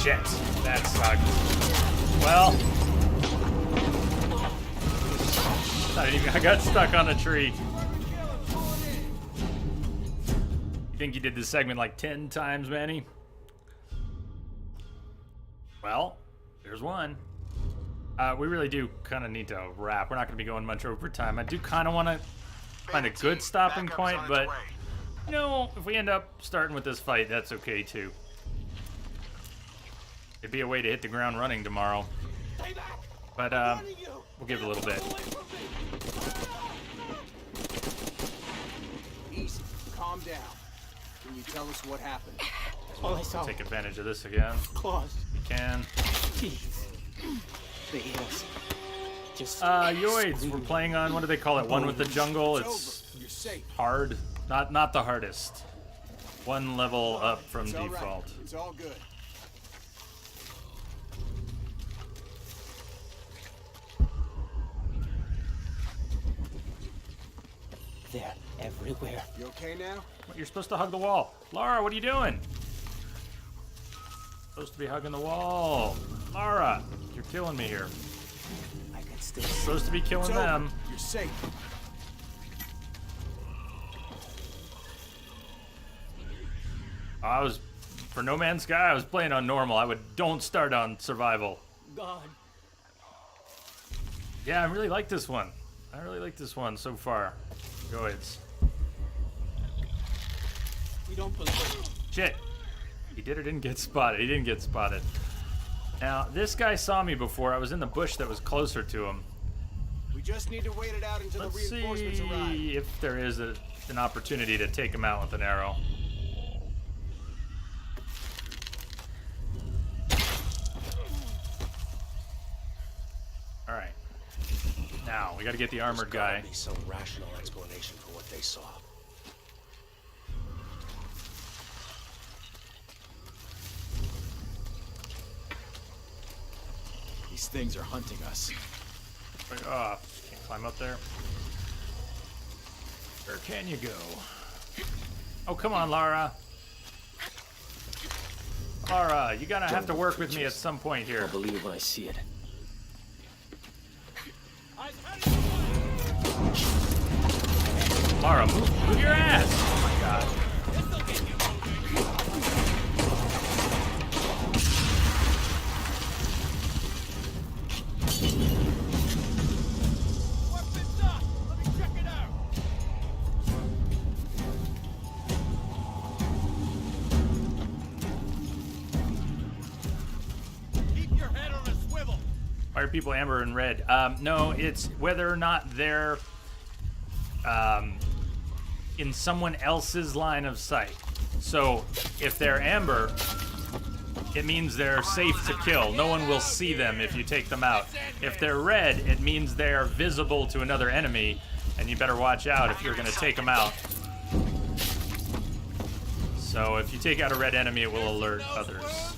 [SPEAKER 1] Shit, that sucked. Well, I got stuck on a tree. You think you did this segment like 10 times, Manny? Well, there's one. We really do kind of need to wrap. We're not going to be going much over time. I do kind of want to find a good stopping point, but, you know, if we end up starting with this fight, that's okay, too. It'd be a way to hit the ground running tomorrow. But, we'll give it a little bit.
[SPEAKER 5] Easy. Calm down. Can you tell us what happened?
[SPEAKER 19] All I saw.
[SPEAKER 1] Take advantage of this again.
[SPEAKER 19] Claws.
[SPEAKER 1] You can.
[SPEAKER 19] Teeth. They hit us. Just
[SPEAKER 1] Yoids, we're playing on, what do they call it? One with the jungle. It's hard. Not the hardest. One level up from default.
[SPEAKER 5] It's all good.
[SPEAKER 19] They're everywhere.
[SPEAKER 5] You okay now?
[SPEAKER 1] You're supposed to hug the wall. Lara, what are you doing? Supposed to be hugging the wall. Lara, you're killing me here.
[SPEAKER 19] I can still
[SPEAKER 1] supposed to be killing them.
[SPEAKER 5] You're safe.
[SPEAKER 1] I was, for No Man's Sky, I was playing on normal. Don't start on survival.
[SPEAKER 19] God.
[SPEAKER 1] Yeah, I really like this one. I really like this one so far. Yoids.
[SPEAKER 19] We don't believe.
[SPEAKER 1] Shit. He did or didn't get spotted. He didn't get spotted. Now, this guy saw me before. I was in the bush that was closer to him.
[SPEAKER 5] We just need to wait it out until
[SPEAKER 1] Let's
[SPEAKER 5] the reinforcements arrive.
[SPEAKER 1] See if there is an opportunity to take him out with an arrow. All right. Now, we got to get the armored guy.
[SPEAKER 7] There's gotta be some rational explanation for what they saw.
[SPEAKER 3] These things are hunting us.
[SPEAKER 1] Can't climb up there. Where can you go? Oh, come on, Lara. Lara, you're gonna have to work with me at some point here.
[SPEAKER 11] I'll believe it when I see it.
[SPEAKER 1] Lara, move your ass! Oh my god. Why are people amber and red? No, it's whether or not they're in someone else's line of sight. So if they're amber, it means they're safe to kill. No one will see them if you take them out. If they're red, it means they're visible to another enemy, and you better watch out if you're gonna take them out. So if you take out a red enemy, it will alert others.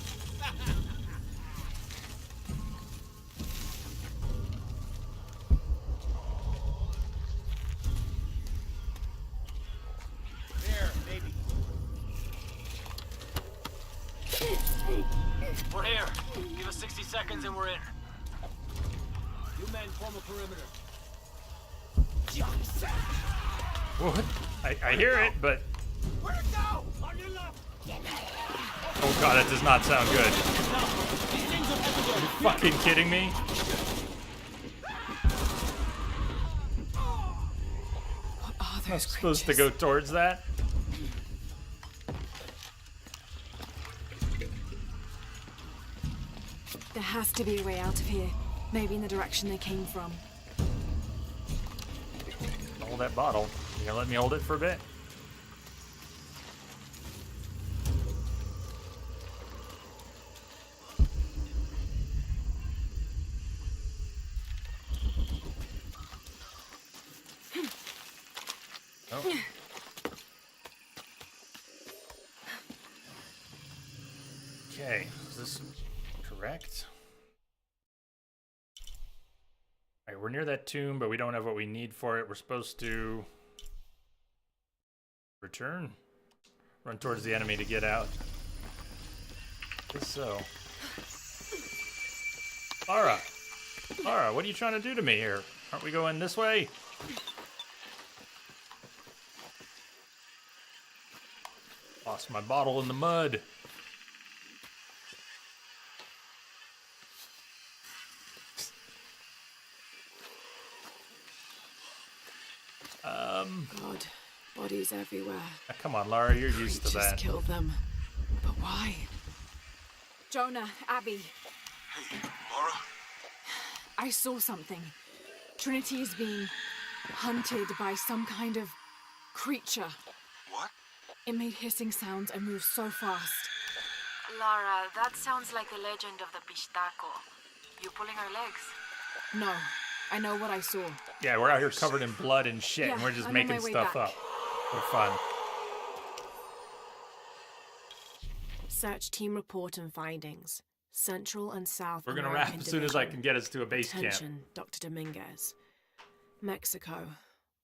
[SPEAKER 18] We're here. Give us 60 seconds and we're in.
[SPEAKER 5] You men form a perimeter.
[SPEAKER 1] What? I hear it, but...
[SPEAKER 5] Where'd it go? On your left.
[SPEAKER 1] Oh god, that does not sound good. Are you fucking kidding me?
[SPEAKER 2] What are
[SPEAKER 1] I'm supposed to go towards that?
[SPEAKER 2] There has to be a way out of here. Maybe in the direction they came from.
[SPEAKER 1] Hold that bottle. You gonna let me hold it for a bit? Oh. Okay, is this correct? Alright, we're near that tomb, but we don't have what we need for it. We're supposed to return. Run towards the enemy to get out. Guess so. Lara! Lara, what are you trying to do to me here? Aren't we going this way? Lost my bottle in the mud.
[SPEAKER 2] God, bodies everywhere.
[SPEAKER 1] Come on, Lara, you're used to that.
[SPEAKER 2] Just kill them. But why? Jonah, Abby.
[SPEAKER 16] Hey, Lara?
[SPEAKER 2] I saw something. Trinity is being hunted by some kind of creature.
[SPEAKER 16] What?
[SPEAKER 2] It made hissing sounds and moved so fast.
[SPEAKER 21] Lara, that sounds like the legend of the Pistaco. You pulling her legs?
[SPEAKER 2] No, I know what I saw.
[SPEAKER 1] Yeah, we're out here covered in blood and shit, and we're just making stuff up for fun.
[SPEAKER 2] Search team report and findings. Central and South
[SPEAKER 1] We're gonna wrap as soon as I can get us to a base camp.
[SPEAKER 2] Attention, Dr. Dominguez. Mexico.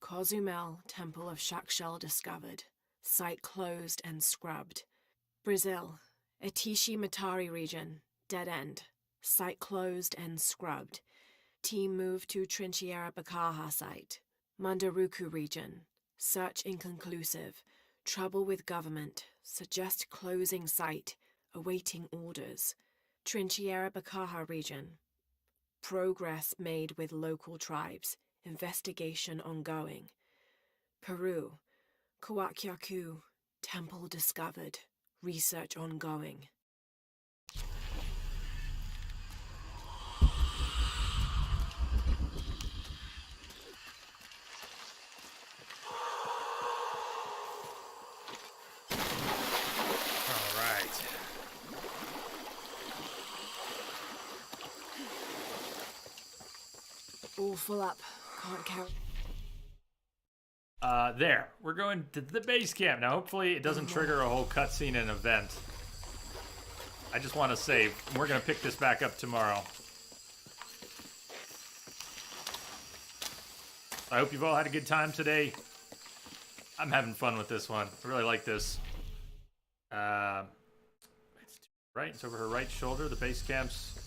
[SPEAKER 2] Cozumel Temple of Shakshel discovered. Site closed and scrubbed. Brazil. Atishi Matari region. Dead end. Site closed and scrubbed. Team moved to Trinchera Bacaja site. Mandaruku region. Search inconclusive. Trouble with government. Suggest closing site. Awaiting orders. Trinchera Bacaja region. Progress made with local tribes. Investigation ongoing. Peru. Coaquiacu. Temple discovered. Research ongoing. All full up. Can't carry.
[SPEAKER 1] There. We're going to the base camp. Now, hopefully it doesn't trigger a whole cutscene and event. I just want to save. We're going to pick this back up tomorrow. I hope you've all had a good time today. I'm having fun with this one. I really like this. It's over her right shoulder. The base camp's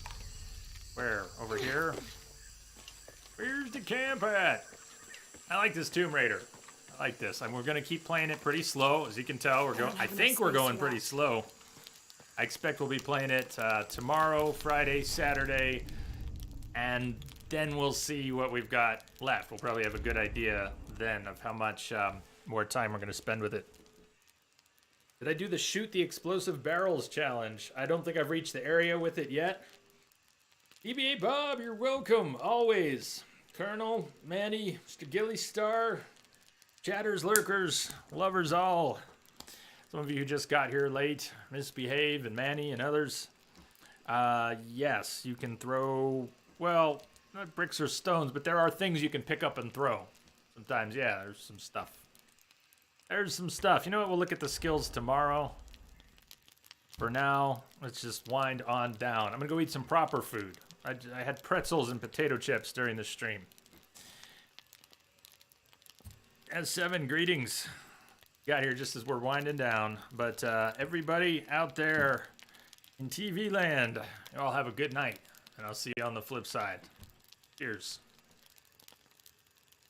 [SPEAKER 1] where? Over here? Where's the camp at? I like this Tomb Raider. I like this. And we're going to keep playing it pretty slow. As you can tell, we're going. I think we're going pretty slow. I expect we'll be playing it tomorrow, Friday, Saturday, and then we'll see what we've got left. We'll probably have a good idea then of how much more time we're going to spend with it. Did I do the shoot the explosive barrels challenge? I don't think I've reached the area with it yet. EBA Bob, you're welcome, always. Colonel, Manny, Mr. Gilly Star, chatters, lurkers, lovers all. Some of you who just got here late, Misbehave and Manny and others. Yes, you can throw, well, not bricks or stones, but there are things you can pick up and throw. Sometimes, yeah, there's some stuff. There's some stuff. You know what? We'll look at the skills tomorrow. For now, let's just wind on down. I'm going to go eat some proper food. I had pretzels and potato chips during the stream. S7, greetings. Got here just as we're winding down. But everybody out there in TV land, you all have a good night. And I'll see you on the flip side. Cheers.